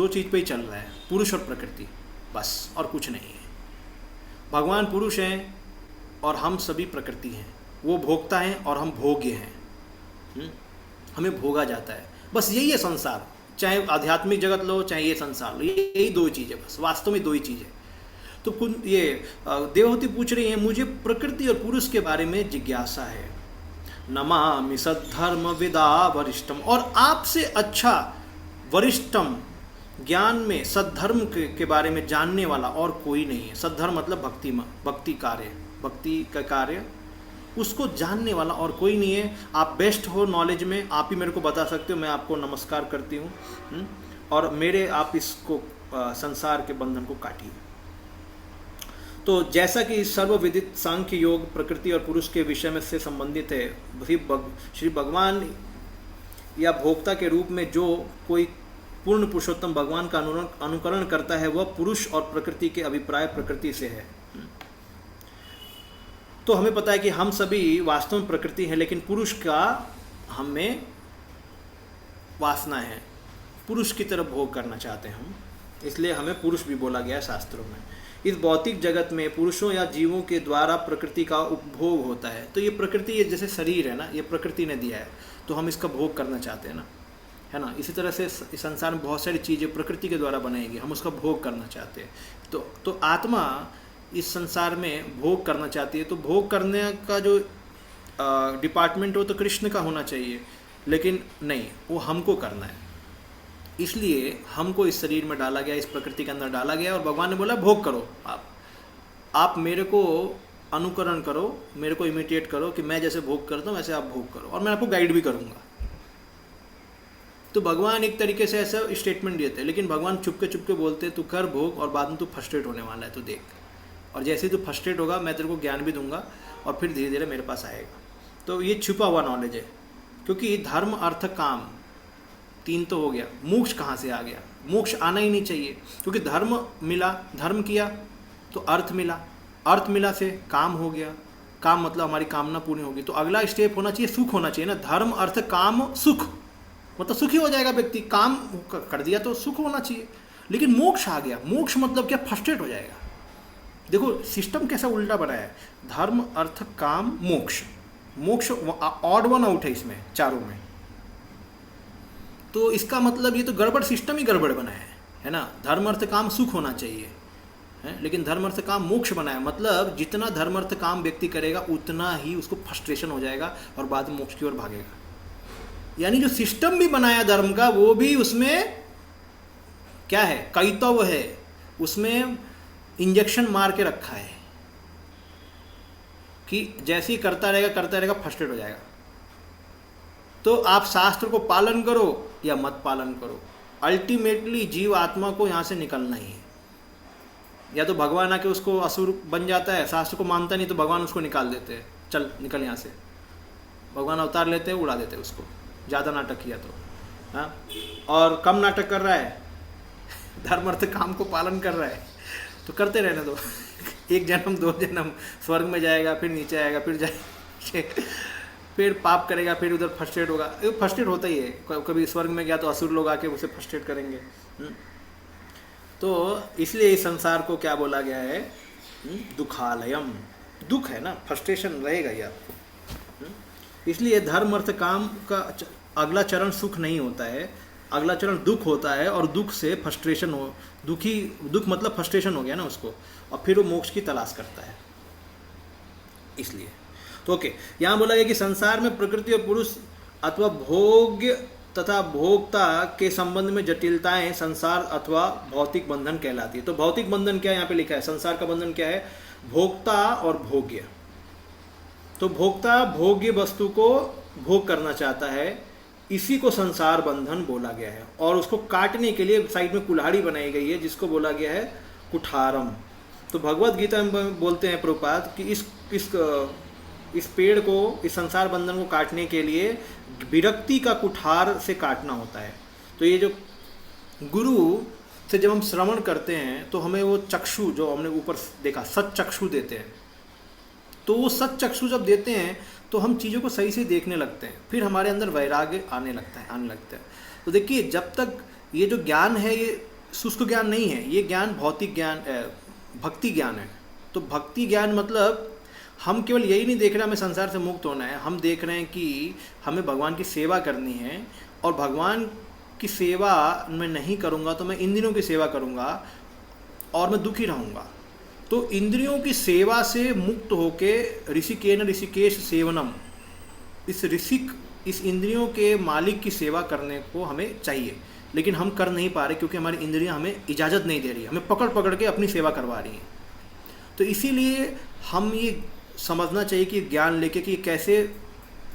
चीज पे ही चल रहा है, पुरुष और प्रकृति, बस, और कुछ नहीं है। भगवान पुरुष हैं और हम सभी प्रकृति हैं। वो भोगता है और हम भोग्य हैं। हमें भोगा जाता है, बस यही है संसार। चाहे आध्यात्मिक जगत लो, चाहे ये संसार लो, यही दो चीज़ें, बस वास्तव में दो ही चीज़ें। तो ये देवहूति पूछ रही हैं, मुझे प्रकृति और पुरुष के बारे में जिज्ञासा है। नमामि सद्धर्म विदा वरिष्ठम। और आपसे अच्छा वरिष्ठम, ज्ञान में सद्धर्म के बारे में जानने वाला और कोई नहीं है। सद्धर्म मतलब भक्ति कार्य, भक्ति का कार्य, उसको जानने वाला और कोई नहीं है। आप बेस्ट हो नॉलेज में, आप ही मेरे को बता सकते हो। मैं आपको नमस्कार करती हूँ, और मेरे आप इसको संसार के बंधन को काटिए। तो जैसा कि सर्वविदित सांख्य योग प्रकृति और पुरुष के विषय में से संबंधित है, श्री भगवान या भोक्ता के रूप में जो कोई पूर्ण पुरुषोत्तम भगवान का अनुकरण करता है वह पुरुष और प्रकृति के अभिप्राय प्रकृति से है। तो हमें पता है कि हम सभी वास्तव में प्रकृति हैं, लेकिन पुरुष का हम में वासना है, पुरुष की तरफ भोग करना चाहते हैं हम, इसलिए हमें पुरुष भी बोला गया है शास्त्रों में। इस भौतिक जगत में पुरुषों या जीवों के द्वारा प्रकृति का उपभोग होता है। तो ये प्रकृति, ये जैसे शरीर है ना, ये प्रकृति ने दिया है, तो हम इसका भोग करना चाहते हैं ना, है ना। इसी तरह से इस संसार में बहुत सारी चीज़ें प्रकृति के द्वारा बनाएगी, हम उसका भोग करना चाहते हैं। तो आत्मा इस संसार में भोग करना चाहती है। तो भोग करने का जो डिपार्टमेंट हो तो कृष्ण का होना चाहिए, लेकिन नहीं, वो हमको करना है। इसलिए हमको इस शरीर में डाला गया, इस प्रकृति के अंदर डाला गया, और भगवान ने बोला भोग करो, आप मेरे को अनुकरण करो, मेरे को इमिटेट करो कि मैं जैसे भोग करता हूँ वैसे आप भोग करो, और मैं आपको गाइड भी करूँगा। तो भगवान एक तरीके से ऐसा स्टेटमेंट देते हैं, लेकिन भगवान चुपके बोलते हैं तू कर भोग, और बाद में तू फ्रस्ट्रेट होने वाला है, तो देख, और जैसे ही तू फ्रस्ट्रेट होगा मैं तेरे को ज्ञान भी दूंगा, और फिर धीरे धीरे मेरे पास आएगा। तो ये छुपा हुआ नॉलेज है, क्योंकि धर्म अर्थ काम 3 तो हो गया, मोक्ष कहाँ से आ गया? मोक्ष आना ही नहीं चाहिए, क्योंकि धर्म मिला, धर्म किया तो अर्थ मिला, अर्थ मिला से काम हो गया, काम मतलब हमारी कामना पूरी होगी। तो अगला स्टेप होना चाहिए, सुख होना चाहिए ना, धर्म अर्थ काम सुख, मतलब सुखी हो जाएगा व्यक्ति, काम कर दिया तो सुख होना चाहिए। लेकिन मोक्ष आ गया, मोक्ष मतलब क्या? फ्रस्ट्रेट हो जाएगा। देखो सिस्टम कैसा उल्टा बना है, धर्म अर्थ काम मोक्ष, मोक्ष ऑड वन आउट है इसमें चारों में। तो इसका मतलब ये तो गड़बड़, सिस्टम ही गड़बड़ बना है ना। धर्म अर्थ काम सुख होना चाहिए है, लेकिन धर्म अर्थ काम मोक्ष बनाया, मतलब जितना धर्म अर्थ काम व्यक्ति करेगा उतना ही उसको फ्रस्ट्रेशन हो जाएगा और बाद में मोक्ष की ओर भागेगा। यानी जो सिस्टम भी बनाया धर्म का, वो भी उसमें क्या है, कैतव है, उसमें इंजेक्शन मार के रखा है कि जैसे ही करता रहेगा फ्रस्ट्रेट हो जाएगा। तो आप शास्त्र को पालन करो या मत पालन करो, अल्टीमेटली जीव आत्मा को यहाँ से निकलना ही है। या तो भगवान आके उसको असुर बन जाता है, शास्त्र को मानता नहीं तो भगवान उसको निकाल देते हैं, चल निकल यहाँ से, भगवान अवतार लेते हैं, उड़ा देते हैं उसको, ज़्यादा नाटक किया तो। हाँ, और कम नाटक कर रहा है, धर्म अर्थ काम को पालन कर रहा है, तो करते रहने दो। 1 जन्म 2 जन्म स्वर्ग में जाएगा, फिर नीचे आएगा, फिर जाएगा, फिर पाप करेगा, फिर उधर फ्रस्ट्रेट होगा। फ्रस्ट्रेट होता ही है, कभी स्वर्ग में गया तो असुर लोग आके उसे फ्रस्ट्रेट करेंगे। तो इसलिए इस संसार को क्या बोला गया है, दुखालयम, दुख है ना, फ्रस्ट्रेशन रहेगा ही आपको। इसलिए धर्म अर्थ काम का अगला चरण सुख नहीं होता है, अगला चरण दुख होता है, और दुख से फ्रस्ट्रेशन हो, दुख मतलब फ्रस्ट्रेशन हो गया ना उसको, और फिर वो मोक्ष की तलाश करता है। इसलिए तो ओके, यहाँ बोला गया कि संसार में प्रकृति और पुरुष अथवा भोग्य तथा भोक्ता के संबंध में जटिलताएं संसार अथवा भौतिक बंधन कहलाती है। तो भौतिक बंधन क्या है, यहाँ पे लिखा है, संसार का बंधन क्या है, भोक्ता और भोग्य। तो भोक्ता भोग्य वस्तु को भोग करना चाहता है, इसी को संसार बंधन बोला गया है, और उसको काटने के लिए साइड में कुल्हाड़ी बनाई गई है जिसको बोला गया है कुठारम। तो भगवत गीता में बोलते हैं प्रभुपाद कि इस पेड़ को, इस संसार बंधन को काटने के लिए विरक्ति का कुठार से काटना होता है। तो ये जो गुरु से जब हम श्रवण करते हैं तो हमें वो चक्षु जो हमने ऊपर देखा सत चक्षु देते हैं, तो वो सत चक्षु जब देते हैं तो हम चीज़ों को सही से देखने लगते हैं, फिर हमारे अंदर वैराग्य आने लगता है। तो देखिए, जब तक ये जो ज्ञान है ये शुष्क ज्ञान नहीं है, ये ज्ञान भौतिक ज्ञान, भक्ति ज्ञान है। तो भक्ति ज्ञान मतलब हम केवल यही नहीं देख रहे हमें संसार से मुक्त होना है, हम देख रहे हैं कि हमें भगवान की सेवा करनी है, और भगवान की सेवा मैं नहीं करूँगा तो मैं इंद्रियों की सेवा करूँगा और मैं दुखी रहूँगा। तो इंद्रियों की सेवा से मुक्त होके ऋषिकेश सेवनम, इस इंद्रियों के मालिक की सेवा करने को हमें चाहिए, लेकिन हम कर नहीं पा रहे क्योंकि हमारी इंद्रियां हमें इजाज़त नहीं दे रही, हमें पकड़ के अपनी सेवा करवा रही हैं। तो इसीलिए हम ये समझना चाहिए कि ज्ञान लेके कि कैसे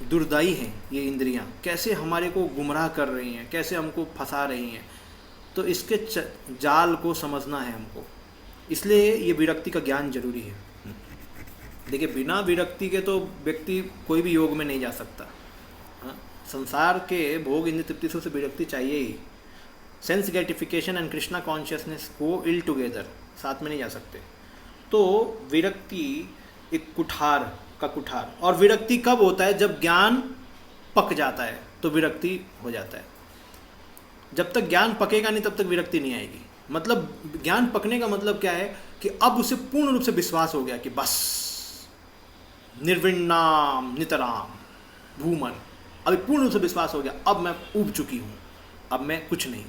दुर्दायी हैं ये इंद्रियां, कैसे हमारे को गुमराह कर रही हैं, कैसे हमको फंसा रही हैं। तो इसके जाल को समझना है हमको, इसलिए ये विरक्ति का ज्ञान जरूरी है। देखिए, बिना विरक्ति के तो व्यक्ति कोई भी योग में नहीं जा सकता। हाँ, संसार के भोग इंद्रिय तृप्ति से विरक्ति चाहिए ही, sense gratification and Krishna consciousness go ill together, साथ में नहीं जा सकते। तो विरक्ति एक कुठार का कुठार, और विरक्ति कब होता है? जब ज्ञान पक जाता है तो विरक्ति हो जाता है। जब तक ज्ञान पकेगा नहीं तब तक विरक्ति नहीं आएगी। मतलब ज्ञान पकने का मतलब क्या है कि अब उसे पूर्ण रूप से विश्वास हो गया कि बस निर्विण्णाम नितराम भूमन, अभी पूर्ण रूप से विश्वास हो गया, अब मैं ऊब चुकी हूँ, अब मैं कुछ नहीं।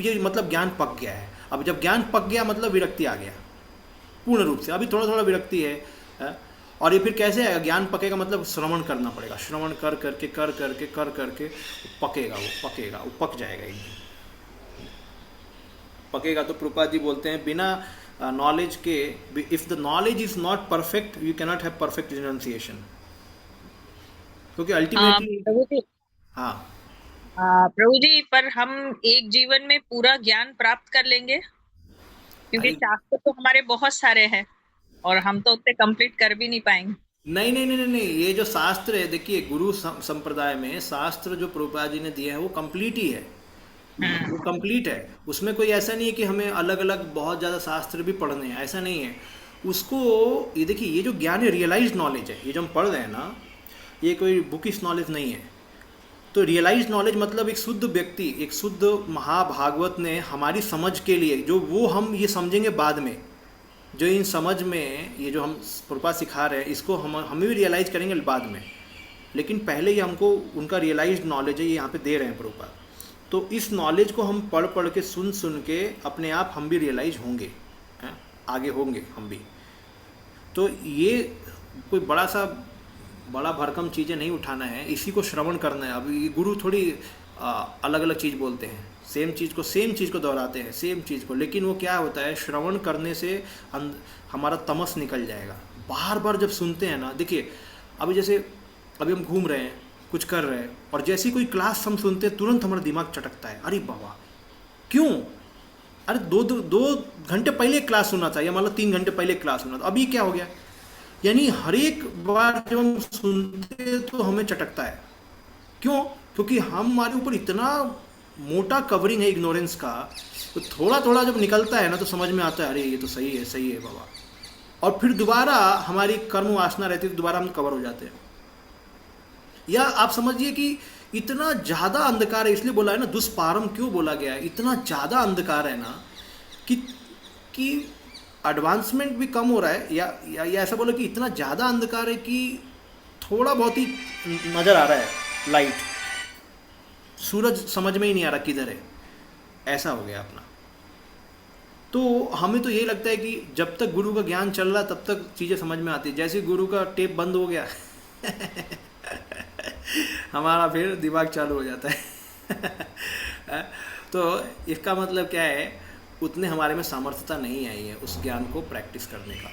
ये मतलब ज्ञान पक गया है। अब जब ज्ञान पक गया मतलब विरक्ति आ गया पूर्ण रूप से। अभी थोड़ा थोड़ा विरक्ति है। और ये फिर कैसे आएगा? ज्ञान पकेगा मतलब श्रवण करना पड़ेगा, श्रवण कर करके पकेगा, वो पक जाएगा एकदम। पकेगा तो प्रभुपाद जी बोलते हैं बिना नॉलेज के, if the knowledge is not perfect you cannot have perfect renunciation, क्योंकि अल्टीमेटली प्रभु जी, हाँ प्रभु जी, पर हम एक जीवन में पूरा ज्ञान प्राप्त कर लेंगे? क्योंकि अरे शास्त्र तो हमारे बहुत सारे हैं और हम तो उतने कंप्लीट कर भी नहीं पाएंगे। नहीं नहीं नहीं नहीं नहीं, ये जो शास्त्र है, देखिए गुरु संप्रदाय में शास्त्र जो प्रभुपाद जी ने दिया है वो कंप्लीट ही है, वो कंप्लीट है। उसमें कोई ऐसा नहीं है कि हमें अलग अलग बहुत ज़्यादा शास्त्र भी पढ़ने हैं, ऐसा नहीं है। उसको ये देखिए, ये जो ज्ञान है रियलाइज नॉलेज है, ये जो हम पढ़ रहे हैं ना, ये कोई बुकिश नॉलेज नहीं है। तो रियलाइज नॉलेज मतलब एक शुद्ध व्यक्ति, एक शुद्ध महाभागवत ने हमारी समझ के लिए, जो वो हम ये समझेंगे बाद में, जो इन समझ में ये जो हम प्रभुपाद सिखा रहे हैं इसको हम भी रियलाइज़ करेंगे बाद में, लेकिन पहले ही हमको उनका रियलाइज्ड नॉलेज है ये यहाँ पे दे रहे हैं प्रभुपाद। तो इस नॉलेज को हम पढ़ पढ़ के सुन के अपने आप हम भी रियलाइज होंगे, आगे होंगे हम भी। तो ये कोई बड़ा भरकम चीज़ें नहीं उठाना है, इसी को श्रवण करना है। अभी गुरु थोड़ी अलग अलग चीज़ बोलते हैं, सेम चीज़ को दोहराते हैं, सेम चीज़ को, लेकिन वो क्या होता है, श्रवण करने से हमारा तमस निकल जाएगा। बार बार जब सुनते हैं ना, देखिए अभी हम घूम रहे हैं, कुछ कर रहे हैं, और जैसी कोई क्लास हम सुनते हैं तुरंत हमारा दिमाग चटकता है, अरे बाबा क्यों, अरे दो घंटे पहले क्लास सुना था, या मतलब 3 घंटे पहले क्लास सुना था, अभी क्या हो गया। यानी हर एक बार जब हम सुनते हैं तो हमें चटकता है। क्यों? क्योंकि हमारे ऊपर इतना मोटा कवरिंग है इग्नोरेंस का, तो थोड़ा थोड़ा जब निकलता है ना तो समझ में आता है, अरे ये तो सही है बाबा। और फिर दोबारा हमारी कर्म वासना रहती है तो दोबारा हम कवर हो जाते हैं। या आप समझिए कि इतना ज़्यादा अंधकार है, इसलिए बोला है ना दुष्पारम क्यों बोला गया है, इतना ज़्यादा अंधकार है ना कि एडवांसमेंट भी कम हो रहा है, या ऐसा बोलो कि इतना ज़्यादा अंधकार है कि थोड़ा बहुत ही नज़र आ रहा है लाइट, सूरज समझ में ही नहीं आ रहा किधर है, ऐसा हो गया अपना। तो हमें तो यही लगता है कि जब तक गुरु का ज्ञान चल रहा तब तक चीज़ें समझ में आती है, जैसे गुरु का टेप बंद हो गया हमारा फिर दिमाग चालू हो जाता है तो इसका मतलब क्या है, उतने हमारे में सामर्थ्यता नहीं आई है उस ज्ञान को प्रैक्टिस करने का।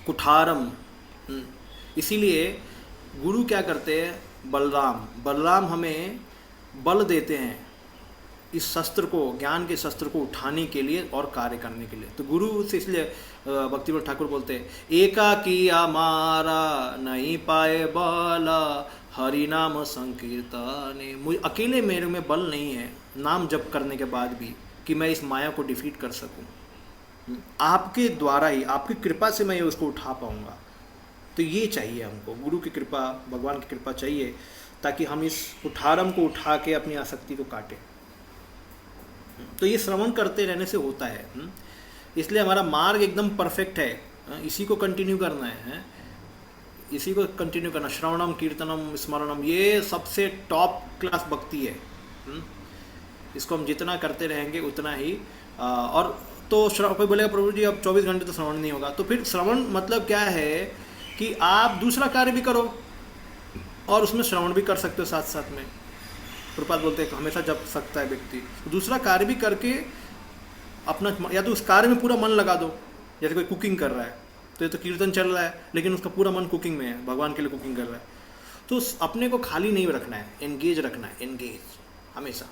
कुठारम, इसीलिए गुरु क्या करते हैं, बलराम हमें बल देते हैं इस शस्त्र को, ज्ञान के शस्त्र को उठाने के लिए और कार्य करने के लिए। तो गुरु से इसलिए भक्तिविनोद ठाकुर बोलते हैं, एका किया मारा नहीं पाए बाला हरि नाम संकीर्तने, मुझे अकेले मेरे में बल नहीं है नाम जप करने के बाद भी कि मैं इस माया को डिफीट कर सकूं, आपके द्वारा ही, आपकी कृपा से मैं उसको उठा पाऊंगा। तो ये चाहिए हमको, गुरु की कृपा, भगवान की कृपा चाहिए, ताकि हम इस कुठारम को उठा के अपनी आसक्ति को काटें। तो ये श्रवण करते रहने से होता है, इसलिए हमारा मार्ग एकदम परफेक्ट है, इसी को कंटिन्यू करना है, इसी को कंटिन्यू करना। श्रवणम कीर्तनम स्मरणम, ये सबसे टॉप क्लास भक्ति है, इसको हम जितना करते रहेंगे उतना ही। और तो कोई बोलेगा प्रभु जी अब 24 घंटे तो श्रवण नहीं होगा, तो फिर श्रवण मतलब क्या है कि आप दूसरा कार्य भी करो और उसमें श्रवण भी कर सकते हो साथ साथ में। प्रभुपाद बोलते हैं हमेशा जप सकता है व्यक्ति, दूसरा कार्य भी करके अपना, या तो उस कार्य में पूरा मन लगा दो, जैसे कोई कुकिंग कर रहा है तो ये तो कीर्तन चल रहा है लेकिन उसका पूरा मन कुकिंग में है, भगवान के लिए कुकिंग कर रहा है, तो अपने को खाली नहीं रखना है, एंगेज रखना है, एंगेज हमेशा।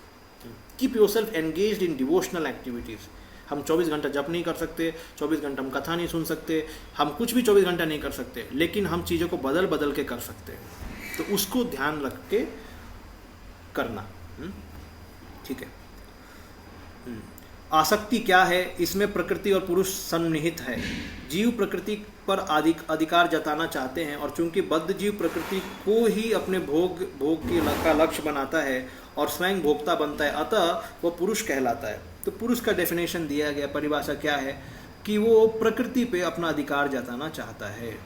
Keep your self engaged in devotional activities. हम 24 घंटा जप नहीं कर सकते, 24 घंटा हम कथा नहीं सुन सकते, हम कुछ भी 24 घंटा नहीं कर सकते, लेकिन हम चीज़ों को बदल बदल के कर सकते हैं। तो उसको ध्यान रख के करना, ठीक है। आसक्ति क्या है? इसमें प्रकृति और पुरुष सन्निहित है। जीव प्रकृति पर अधिकार जताना चाहते हैं, और चूंकि बद्ध जीव प्रकृति को ही अपने भोग का लक्ष्य बनाता है और स्वयं भोक्ता बनता है, अतः वो पुरुष कहलाता है। तो पुरुष का डेफिनेशन दिया गया, परिभाषा क्या है कि वो प्रकृति पे अपना अधिकार जताना चाहता है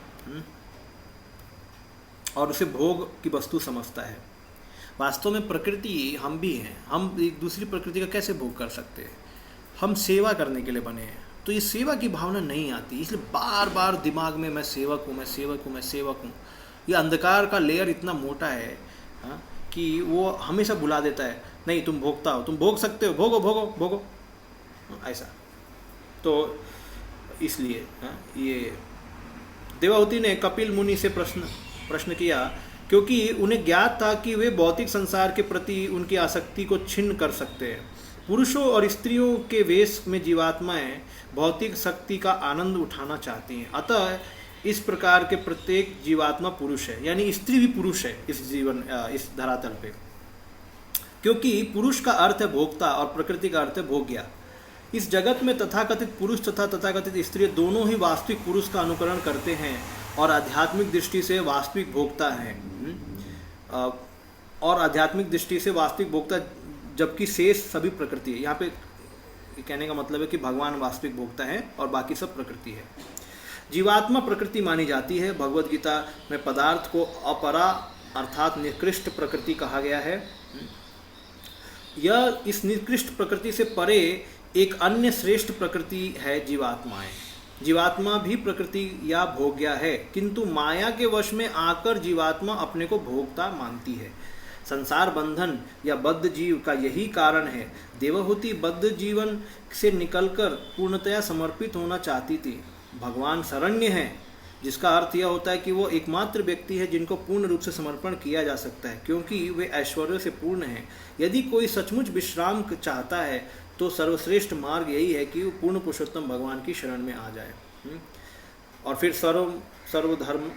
और उसे भोग की वस्तु समझता है। वास्तव में प्रकृति हम भी हैं। हम एक दूसरी प्रकृति का कैसे भोग कर सकते हैं? हम सेवा करने के लिए बने हैं, तो ये सेवा की भावना नहीं आती, इसलिए बार बार दिमाग में मैं सेवक हूँ, मैं सेवक हूँ, मैं सेवक हूँ। ये अंधकार का लेयर इतना मोटा है कि वो हमेशा बुला देता है, नहीं तुम भोगता हो, तुम भोग सकते हो, भोगो भोगो भोगो, ऐसा। तो इसलिए ये देवाहुति ने कपिल मुनि से प्रश्न किया, क्योंकि उन्हें ज्ञात था कि वे भौतिक संसार के प्रति उनकी आसक्ति को छिन्न कर सकते हैं। पुरुषों और स्त्रियों के वेश में जीवात्माएं भौतिक शक्ति का आनंद उठाना चाहती हैं, अतः इस प्रकार के प्रत्येक जीवात्मा पुरुष है, यानी स्त्री भी पुरुष है इस धरातल पे, क्योंकि पुरुष का अर्थ है भोक्ता और प्रकृति का अर्थ है भोग्या। इस जगत में तथाकथित पुरुष तथा तथाकथित स्त्री दोनों ही वास्तविक पुरुष का अनुकरण करते हैं और आध्यात्मिक दृष्टि से वास्तविक भोक्ता हैं, और आध्यात्मिक दृष्टि से वास्तविक भोक्ता, जबकि शेष सभी प्रकृति है। यहाँ पे कहने का मतलब है कि भगवान वास्तविक भोक्ता है और बाकी सब प्रकृति है। जीवात्मा प्रकृति मानी जाती है। भगवद गीता में पदार्थ को अपरा अर्थात निकृष्ट प्रकृति कहा गया है। यह इस निकृष्ट प्रकृति से परे एक अन्य श्रेष्ठ प्रकृति है जीवात्माएं। जीवात्मा भी प्रकृति या भोग्या है, किंतु माया के वश में आकर जीवात्मा अपने को भोक्ता मानती है। संसार बंधन या बद्ध जीव का यही कारण है। देवहूति बद्ध जीवन से निकलकर पूर्णतया समर्पित होना चाहती थी। भगवान शरण्य है, जिसका अर्थ यह होता है कि वो एकमात्र व्यक्ति है जिनको पूर्ण रूप से समर्पण किया जा सकता है, क्योंकि वे ऐश्वर्य से पूर्ण हैं। यदि कोई सचमुच विश्राम चाहता है तो सर्वश्रेष्ठ मार्ग यही है कि वो पूर्ण पुरुषोत्तम भगवान की शरण में आ जाए। और फिर सर्वधर्म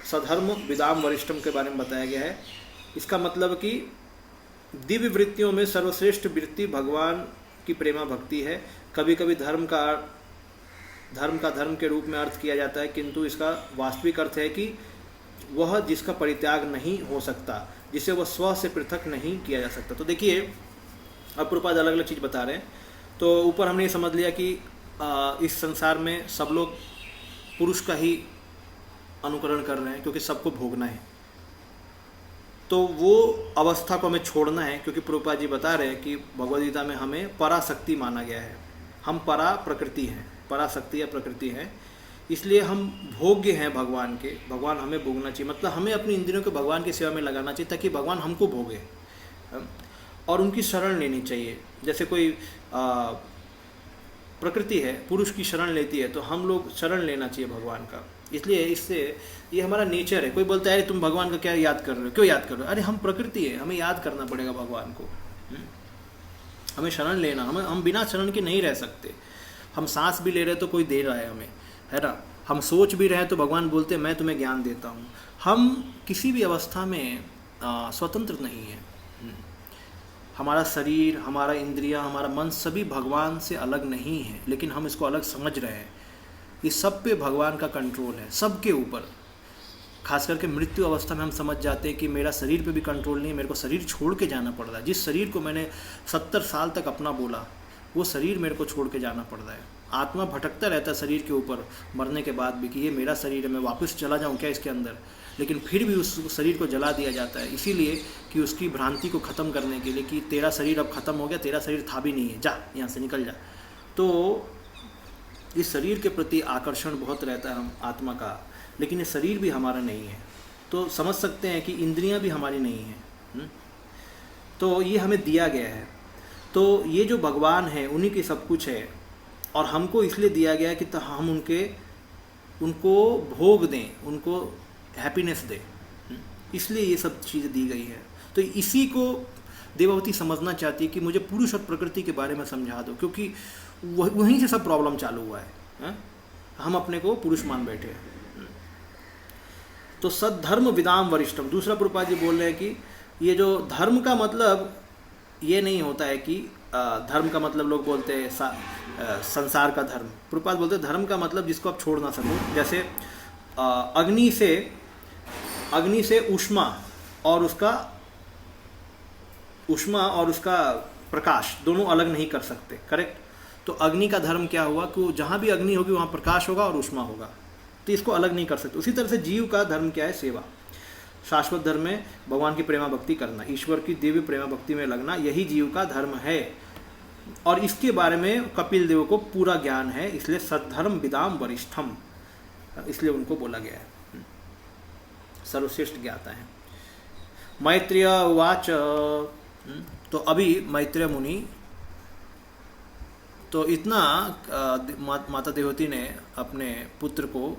सधर्म विदाम वरिष्ठम के बारे में बताया गया है। इसका मतलब कि दिव्य वृत्तियों में सर्वश्रेष्ठ वृत्ति भगवान की प्रेमा भक्ति है। कभी कभी धर्म का धर्म के रूप में अर्थ किया जाता है, किंतु इसका वास्तविक अर्थ है कि वह जिसका परित्याग नहीं हो सकता, जिसे वह स्व से पृथक नहीं किया जा सकता। तो देखिए, अब प्रभुपाद अलग अलग चीज़ बता रहे हैं। तो ऊपर हमने ये समझ लिया कि इस संसार में सब लोग पुरुष का ही अनुकरण कर रहे हैं, क्योंकि सबको भोगना है। तो वो अवस्था को हमें छोड़ना है, क्योंकि प्रभुपाद जी बता रहे हैं कि भगवद गीता में हमें पराशक्ति माना गया है। हम परा प्रकृति हैं, पराशक्ति या प्रकृति है, इसलिए हम भोग्य हैं भगवान के। भगवान हमें भोगना चाहिए, मतलब हमें अपनी इंद्रियों को भगवान की सेवा में लगाना चाहिए, ताकि भगवान हमको भोगे और उनकी शरण लेनी चाहिए। जैसे कोई प्रकृति है, पुरुष की शरण लेती है, तो हम लोग शरण लेना चाहिए भगवान का। इसलिए इससे ये हमारा नेचर है। कोई बोलता है अरे तुम भगवान का क्या याद कर रहे हो, क्यों याद कर रहे हो? अरे हम प्रकृति है, हमें याद करना पड़ेगा भगवान को। हमें शरण लेना, हम बिना शरण के नहीं रह सकते। हम सांस भी ले रहे तो कोई दे रहा है हमें, है ना। हम सोच भी रहे हैं तो भगवान बोलते हैं मैं तुम्हें ज्ञान देता हूँ। हम किसी भी अवस्था में स्वतंत्र नहीं है। हमारा शरीर, हमारा इंद्रिया, हमारा मन सभी भगवान से अलग नहीं है, लेकिन हम इसको अलग समझ रहे हैं। इस सब पे भगवान का कंट्रोल है, सबके ऊपर। खास करके मृत्यु अवस्था में हम समझ जाते हैं कि मेरा शरीर पे भी कंट्रोल नहीं है, मेरे को शरीर छोड़ के जाना पड़ रहा है। जिस शरीर को मैंने 70 साल तक अपना बोला, वो शरीर मेरे को छोड़ के जाना पड़ रहा है। आत्मा भटकता रहता है शरीर के ऊपर मरने के बाद भी, कि ये मेरा शरीर है, मैं वापस चला जाऊँ क्या इसके अंदर। लेकिन फिर भी उस शरीर को जला दिया जाता है, इसीलिए कि उसकी भ्रांति को ख़त्म करने के लिए, कि तेरा शरीर अब ख़त्म हो गया, तेरा शरीर था भी नहीं है, जा यहाँ से निकल जा। तो इस शरीर के प्रति आकर्षण बहुत रहता है हम आत्मा का, लेकिन ये शरीर भी हमारा नहीं है। तो समझ सकते हैं कि इंद्रियां भी हमारी नहीं हैं। तो ये हमें दिया गया है। तो ये जो भगवान है उन्हीं की सब कुछ है, और हमको इसलिए दिया गया है कि हम उनको भोग दें, उनको हैप्पीनेस दें, इसलिए ये सब चीज़ें दी गई है। तो इसी को देवहूति समझना चाहती है कि मुझे पुरुष और प्रकृति के बारे में समझा दो, क्योंकि वहीं से सब प्रॉब्लम चालू हुआ है। हम अपने को पुरुष मान बैठे हैं। तो सद्धर्म विदाम वरिष्ठम, दूसरा प्रभुपाद जी बोल रहे हैं कि ये जो धर्म का मतलब ये नहीं होता है कि धर्म का मतलब लोग बोलते हैं संसार का धर्म। प्रभुपाद बोलते हैं धर्म का मतलब जिसको आप छोड़ ना सको। जैसे अग्नि से ऊष्मा और उसका प्रकाश दोनों अलग नहीं कर सकते, करेक्ट। तो अग्नि का धर्म क्या हुआ कि जहाँ भी अग्नि होगी वहाँ प्रकाश होगा और ऊष्मा होगा, तो इसको अलग नहीं कर सकते। उसी तरह से जीव का धर्म क्या है? सेवा। शाश्वत धर्म में भगवान की प्रेमा भक्ति करना, ईश्वर की दिव्य प्रेमा भक्ति में लगना, यही जीव का धर्म है। और इसके बारे में कपिल देव को पूरा ज्ञान है, इसलिए सद्धर्म विदाम वरिष्ठम, इसलिए उनको बोला गया है, सर्वश्रेष्ठ ज्ञाता है। मैत्रेय उवाच, तो अभी मैत्रेय मुनि तो इतना माता देवती ने अपने पुत्र को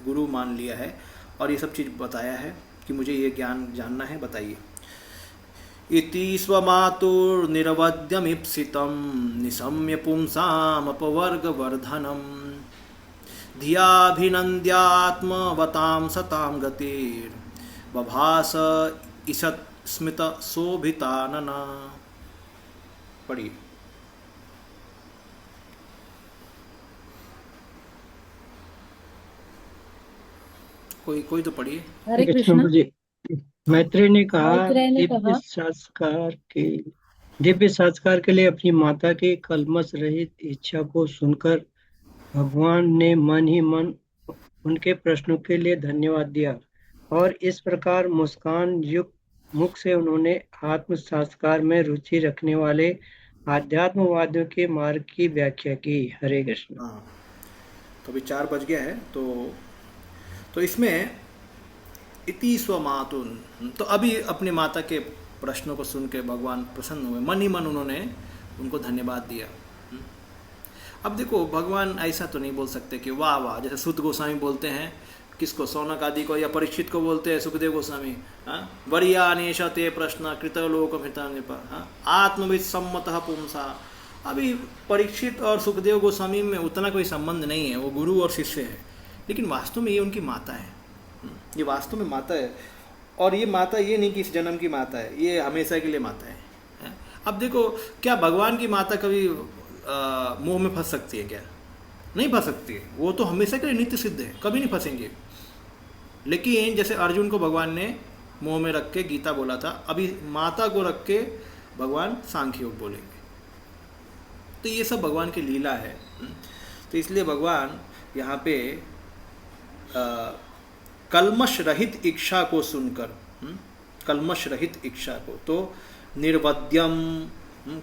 गुरु मान लिया है और ये सब चीज़ बताया है कि मुझे ये ज्ञान जानना है, बताइए। इति स्वमातुर्निरवध्यमीप्सितं निशम्य पुंसामपवर्गवर्धनं धियाभिनन्द्यात्मवतां सतां गतिर्बभास ईषत् स्मित शोभितानना। पढ़िए। कोई तो पढ़िए। हरे कृष्ण कृष्ण। जी। मैत्रेय ने कहा, मैत्रेय ने दिव्य कहा, संस्कार के लिए अपनी माता की कलमश रहित इच्छा को सुनकर भगवान ने मन ही मन उनके प्रश्नों के लिए धन्यवाद दिया और इस प्रकार मुस्कान युक्त मुख से उन्होंने आत्म साक्षात्कार में रुचि रखने वाले आध्यात्मवादियों के मार्ग की व्याख्या की। हरे कृष्ण। हाँ, तो अभी 4 बज गया है, तो इसमें इति स्वमातुन, तो अभी अपने माता के प्रश्नों को सुन के भगवान प्रसन्न हुए, मन ही मन उन्होंने उनको धन्यवाद दिया। अब देखो, भगवान ऐसा तो नहीं बोल सकते कि वाह वाह, जैसे सुत गोस्वामी बोलते हैं, किसको? सौनक आदि को या परीक्षित को बोलते हैं, सुखदेव गोस्वामी, वरियानेश ते प्रश्न कृतलोकमृता नृप आत्मविद सम्मतः पुंसा। अभी परीक्षित और सुखदेव गोस्वामी में उतना कोई संबंध नहीं है, वो गुरु और शिष्य है, लेकिन वास्तव में ये उनकी माता है, ये वास्तव में माता है। और ये माता ये नहीं कि इस जन्म की माता है, ये हमेशा के लिए माता है। अब देखो, क्या भगवान की माता कभी मोह में फंस सकती है क्या? नहीं फंस सकती है, वो तो हमेशा के लिए नित्य सिद्ध है, कभी नहीं फंसेंगे। लेकिन जैसे अर्जुन को भगवान ने मोह में रख के गीता बोला था, अभी माता को रख के भगवान सांख्य योग बोलेंगे। तो ये सब भगवान की लीला है। तो इसलिए भगवान यहाँ पे कल्मश रहित इच्छा को सुनकर, कल्मश रहित इच्छा को, तो निर्वध्यम,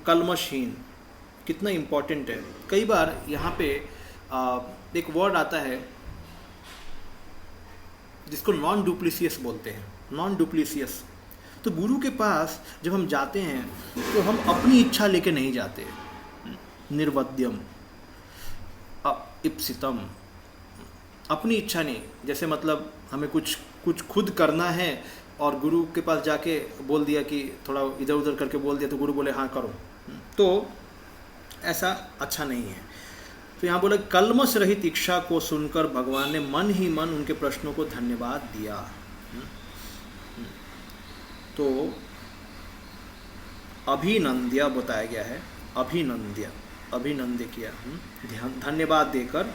कल्मशहीन, कितना इम्पोर्टेंट है। कई बार यहाँ पे एक वर्ड आता है जिसको नॉन डुप्लीसियस बोलते हैं, नॉन डुप्लीसियस। तो गुरु के पास जब हम जाते हैं तो हम अपनी इच्छा लेके नहीं जाते। निर्वध्यम, इप्सितम, अपनी इच्छा नहीं। जैसे मतलब हमें कुछ खुद करना है और गुरु के पास जाके बोल दिया कि थोड़ा इधर उधर करके बोल दिया, तो गुरु बोले हाँ करो, तो ऐसा अच्छा नहीं है। तो यहाँ बोले कल्मश रहित इच्छा को सुनकर भगवान ने मन ही मन उनके प्रश्नों को धन्यवाद दिया। तो अभिनंद्य बताया गया है, अभिनंद्य किया, धन्यवाद देकर,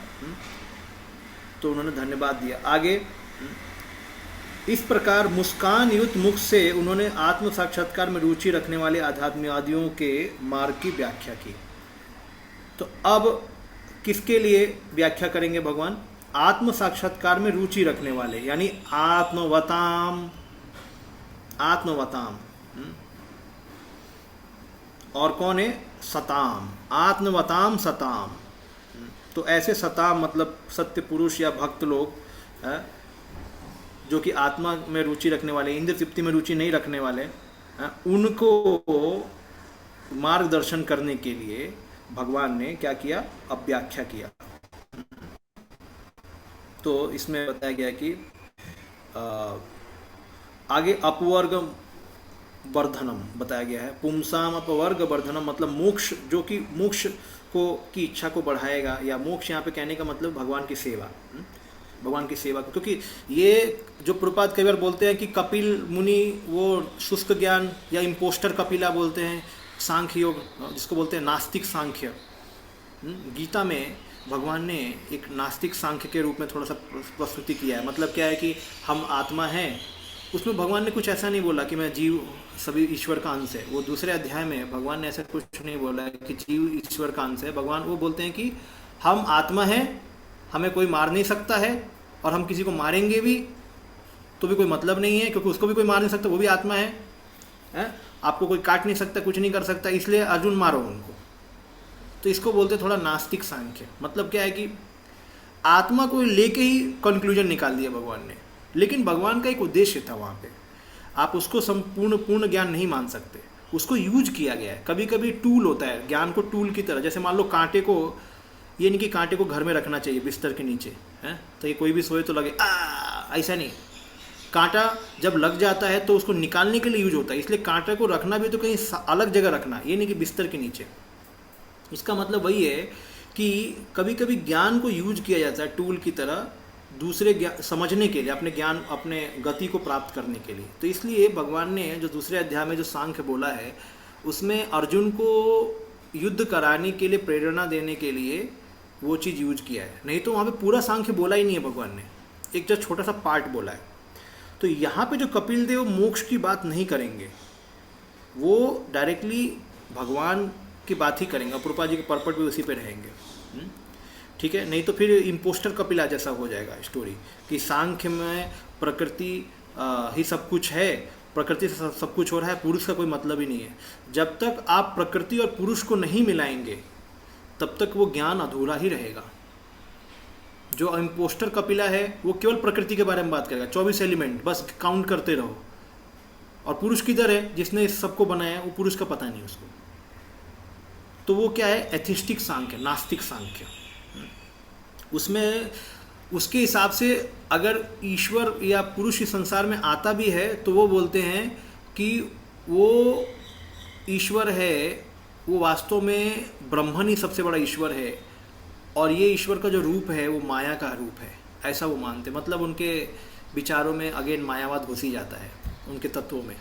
तो उन्होंने धन्यवाद दिया। आगे, इस प्रकार मुस्कान युक्त मुख से उन्होंने आत्म साक्षात्कार में रुचि रखने वाले आध्यात्मवादियों के मार्ग की व्याख्या की। तो अब किसके लिए व्याख्या करेंगे भगवान? आत्म साक्षात्कार में रुचि रखने वाले, यानी आत्मवताम, और कौन है? सताम, आत्मवताम सताम। तो ऐसे सताम मतलब सत्य पुरुष या भक्त लोग, जो कि आत्मा में रुचि रखने वाले, इंद्र तृप्ति में रुचि नहीं रखने वाले, उनको मार्गदर्शन करने के लिए भगवान ने क्या किया? अब व्याख्या किया। तो इसमें बताया गया कि आगे अपवर्ग वर्धनम बताया गया है। पुंसाम अपवर्ग वर्धनम मतलब मोक्ष, जो कि मोक्ष को की इच्छा को बढ़ाएगा, या मोक्ष यहाँ पे कहने का मतलब भगवान की सेवा, भगवान की सेवा। क्योंकि ये जो प्रभुपाद कई बार बोलते हैं कि कपिल मुनि वो शुष्क ज्ञान या इम्पोस्टर कपिला बोलते हैं, सांख्य योग जिसको बोलते हैं नास्तिक सांख्य, गीता में भगवान ने एक नास्तिक सांख्य के रूप में थोड़ा सा प्रस्तुति किया है। मतलब क्या है कि हम आत्मा हैं, उसमें भगवान ने कुछ ऐसा नहीं बोला कि मैं जीव सभी ईश्वर का अंश है। वो दूसरे अध्याय में भगवान ने ऐसा कुछ नहीं बोला कि जीव ईश्वर का अंश है। भगवान वो बोलते हैं कि हम आत्मा हैं, हमें कोई मार नहीं सकता है, और हम किसी को मारेंगे भी तो भी कोई मतलब नहीं है, क्योंकि उसको भी कोई मार नहीं सकता, वो भी आत्मा है? आपको कोई काट नहीं सकता, कुछ नहीं कर सकता, इसलिए अर्जुन मारो उनको। तो इसको बोलते थोड़ा नास्तिक सांख्य। मतलब क्या है कि आत्मा को लेके ही कंक्लूजन निकाल दिया भगवान ने, लेकिन भगवान का एक उद्देश्य था वहाँ पे। आप उसको संपूर्ण पूर्ण ज्ञान नहीं मान सकते, उसको यूज किया गया है। कभी कभी टूल होता है, ज्ञान को टूल की तरह। जैसे मान लो कांटे को, ये नहीं कि कांटे को घर में रखना चाहिए बिस्तर के नीचे, है तो ये कोई भी सोए तो लगे ऐसा नहीं। कांटा जब लग जाता है तो उसको निकालने के लिए यूज होता है, इसलिए कांटे को रखना भी तो कहीं अलग जगह रखना, ये नहीं कि बिस्तर के नीचे। इसका मतलब वही है कि कभी कभी ज्ञान को यूज किया जाता है टूल की तरह, दूसरे समझने के लिए, अपने ज्ञान, अपने गति को प्राप्त करने के लिए। तो इसलिए भगवान ने जो दूसरे अध्याय में जो सांख्य बोला है, उसमें अर्जुन को युद्ध कराने के लिए, प्रेरणा देने के लिए वो चीज़ यूज किया है। नहीं तो वहाँ पे पूरा सांख्य बोला ही नहीं है भगवान ने, एक जो छोटा सा पार्ट बोला है। तो यहाँ पे जो कपिल देव मोक्ष की बात नहीं करेंगे, वो डायरेक्टली भगवान की बात ही करेंगे, प्रभुपाद जी के पर्पट भी उसी पे रहेंगे। ठीक है, नहीं तो फिर इम्पोस्टर कपिला जैसा हो जाएगा स्टोरी कि सांख्य में प्रकृति ही सब कुछ है, प्रकृति से सब कुछ हो रहा है, पुरुष का कोई मतलब ही नहीं है। जब तक आप प्रकृति और पुरुष को नहीं मिलाएंगे तब तक वो ज्ञान अधूरा ही रहेगा। जो इम्पोस्टर कपिला है वो केवल प्रकृति के बारे में बात करेगा, 24 एलिमेंट बस काउंट करते रहो, और पुरुष किधर है जिसने इस सबको बनाया, वो पुरुष का पता नहीं उसको। तो वो क्या है, एथिस्टिक सांख्य, नास्तिक सांख्य। उसमें उसके हिसाब से अगर ईश्वर या पुरुष इस संसार में आता भी है तो वो बोलते हैं कि वो ईश्वर है, वो वास्तव में ब्रह्मन ही सबसे बड़ा ईश्वर है, और ये ईश्वर का जो रूप है वो माया का रूप है, ऐसा वो मानते। मतलब उनके विचारों में अगेन मायावाद घुस ही जाता है उनके तत्वों में।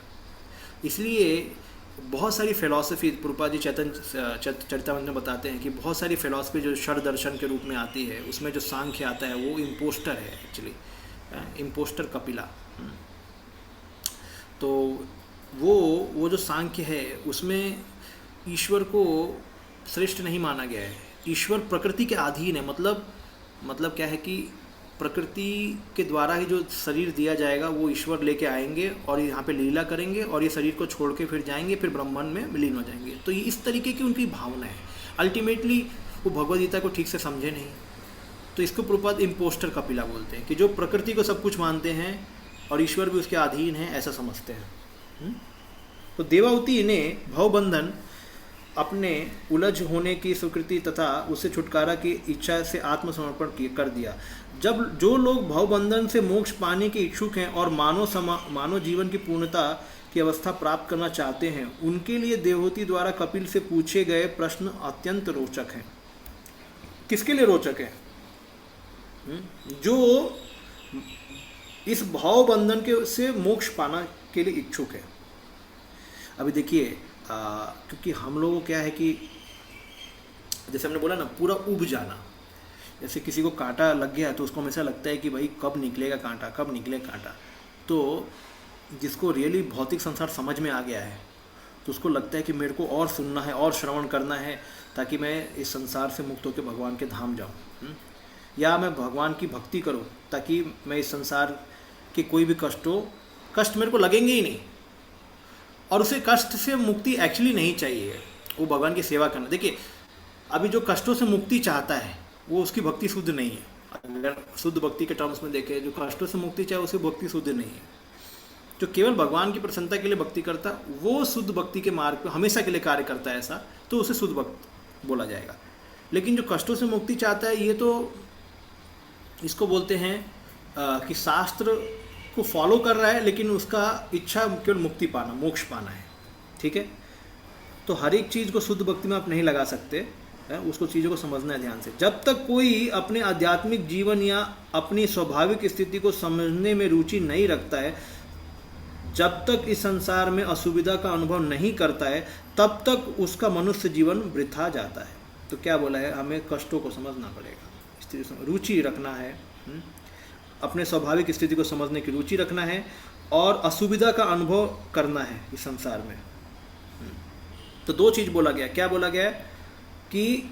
इसलिए बहुत सारी फिलॉसफी, प्रभुपाद जी चरितामृत में बताते हैं कि बहुत सारी फिलॉसफी जो षड दर्शन के रूप में आती है, उसमें जो सांख्य आता है वो इम्पोस्टर है एक्चुअली, इम्पोस्टर कपिला। तो वो जो सांख्य है उसमें ईश्वर को श्रेष्ठ नहीं माना गया है। ईश्वर प्रकृति के अधीन है। मतलब क्या है कि प्रकृति के द्वारा ही जो शरीर दिया जाएगा वो ईश्वर लेके आएंगे और यहाँ पे लीला करेंगे, और ये शरीर को छोड़ के फिर जाएंगे, फिर ब्रह्मांड में विलीन हो जाएंगे। तो ये इस तरीके की उनकी भावना है। अल्टीमेटली वो भगवद गीता को ठीक से समझे नहीं, तो इसको प्रभुपाद इम्पोस्टर कपिला बोलते हैं कि जो प्रकृति को सब कुछ मानते हैं और ईश्वर भी उसके अधीन है, ऐसा समझते हैं। तो देवावती ने भवबंधन, अपने उलझ होने की स्वीकृति तथा उससे छुटकारा की इच्छा से आत्मसमर्पण कर दिया। जब जो लोग भवबंधन से मोक्ष पाने के इच्छुक हैं और मानव जीवन की पूर्णता की अवस्था प्राप्त करना चाहते हैं, उनके लिए देवहूति द्वारा कपिल से पूछे गए प्रश्न अत्यंत रोचक हैं। किसके लिए रोचक है? जो इस भवबंधन के से मोक्ष पाना के लिए इच्छुक है। अभी देखिए, क्योंकि हम लोगों को क्या है कि जैसे हमने बोला ना, पूरा उब जाना। जैसे किसी को कांटा लग गया तो उसको हमेशा लगता है कि भाई कब निकलेगा कांटा, कब निकलेगा कांटा। तो जिसको रियली भौतिक संसार समझ में आ गया है तो उसको लगता है कि मेरे को और सुनना है और श्रवण करना है ताकि मैं इस संसार से मुक्त होकर भगवान के धाम जाऊँ, या मैं भगवान की भक्ति करूँ ताकि मैं इस संसार के कोई भी कष्ट मेरे को लगेंगे ही नहीं। और उसे कष्ट से मुक्ति एक्चुअली नहीं चाहिए, वो भगवान की सेवा करना। देखिए, अभी जो कष्टों से मुक्ति चाहता है वो उसकी भक्ति शुद्ध नहीं है। अगर शुद्ध भक्ति के टर्म्स में देखें, जो कष्टों से मुक्ति चाहे उसकी भक्ति शुद्ध नहीं है। जो केवल भगवान की प्रसन्नता के लिए भक्ति करता, वो शुद्ध भक्ति के मार्ग पर हमेशा के लिए कार्य करता है, ऐसा तो उसे शुद्ध भक्त बोला जाएगा। लेकिन जो कष्टों से मुक्ति चाहता है, ये तो इसको बोलते हैं कि शास्त्र को फॉलो कर रहा है लेकिन उसका इच्छा केवल मुक्ति पाना, मोक्ष पाना है। ठीक है, तो हर एक चीज़ को शुद्ध भक्ति में आप नहीं लगा सकते, उसको चीज़ों को समझना है ध्यान से। जब तक कोई अपने आध्यात्मिक जीवन या अपनी स्वाभाविक स्थिति को समझने में रुचि नहीं रखता है, जब तक इस संसार में असुविधा का अनुभव नहीं करता है तब तक उसका मनुष्य जीवन वृथा जाता है। तो क्या बोला है, हमें कष्टों को समझना पड़ेगा, स्थिति रुचि रखना है, अपने स्वाभाविक स्थिति को समझने की रुचि रखना है और असुविधा का अनुभव करना है इस संसार में। तो दो चीज बोला गया, क्या बोला गया कि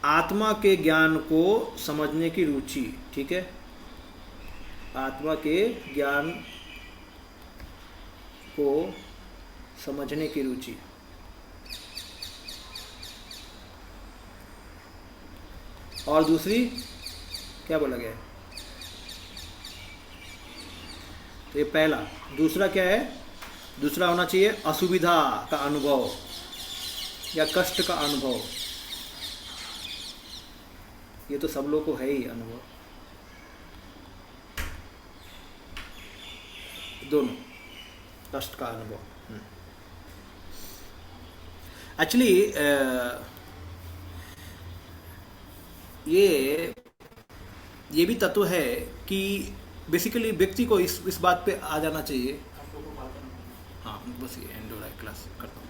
आत्मा के ज्ञान को समझने की रुचि, ठीक है, आत्मा के ज्ञान को समझने की रुचि, और दूसरी क्या बोला गया है, तो ये पहला। दूसरा क्या है, दूसरा होना चाहिए असुविधा का अनुभव या कष्ट का अनुभव। ये तो सब लोग को है ही अनुभव, दोनों, कष्ट का अनुभव। एक्चुअली ये भी तत्व है कि बेसिकली व्यक्ति को इस बात पे आ जाना चाहिए। हाँ, बस ये एंड हो रहा है, क्लास करता हूँ।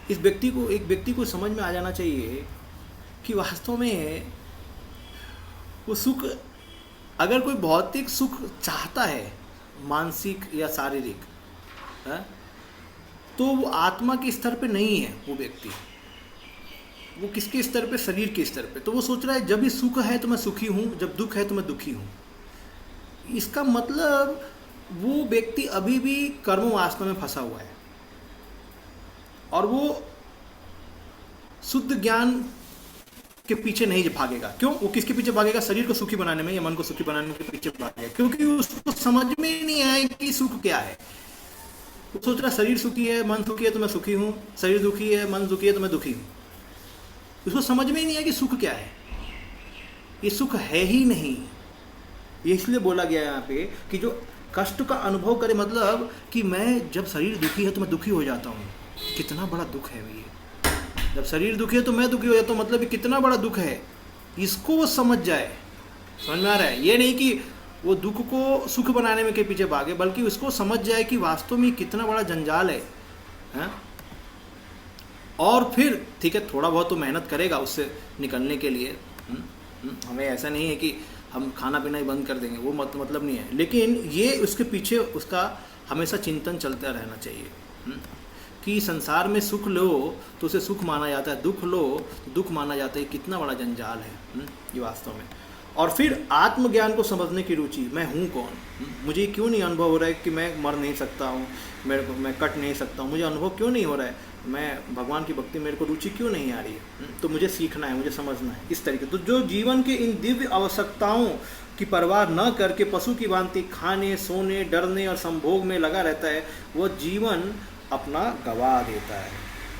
एक व्यक्ति को समझ में आ जाना चाहिए कि वास्तव में वो सुख, अगर कोई भौतिक सुख चाहता है, मानसिक या शारीरिक, तो वो आत्मा के स्तर पे नहीं है वो व्यक्ति। वो किसके स्तर पे, शरीर के स्तर पे। तो वो सोच रहा है जब भी सुख है तो मैं सुखी हूँ, जब दुख है तो मैं दुखी हूँ। इसका मतलब वो व्यक्ति अभी भी कर्म वासना में फंसा हुआ है और वो शुद्ध ज्ञान के पीछे नहीं भागेगा। क्यों? वो किसके पीछे भागेगा? शरीर को सुखी बनाने में या मन को सुखी बनाने के पीछे भागेगा, क्योंकि उसको समझ में ही नहीं आया कि सुख क्या है। वो सोच रहा शरीर सुखी है, मन सुखी है तो मैं सुखी हूँ, शरीर दुखी है, मन दुखी है तो मैं दुखी हूँ। उसको समझ में ही नहीं आया कि सुख क्या है। ये सुख है ही नहीं। ये इसलिए बोला गया यहाँ पे कि जो कष्ट का अनुभव करे, मतलब कि मैं जब शरीर दुखी है तो मैं दुखी हो जाता हूँ। कितना बड़ा दुख है ये। जब शरीर दुखी है तो मैं दुखी हो जाता हूँ, मतलब कितना बड़ा दुख है। इसको वो समझ जाए, समझ में आ रहा है? ये नहीं कि वो दुख को सुख बनाने में के पीछे भागे, बल्कि उसको समझ जाए कि वास्तव में कितना बड़ा जंजाल है। और फिर ठीक है, थोड़ा बहुत तो मेहनत करेगा उससे निकलने के लिए। हमें ऐसा नहीं है कि हम खाना पीना ही बंद कर देंगे, वो मतलब नहीं है। लेकिन ये उसके पीछे उसका हमेशा चिंतन चलता रहना चाहिए कि संसार में सुख लो तो उसे सुख माना जाता है, दुख लो तो दुख माना जाता है। कितना बड़ा जंजाल है ये वास्तव में। और फिर आत्मज्ञान को समझने की रुचि, मैं हूँ कौन, मुझे क्यों नहीं अनुभव हो रहा है कि मैं मर नहीं सकता हूँ, मैं कट नहीं सकता हूँ, मुझे अनुभव क्यों नहीं हो रहा है, मैं भगवान की भक्ति मेरे को रुचि क्यों नहीं आ रही है। तो मुझे सीखना है, मुझे समझना है इस तरीके। तो जो जीवन के इन दिव्य आवश्यकताओं की परवाह न करके पशु की भांति खाने, सोने, डरने और संभोग में लगा रहता है, वह जीवन अपना गवा देता है।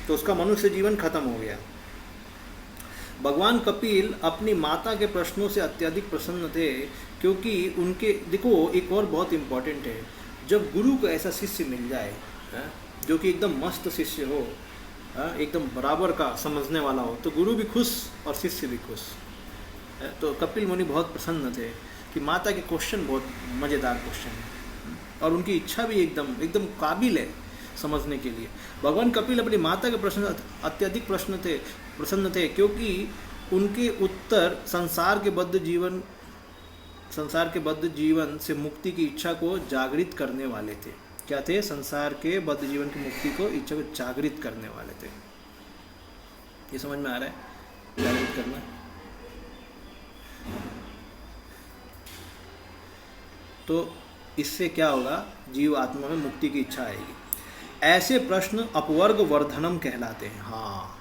तो उसका मनुष्य जीवन खत्म हो गया। भगवान कपिल अपनी माता के प्रश्नों से अत्यधिक प्रसन्न थे, क्योंकि उनके, देखो एक और बहुत इम्पोर्टेंट है, जब गुरु को ऐसा शिष्य मिल जाए जो कि एकदम मस्त शिष्य हो, एकदम बराबर का समझने वाला हो, तो गुरु भी खुश और शिष्य भी खुश। तो कपिल मुनि बहुत प्रसन्न थे कि माता के क्वेश्चन बहुत मज़ेदार क्वेश्चन है और उनकी इच्छा भी एकदम काबिल है समझने के लिए। भगवान कपिल अपनी माता के प्रश्न अत्यधिक प्रसन्न थे, क्योंकि उनके उत्तर संसार के बद्ध जीवन से मुक्ति की इच्छा को जागृत करने वाले थे। क्या थे? संसार के बद्ध जीवन की मुक्ति को इच्छा को जागृत करने वाले थे। ये समझ में आ रहा है? जागृत करना। तो इससे क्या होगा? जीव आत्मा में मुक्ति की इच्छा आएगी। ऐसे प्रश्न अपवर्ग वर्धनम कहलाते हैं। हाँ,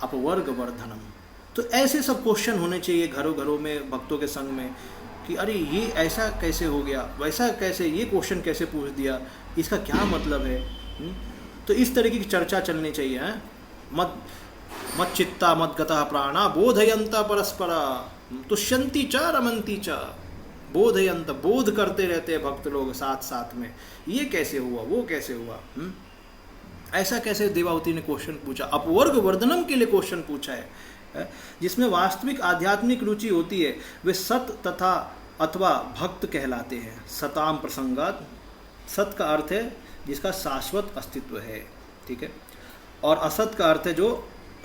अपवर्ग वर्धनम। तो ऐसे सब क्वेश्चन होने चाहिए घरों घरों में, भक्तों के संग में, कि अरे ये ऐसा कैसे हो गया, वैसा कैसे, ये क्वेश्चन कैसे पूछ दिया, इसका क्या मतलब है। तो इस तरीके की चर्चा चलनी चाहिए। मत चित्ता मत गतः प्राणा बोधयंता परस्परा तुष्यंती च रमंती च। बोधयंत, बोध करते रहते हैं भक्त लोग साथ साथ में, ये कैसे हुआ, वो कैसे हुआ, ऐसा कैसे। देवावती ने क्वेश्चन पूछा, अपवर्ग वर्धनम के लिए क्वेश्चन पूछा है। जिसमें वास्तविक आध्यात्मिक रुचि होती है, वे सत तथा अथवा भक्त कहलाते हैं। सताम प्रसंगात, सत का अर्थ है जिसका शाश्वत अस्तित्व है, ठीक है, और असत का अर्थ है जो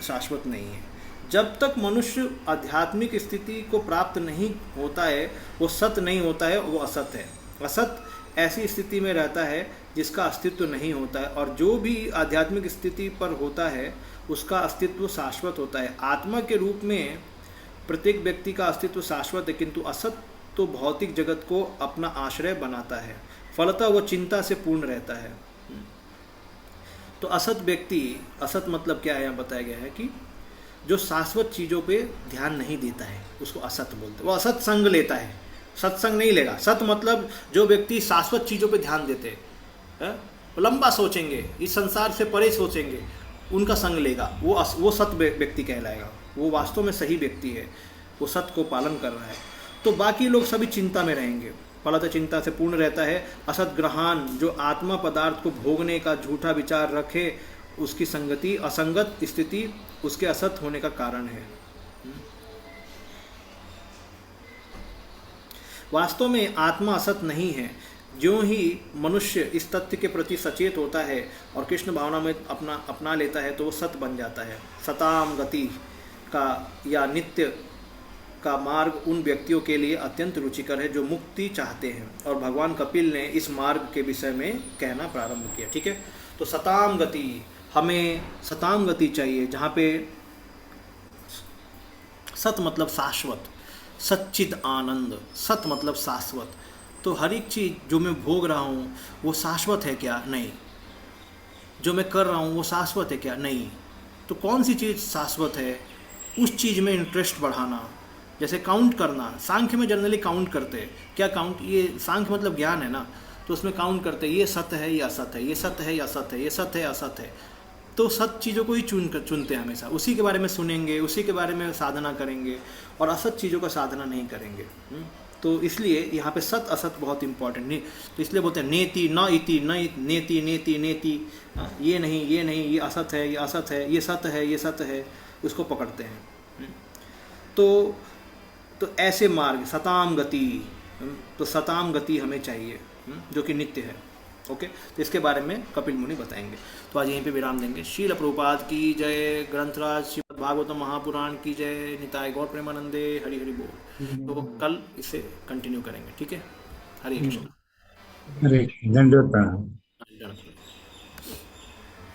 शाश्वत नहीं है। जब तक मनुष्य आध्यात्मिक स्थिति को प्राप्त नहीं होता है वो सत नहीं होता है, वो असत है। असत ऐसी स्थिति में रहता है जिसका अस्तित्व नहीं होता है, और जो भी आध्यात्मिक स्थिति पर होता है उसका अस्तित्व शाश्वत होता है। आत्मा के रूप में प्रत्येक व्यक्ति का अस्तित्व शाश्वत है, किंतु असत तो भौतिक जगत को अपना आश्रय बनाता है, फलतः वो चिंता से पूर्ण रहता है। तो असत व्यक्ति, असत मतलब क्या है यहाँ बताया गया है कि जो शाश्वत चीज़ों पे ध्यान नहीं देता है उसको असत बोलते हैं। वो असत संग लेता है, सत्संग नहीं लेगा। सत मतलब जो व्यक्ति शाश्वत चीज़ों पे ध्यान देते हैं, लंबा सोचेंगे, इस संसार से परे सोचेंगे, उनका संग लेगा, वो सत व्यक्ति कहलाएगा। वो वास्तव में सही व्यक्ति है, वो सत्य को पालन कर रहा है। तो बाकी लोग सभी चिंता में रहेंगे, फलतः चिंता से पूर्ण रहता है। असत ग्रहान, जो आत्मा पदार्थ को भोगने का झूठा विचार रखे, उसकी संगति, असंगत स्थिति उसके असत होने का कारण है। वास्तव में आत्मा असत नहीं है। ज्यों ही मनुष्य इस तथ्य के प्रति सचेत होता है और कृष्ण भावना में अपना लेता है तो वो सत बन जाता है। सताम गति का या नित्य का मार्ग उन व्यक्तियों के लिए अत्यंत रुचिकर है जो मुक्ति चाहते हैं, और भगवान कपिल ने इस मार्ग के विषय में कहना प्रारंभ किया, ठीक है। तो सताम गति, हमें सताम गति चाहिए जहाँ पे सत मतलब शाश्वत, सच्चिद आनंद, सत मतलब शाश्वत। तो हर एक चीज़ जो मैं भोग रहा हूँ वो शाश्वत है क्या? नहीं। जो मैं कर रहा हूँ वो शाश्वत है क्या? नहीं। तो कौन सी चीज़ शाश्वत है? उस चीज़ में इंटरेस्ट बढ़ाना, जैसे काउंट करना। सांख्य में जनरली काउंट करते हैं, क्या काउंट, ये सांख्य मतलब ज्ञान है ना, तो उसमें काउंट करते हैं, ये सत्य है, ये असत है, ये सत्य है, ये असत है, ये सत्य है, असत है। तो सत चीज़ों को ही चुनते हैं हमेशा, उसी के बारे में सुनेंगे, उसी के बारे में साधना करेंगे, और असत चीज़ों का साधना नहीं करेंगे। तो इसलिए यहाँ पे सत असत बहुत इंपॉर्टेंट नहीं, तो इसलिए बोलते हैं नेति न इति, न नेति नेति नेति, ये नहीं, ये नहीं, ये असत है, ये असत है, ये सत्य है, ये सत्य है, उसको पकड़ते हैं। तो ऐसे मार्ग सताम गति, तो सताम गति हमें चाहिए जो कि नित्य है। ओके, तो इसके बारे में कपिल मुनि बताएंगे। तो आज यहीं पे विराम देंगे। श्रील प्रभुपाद की जय, ग्रंथराज श्रीमद् भागवतम महापुराण की जय, निताय गौर प्रेमानंदे, हरि हरि बोल। तो कल इसे कंटिन्यू करेंगे, ठीक है। हरे कृष्ण। हरे, दंडवत प्रणाम।